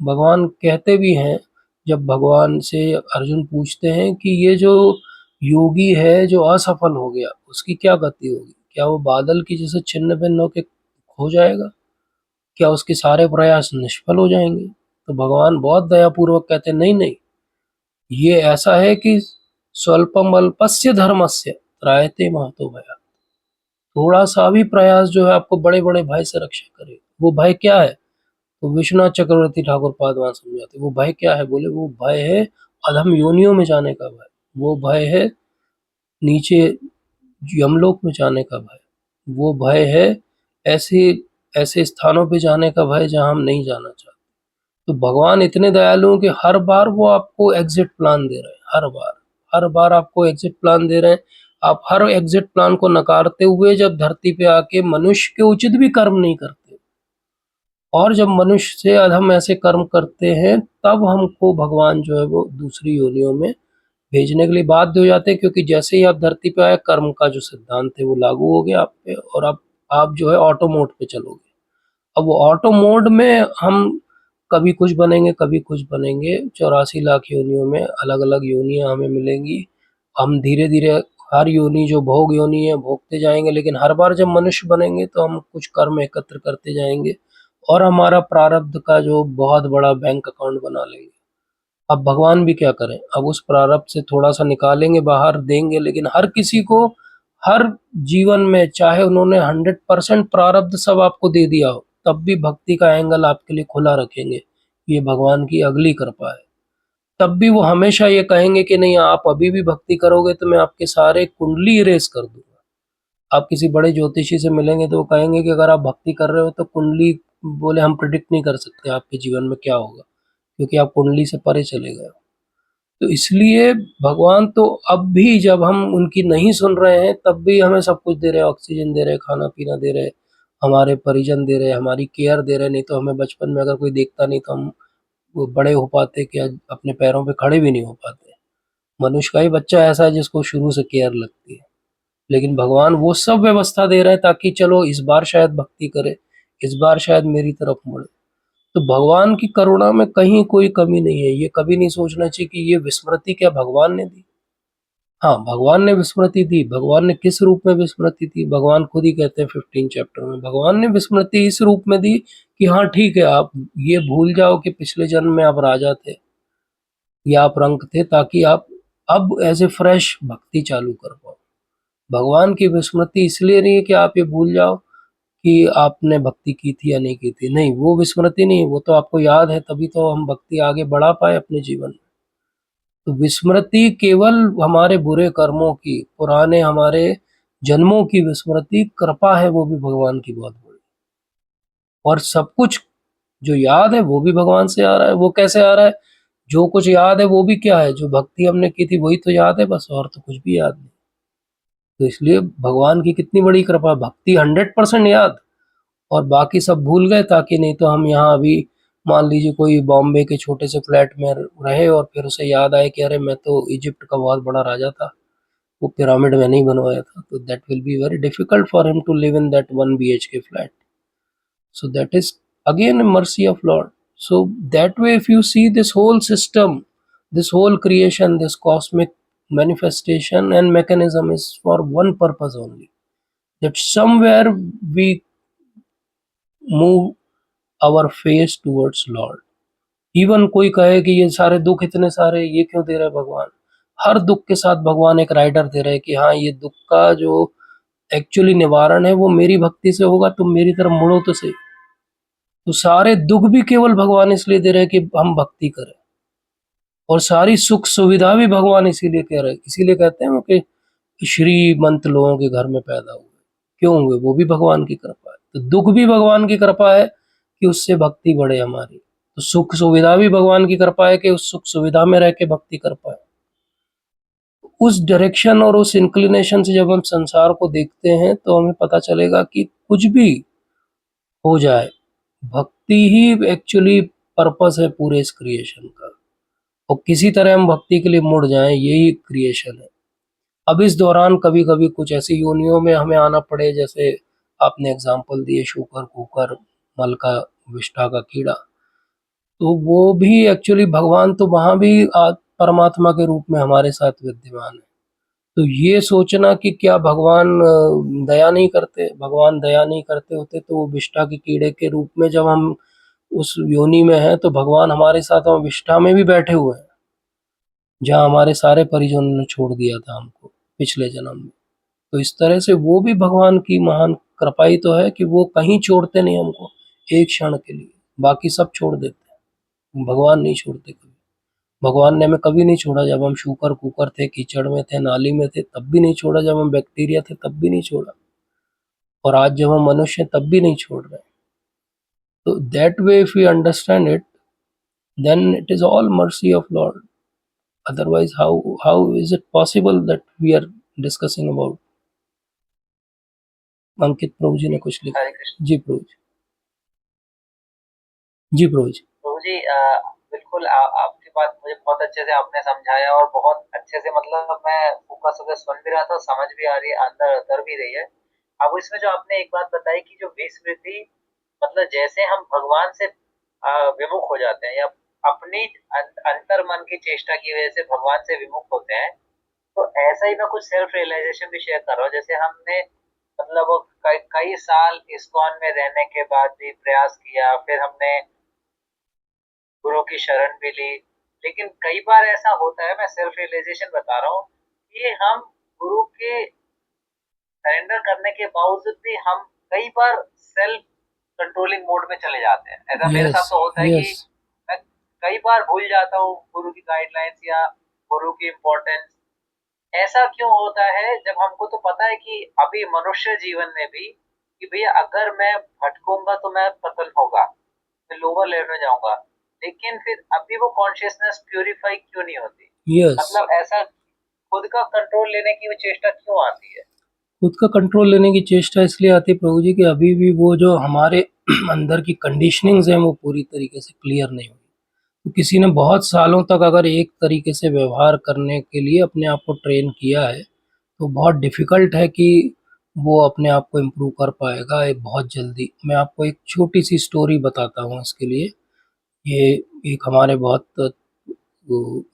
भगवान कहते भी हैं, जब भगवान से अर्जुन पूछते हैं कि ये जो योगी है जो असफल हो गया उसकी क्या गति होगी, क्या वो बादल की जैसे छिन्न भिन्न होके खो जाएगा, क्या उसके सारे प्रयास निष्फल हो जाएंगे? तो भगवान बहुत दयापूर्वक कहते हैं, नहीं नहीं, ये ऐसा है कि स्वल्पम अल्पस्य धर्मस्य त्रायते महतो भयात्। थोड़ा सा भी प्रयास जो है आपको बड़े बड़े भय से रक्षा करे। वो भय क्या है? तो विश्वनाथ चक्रवर्ती ठाकुर पादवान समझाते, वो भय क्या है? बोले वो भय है अधम योनियों में जाने का भय, वो भय है नीचे यमलोक में जाने का भय, वो भय है ऐसे ऐसे स्थानों पे जाने का भय जहाँ हम नहीं जाना चाहते। तो भगवान इतने दयालु हैं कि हर बार वो आपको एग्जिट प्लान दे रहे हैं, हर बार आपको एग्जिट प्लान दे रहे हैं। आप हर एग्जिट प्लान को नकारते हुए जब धरती पे आके मनुष्य के उचित भी कर्म नहीं करते, और जब मनुष्य से अधम ऐसे कर्म करते हैं, तब हमको भगवान जो है वो दूसरी योनियों में भेजने के लिए बाध्य हो जाते हैं। क्योंकि जैसे ही आप धरती पे आए, कर्म का जो सिद्धांत है वो लागू हो गया आप पे, और आप जो है ऑटो मोड पे चलोगे। अब वो ऑटो मोड में हम कभी कुछ बनेंगे, कभी कुछ बनेंगे। 84 लाख योनियों में अलग अलग योनियां हमें मिलेंगी। हम धीरे धीरे हर योनि जो भोग योनि है भोगते जाएंगे, लेकिन हर बार जब मनुष्य बनेंगे तो हम कुछ कर्म एकत्र करते जाएंगे और हमारा प्रारब्ध का जो बहुत बड़ा बैंक अकाउंट बना लेंगे। अब भगवान भी क्या करें, अब उस प्रारब्ध से थोड़ा सा निकालेंगे, बाहर देंगे, लेकिन हर किसी को हर जीवन में, चाहे उन्होंने 100% प्रारब्ध सब आपको दे दिया हो, तब भी भक्ति का एंगल आपके लिए खुला रखेंगे। ये भगवान की अगली कृपा है। तब भी वो हमेशा ये कहेंगे कि नहीं, आप अभी भी भक्ति करोगे तो मैं आपके सारे कुंडली इरेज कर दूंगा। आप किसी बड़े ज्योतिषी से मिलेंगे तो वो कहेंगे कि अगर आप भक्ति कर रहे हो तो कुंडली, बोले हम प्रिडिक्ट नहीं कर सकते आपके जीवन में क्या होगा, क्योंकि आप कुंडली से परे चले गए हो। तो इसलिए भगवान तो अब भी जब हम उनकी नहीं सुन रहे हैं, तब भी हमें सब कुछ दे रहे हैं, ऑक्सीजन दे रहे हैं, खाना पीना दे रहे हैं, हमारे परिजन दे रहे हैं, हमारी केयर दे रहे हैं। नहीं तो हमें बचपन में अगर कोई देखता नहीं तो हम वो बड़े हो पाते कि अपने पैरों पे खड़े भी नहीं हो पाते। मनुष्य का ही बच्चा ऐसा है जिसको शुरू से केयर लगती है, लेकिन भगवान वो सब व्यवस्था दे रहे हैं ताकि चलो इस बार शायद भक्ति करे, इस बार शायद मेरी तरफ मुड़े। तो भगवान की करुणा में कहीं कोई कमी नहीं है। ये कभी नहीं सोचना चाहिए कि ये विस्मृति क्या भगवान ने दी। हाँ, भगवान ने विस्मृति दी। भगवान ने किस रूप में विस्मृति दी? भगवान खुद ही कहते हैं 15 चैप्टर में, भगवान ने विस्मृति इस रूप में दी कि हाँ ठीक है, आप ये भूल जाओ कि पिछले जन्म में आप राजा थे या आप रंक थे, ताकि आप अब एज ए फ्रेश भक्ति चालू कर पाओ। भगवान की विस्मृति इसलिए नहीं है कि आप ये भूल जाओ कि आपने भक्ति की थी या नहीं की थी। नहीं, वो विस्मृति नहीं, वो तो आपको याद है, तभी तो हम भक्ति आगे बढ़ा पाए अपने जीवन में। तो विस्मृति केवल हमारे बुरे कर्मों की, पुराने हमारे जन्मों की विस्मृति कृपा है, वो भी भगवान की बहुत बड़ी। और सब कुछ जो याद है वो भी भगवान से आ रहा है। वो कैसे आ रहा है? जो कुछ याद है वो भी क्या है, जो भक्ति हमने की थी वही तो याद है बस, और तो कुछ भी याद नहीं। तो इसलिए भगवान की कितनी बड़ी कृपा, भक्ति 100% याद और बाकी सब भूल गए। ताकि नहीं तो हम यहाँ अभी मान लीजिए कोई बॉम्बे के छोटे से फ्लैट में रहे और फिर उसे याद आए कि अरे मैं तो इजिप्ट का बहुत बड़ा राजा था, वो पिरामिड मैंने ही बनवाया था। तो that will be very difficult for him to live in that 1 BHK flat. So that is again a mercy of Lord. So that way, if you see this whole system, this whole creation, this cosmic manifestation and mechanism is for one purpose only, that somewhere we move our face towards Lord. Even कोई कहे कि ये सारे दुख इतने सारे ये क्यों दे रहे हैं भगवान, हर दुख के साथ भगवान एक राइडर दे रहे हैं कि हाँ, ये दुख का जो एक्चुअली निवारण है वो मेरी भक्ति से होगा, तुम मेरी तरफ मुड़ो तो सही। तो सारे दुख भी केवल भगवान इसलिए दे रहे हैं कि हम भक्ति करें, और सारी सुख सुविधा भी भगवान इसीलिए कह रहे हैं। इसीलिए कहते हैं कि श्रीमंत लोगों के घर में पैदा हुए, क्यों हुए? वो भी भगवान की कृपा है। तो दुख भी भगवान की कृपा है कि उससे भक्ति बढ़े हमारी। तो सुख सुविधा भी भगवान की कृपा है कि उस सुख सुविधा में रह के भक्ति कर पाए। उस डायरेक्शन और उस इंक्लिनेशन से जब हम संसार को देखते हैं तो हमें पता चलेगा कि कुछ भी हो जाए, भक्ति ही एक्चुअली पर्पस है पूरे इस क्रिएशन का, और किसी तरह हम भक्ति के लिए मुड़ जाएं, यही क्रिएशन है। अब इस दौरान कभी कभी कुछ ऐसी योनियों में हमें आना पड़े, जैसे आपने एग्जाम्पल दिए शूकर, कुकर, मलका, विष्ठा का कीड़ा, तो वो भी एक्चुअली भगवान तो वहाँ भी परमात्मा के रूप में हमारे साथ विद्यमान है। तो ये सोचना कि क्या भगवान दया नहीं करते, भगवान दया नहीं करते होते तो वो विष्ठा के कीड़े के रूप में जब हम उस योनि में हैं तो भगवान हमारे साथ हम विष्ठा में भी बैठे हुए हैं, जहाँ हमारे सारे परिजनों ने छोड़ दिया था हमको पिछले जन्म में। तो इस तरह से वो भी भगवान की महान कृपा ही तो है कि वो कहीं छोड़ते नहीं हमको एक क्षण के लिए, बाकी सब छोड़ देते हैं, भगवान नहीं छोड़ते कभी। भगवान ने हमें कभी नहीं छोड़ा, जब हम शूकर कुकर थे, कीचड़ में थे, नाली में थे, तब भी नहीं छोड़ा, जब हम बैक्टीरिया थे तब भी नहीं छोड़ा, और आज जब हम मनुष्य हैं तब भी नहीं छोड़ रहे। तो that way if we understand it, then it is all mercy of lord. Otherwise how is it possible that we are discussing about. Ankit Prabhu ji ने कुछ लिखा। हरे कृष्ण। जी प्रभु जी। जी प्रभु जी। प्रभु जी बिल्कुल आपकी बात मुझे बहुत अच्छे से आपने समझाया, और बहुत अच्छे से मतलब मैं फोकस होकर सुन भी रहा था, समझ भी आ रही है, अंदर उतर भी रही है। अब इसमें जो आपने एक बात बताई कि जो विस्मृति, मतलब जैसे हम भगवान से विमुख हो जाते हैं या अपनी अंतर मन की चेष्टा की वजह से भगवान से विमुख होते हैं, तो ऐसा ही मैं कुछ सेल्फ रियलाइजेशन भी शेयर कर रहा हूँ। जैसे हमने मतलब वो कई साल इस्कॉन में रहने के बाद भी प्रयास किया, फिर हमने गुरु की शरण भी ली, लेकिन कई बार ऐसा होता है, मैं सेल्फ रियलाइजेशन बता रहा हूँ, कि हम गुरु के सरेंडर करने के बावजूद भी हम कई बार सेल्फ कंट्रोलिंग मोड में चले जाते हैं। ऐसा मेरे साथ तो होता है कि मैं कई बार भूल जाता हूँ गुरु की गाइडलाइंस या गुरु की इम्पोर्टेंस। ऐसा क्यों होता है, जब हमको तो पता है कि अभी मनुष्य जीवन में भी कि भैया अगर मैं भटकूंगा तो मैं पतन होगा, मैं लोअर लेवल में जाऊंगा, लेकिन फिर अभी वो कॉन्शियसनेस प्यूरिफाई क्यों नहीं होती? मतलब ऐसा खुद का कंट्रोल लेने की वो चेष्टा क्यों आती है? खुद का कंट्रोल लेने की चेष्टा इसलिए आती है प्रभु जी कि अभी भी वो जो हमारे अंदर की कंडीशनिंग्स हैं वो पूरी तरीके से क्लियर नहीं हुई। तो किसी ने बहुत सालों तक अगर एक तरीके से व्यवहार करने के लिए अपने आप को ट्रेन किया है तो बहुत डिफ़िकल्ट है कि वो अपने आप को इम्प्रूव कर पाएगा बहुत जल्दी। मैं आपको एक छोटी सी स्टोरी बताता हूँ इसके लिए। ये एक हमारे बहुत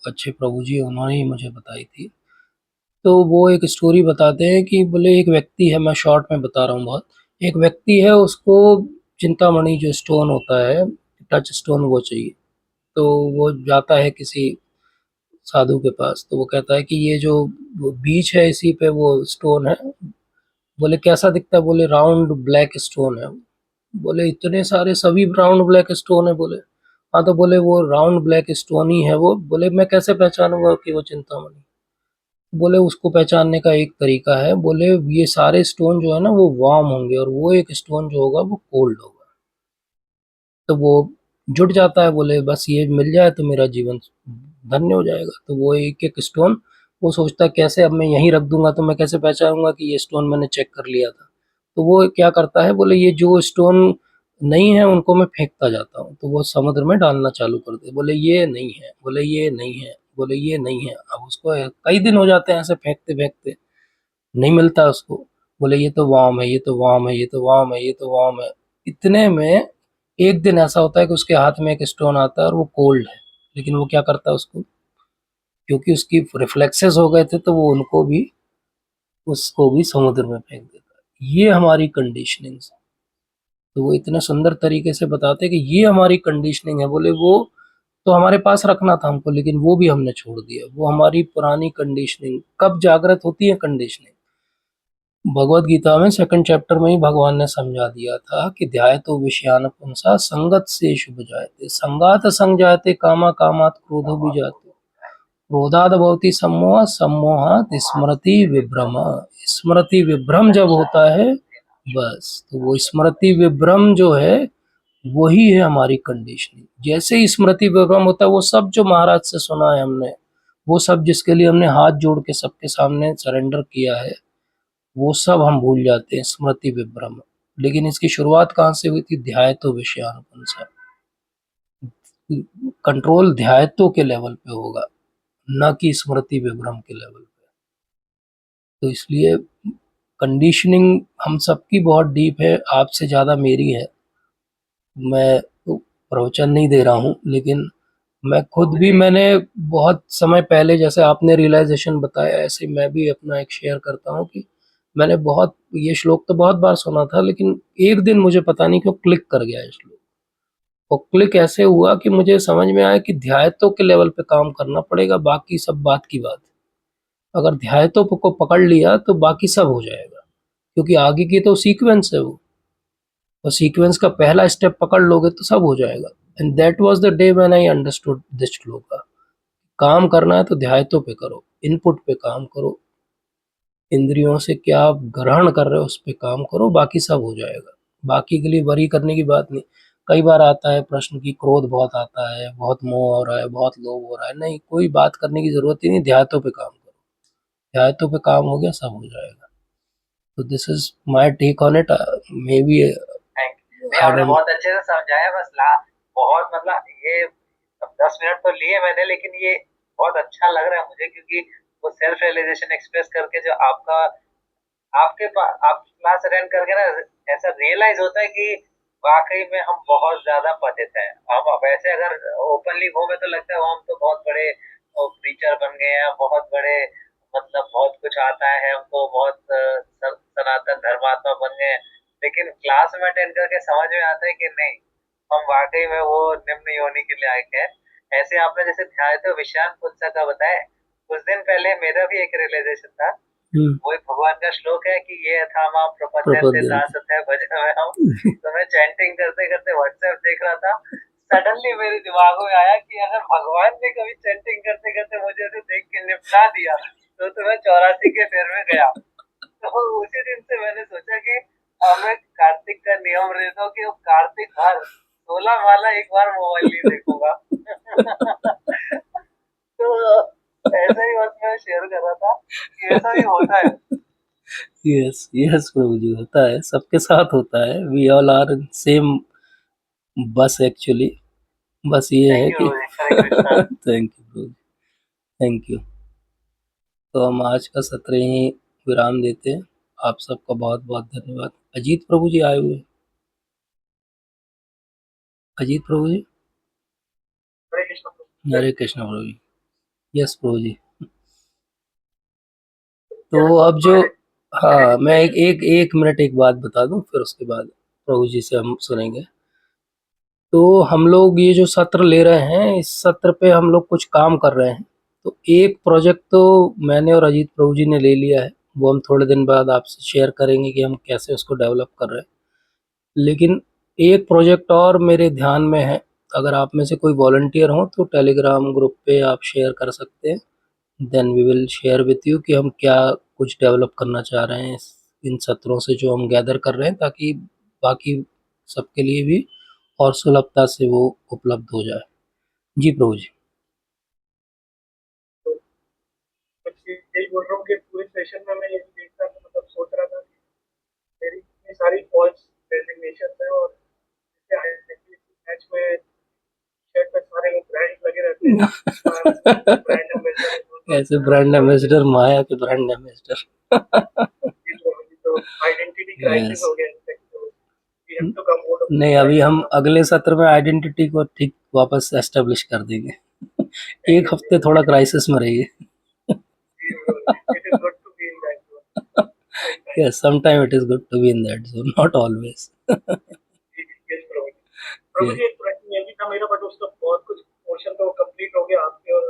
अच्छे प्रभु जी, उन्होंने ही मुझे बताई थी। तो वो एक स्टोरी बताते हैं कि बोले एक व्यक्ति है, मैं शॉर्ट में बता रहा हूँ बहुत। एक व्यक्ति है, उसको चिंतामणि जो स्टोन होता है, टच स्टोन, वो चाहिए। तो वो जाता है किसी साधु के पास, तो वो कहता है कि ये जो बीच है इसी पे वो स्टोन है। बोले कैसा दिखता है? बोले राउंड ब्लैक स्टोन है। बोले इतने सारे सभी राउंड ब्लैक स्टोन है? बोले हाँ। तो बोले वो राउंड ब्लैक स्टोन ही है वो। बोले मैं कैसे पहचानूंगा कि वो चिंतामणि? बोले उसको पहचानने का एक तरीका है। बोले ये सारे स्टोन जो है ना वो वार्म होंगे और वो एक स्टोन जो होगा वो कोल्ड होगा। तो वो जुट जाता है। बोले बस ये मिल जाए तो मेरा जीवन धन्य हो जाएगा। तो वो एक एक स्टोन वो सोचता है कैसे अब मैं यहीं रख दूंगा तो मैं कैसे पहचानूंगा कि ये स्टोन मैंने चेक कर लिया था। तो वो क्या करता है, बोले ये जो स्टोन नहीं है उनको मैं फेंकता जाता हूँ। तो वो समुद्र में डालना चालू कर दे। बोले ये नहीं है, बोले ये नहीं है, बोले ये नहीं है। अब उसको कई दिन हो जाते हैं ऐसे फेंकते फेंकते, नहीं मिलता उसको। बोले ये तो वार्म है, ये तो वार्म है, ये तो वार्म है, ये तो वार्म है। इतने में एक दिन ऐसा होता है कि उसके हाथ में एक स्टोन आता है और वो कोल्ड है। लेकिन वो क्या करता है, उसको क्योंकि उसकी रिफ्लेक्सेस हो गए थे तो वो उसको भी समुद्र में फेंक देता है। ये हमारी कंडीशनिंग है। तो वो इतने सुंदर तरीके से बताते हैं कि ये हमारी कंडीशनिंग है। बोले वो तो हमारे पास रखना था हमको, लेकिन वो भी हमने छोड़ दिया। वो हमारी पुरानी कंडीशनिंग कब जागृत होती है? कंडीशनिंग भगवत गीता में 2nd चैप्टर में ही भगवान ने समझा दिया था कि ध्यायतो विषयान पुंसा संगत से शुभ जायते संगात संग जायते कामा कामात क्रोधो भी जाते क्रोधाद भवति सम्मोह सम्मोहात स्मृति विभ्रम। स्मृति विभ्रम जब होता है बस, तो वो स्मृति विभ्रम जो है वही है हमारी कंडीशनिंग। जैसे ही स्मृति विभ्रम होता है वो सब जो महाराज से सुना है हमने वो सब जिसके लिए हमने हाथ जोड़ के सबके सामने सरेंडर किया है, वो सब हम भूल जाते हैं, स्मृति विभ्रम। लेकिन इसकी शुरुआत कहाँ से हुई थी? ध्यायतो विषयानुपुंसा। कंट्रोल ध्यायतो के लेवल पे होगा, न कि स्मृति विभ्रम के लेवल पे। तो इसलिए कंडीशनिंग हम सबकी बहुत डीप है, आपसे ज़्यादा मेरी है। मैं प्रवचन नहीं दे रहा हूँ, लेकिन मैं खुद भी, मैंने बहुत समय पहले, जैसे आपने रियलाइजेशन बताया, ऐसे मैं भी अपना एक शेयर करता हूँ कि मैंने बहुत, ये श्लोक तो बहुत बार सुना था, लेकिन एक दिन मुझे पता नहीं क्यों क्लिक कर गया ये श्लोक। और क्लिक ऐसे हुआ कि मुझे समझ में आया कि ध्यायतों के लेवल पे काम करना पड़ेगा, बाकी सब बात की बात। अगर ध्यायतों को पकड़ लिया तो बाकी सब हो जाएगा, क्योंकि आगे की तो सीक्वेंस है वो, और सीक्वेंस का पहला स्टेप पकड़ लोगे तो सब हो जाएगा। And that was the day when I understood this shloka. काम करना है तो ध्यायतों पे करो, इनपुट पे काम करो, इंद्रियों से क्या आप ग्रहण कर रहे हो उस पे काम करो, बाकी सब हो जाएगा। बाकी के लिए वरी करने की बात नहीं। कई बार आता है प्रश्न की क्रोध बहुत आता है, बहुत मोह हो रहा है, बहुत लोभ हो रहा है, नहीं, कोई बात करने की जरूरत ही नहीं, ध्यायतों पे काम करो, ध्यायतों पे काम हो गया, सब हो जाएगा। तो this is my take on it. May be आपने बहुत अच्छे से समझाया। बस बहुत मतलब ये 10 मिनट तो लिए मैंने, लेकिन ये बहुत अच्छा लग रहा है मुझे, क्योंकि वो सेल्फ रियलाइजेशन एक्सप्रेस करके जो आपका आपके पास आप क्लास अटेंड करके ना ऐसा रियलाइज होता है कि वाकई में हम बहुत ज्यादा पतित हैं। हम वैसे अगर ओपनली घूमे तो लगता है हम तो बहुत बड़े प्रीचर बन गए हैं, बहुत बड़े मतलब बहुत कुछ आता है हमको, बहुत सनातन धर्मात्मा बन गए हैं। लेकिन क्लास में अटेंड करके समझ में आता है कि नहीं, हम वाकई में वो निम्न योनि के लिए आए हैं। ऐसे आपने जैसे ध्यायतो विषयान पुस्तक का बताया, कुछ दिन पहले मेरा भी एक रियलाइजेशन था। वो एक भगवान का श्लोक है कि ये अथामा प्रपद्यन्ते दासते भजनमे हम। तो मैं चैंटिंग करते करते व्हाट्सएप देख रहा था, सडनली मेरे दिमाग में आया कि अगर भगवान ने कभी चैंटिंग करते करते मुझे ऐसे देख के निपटा दिया तो मैं 84 के फेर में गया। तो उसी दिन से मैंने सोचा कि अब मैं कार्तिक का नियम रहता हूँ कि वो कार्तिक भर 16 माला एक बार मोबाइल नहीं देखूंगा। तो ऐसा ही बस मैं शेयर कर रहा था कि ऐसा भी होता है। यस यस प्रभु जी, होता है, सबके साथ होता है। We all are in same bus actually. बस ये है कि थैंक यू प्रभु, थैंक यू। तो हम आज का सत्र यहीं विराम देते हैं। आप सबका बहुत बहुत धन्यवाद। अजीत प्रभु जी आए हुए, अजीत प्रभु जी, हरे कृष्ण प्रभु जी। यस प्रभु जी। तो अब जो, हाँ, मैं एक मिनट एक बात बता दूं, फिर उसके बाद प्रभु जी से हम सुनेंगे। तो हम लोग ये जो सत्र ले रहे हैं, इस सत्र पे हम लोग कुछ काम कर रहे हैं। तो एक प्रोजेक्ट तो मैंने और अजीत प्रभु जी ने ले लिया है, वो हम थोड़े दिन बाद आपसे शेयर करेंगे कि हम कैसे उसको डेवलप कर रहे हैं। लेकिन एक प्रोजेक्ट और मेरे ध्यान में है, अगर आप में से कोई वॉलंटियर हो तो टेलीग्राम ग्रुप पे आप शेयर कर सकते हैं। Then we will share with you कि हम क्या कुछ डेवलप करना चाह रहे हैं इन सत्रों से जो हम गैदर कर रहे हैं, ताकि बाकी सबके लिए भी और सुलभता से वो उपलब्ध हो जाए। जी प्रभु जी। यही बोल रहा हूँ कि पूरे सेशन में मैं यही देख रहा था, मतलब सोच रहा था कि मेरी इतनी सारी फॉल्स डेजिग्नेशन है, और मैच में शर्ट पे सारे लोग ब्रांड लगे रहते हैं। ब्रांड एम्बेसडर, ऐसे ब्रांड एम्बेसडर, माया के ब्रांड एम्बेसडर। तो आइडेंटिटी क्राइसिस हो गया। नहीं, अभी हम अगले सत्र में आइडेंटिटी को ठीक वापस एस्टेब्लिश कर देंगे। एक हफ्ते थोड़ा क्राइसिस में रहिए। Yes, sometimes it is good to be in that zone, not always. प्रभु जी, एक प्रश्न ये भी था मेरा, बट उसका बहुत कुछ पोर्शन तो कंप्लीट हो गया आपके और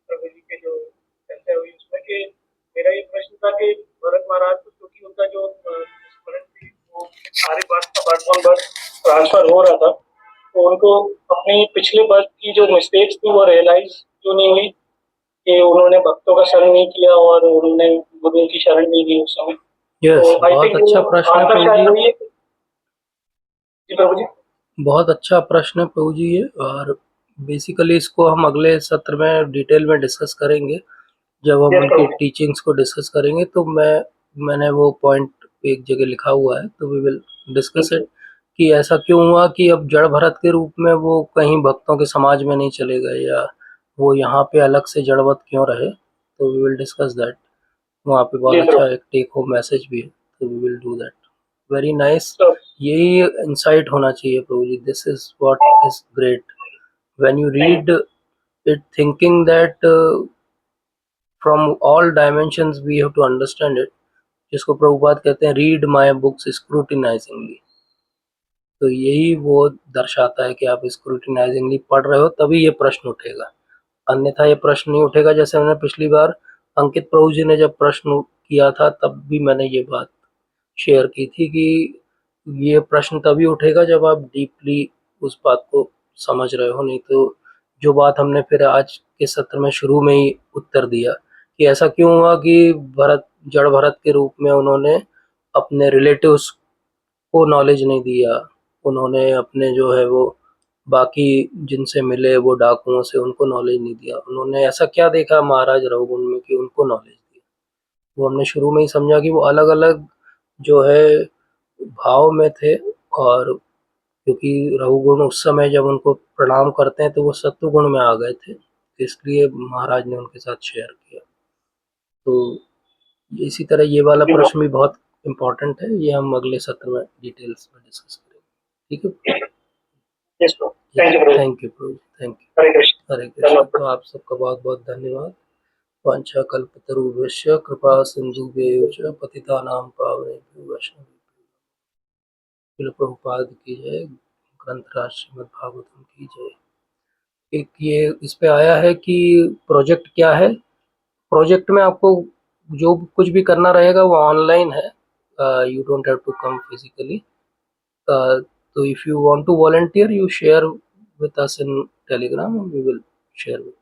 प्रभु जी के जो चर्चा हुई उसमें। कि मेरा ये प्रश्न था कि भरत महाराज को, क्योंकि उनका जो स्मरण थी वो सारे बर्थ का बर्थ ट्रांसफर हो रहा था, तो उनको अपनी पिछले बर्थ की जो मिस्टेक्स थी वो रियलाइज क्यों नहीं हुई कि उन्होंने भक्तों का शरण नहीं किया और उन्होंने गुरु की शरण नहीं दी उस समय। Yes, बहुत अच्छा प्रश्न है प्रभु जी। जी प्रभु जी। बहुत अच्छा प्रश्न है प्रभु जी ये, और बेसिकली इसको हम अगले सत्र में डिटेल में डिस्कस करेंगे, जब हम Yes, उनकी Prabhuji. टीचिंग्स को डिस्कस करेंगे। तो मैंने वो पॉइंट एक जगह लिखा हुआ है, तो वी विल डिस्कस इट कि ऐसा क्यों हुआ कि अब जड़ भरत के रूप में वो कहीं भक्तों के समाज में नहीं चले गए, या वो यहाँ पे अलग से जड़वत क्यों रहे। तो वी विल डिस्कस दैट। वहाँ पे बहुत Yes, अच्छा Prabhuji. एक टेक होम मैसेज भी है, तो we will do that. Very nice. So, यही इंसाइट होना चाहिए प्रभु जी, this is what is great when you read it, thinking that from all dimensions we have to understand it, जिसको प्रभुपाद कहते हैं रीड माय बुक्स स्क्रूटिनाइजिंगली। तो यही वो दर्शाता है कि आप स्क्रूटिनाइजिंगली पढ़ रहे हो, तभी ये प्रश्न उठेगा, अन्यथा ये प्रश्न नहीं उठेगा। जैसे मैंने पिछली बार अंकित प्रभु जी ने जब प्रश्न किया था, तब भी मैंने ये बात शेयर की थी कि ये प्रश्न तभी उठेगा जब आप डीपली उस बात को समझ रहे हो। नहीं तो जो बात हमने फिर आज के सत्र में शुरू में ही उत्तर दिया कि ऐसा क्यों हुआ कि जड़ भरत के रूप में उन्होंने अपने रिलेटिव्स को नॉलेज नहीं दिया, उन्होंने अपने जो है वो बाकी जिनसे मिले वो डाकुओं से, उनको नॉलेज नहीं दिया। उन्होंने ऐसा क्या देखा महाराज रघुगुण में कि उनको नॉलेज दी। वो हमने शुरू में ही समझा कि वो अलग अलग जो है भाव में थे, और क्योंकि रघुगुण उस समय जब उनको प्रणाम करते हैं तो वो सत्वगुण में आ गए थे, इसलिए महाराज ने उनके साथ शेयर किया। तो इसी तरह ये वाला प्रश्न भी बहुत इम्पोर्टेंट है, ये हम अगले सत्र में डिटेल्स में डिस्कस करेंगे। ठीक है। yes, Prabhuji. Thank you, Prabhuji. Thank you प्रभु, थैंक यू। Hare Krishna. हरे कृष्ण। तो आप सबका बहुत बहुत धन्यवाद। वांछा कल्पतरुभ्यश्च कृपा सिंधुभ्येव च पतितानां पावनेभ्यो वैष्णवेभ्यो श्रील प्रभुपाद की जय, ग्रंथराज श्रीमद् भागवतम की जय। एक ये इस पे आया है कि प्रोजेक्ट क्या है। प्रोजेक्ट में आपको जो कुछ भी करना रहेगा वो ऑनलाइन है, you don't have to come physically. तो if you want to volunteer, you share with us in Telegram and we will share with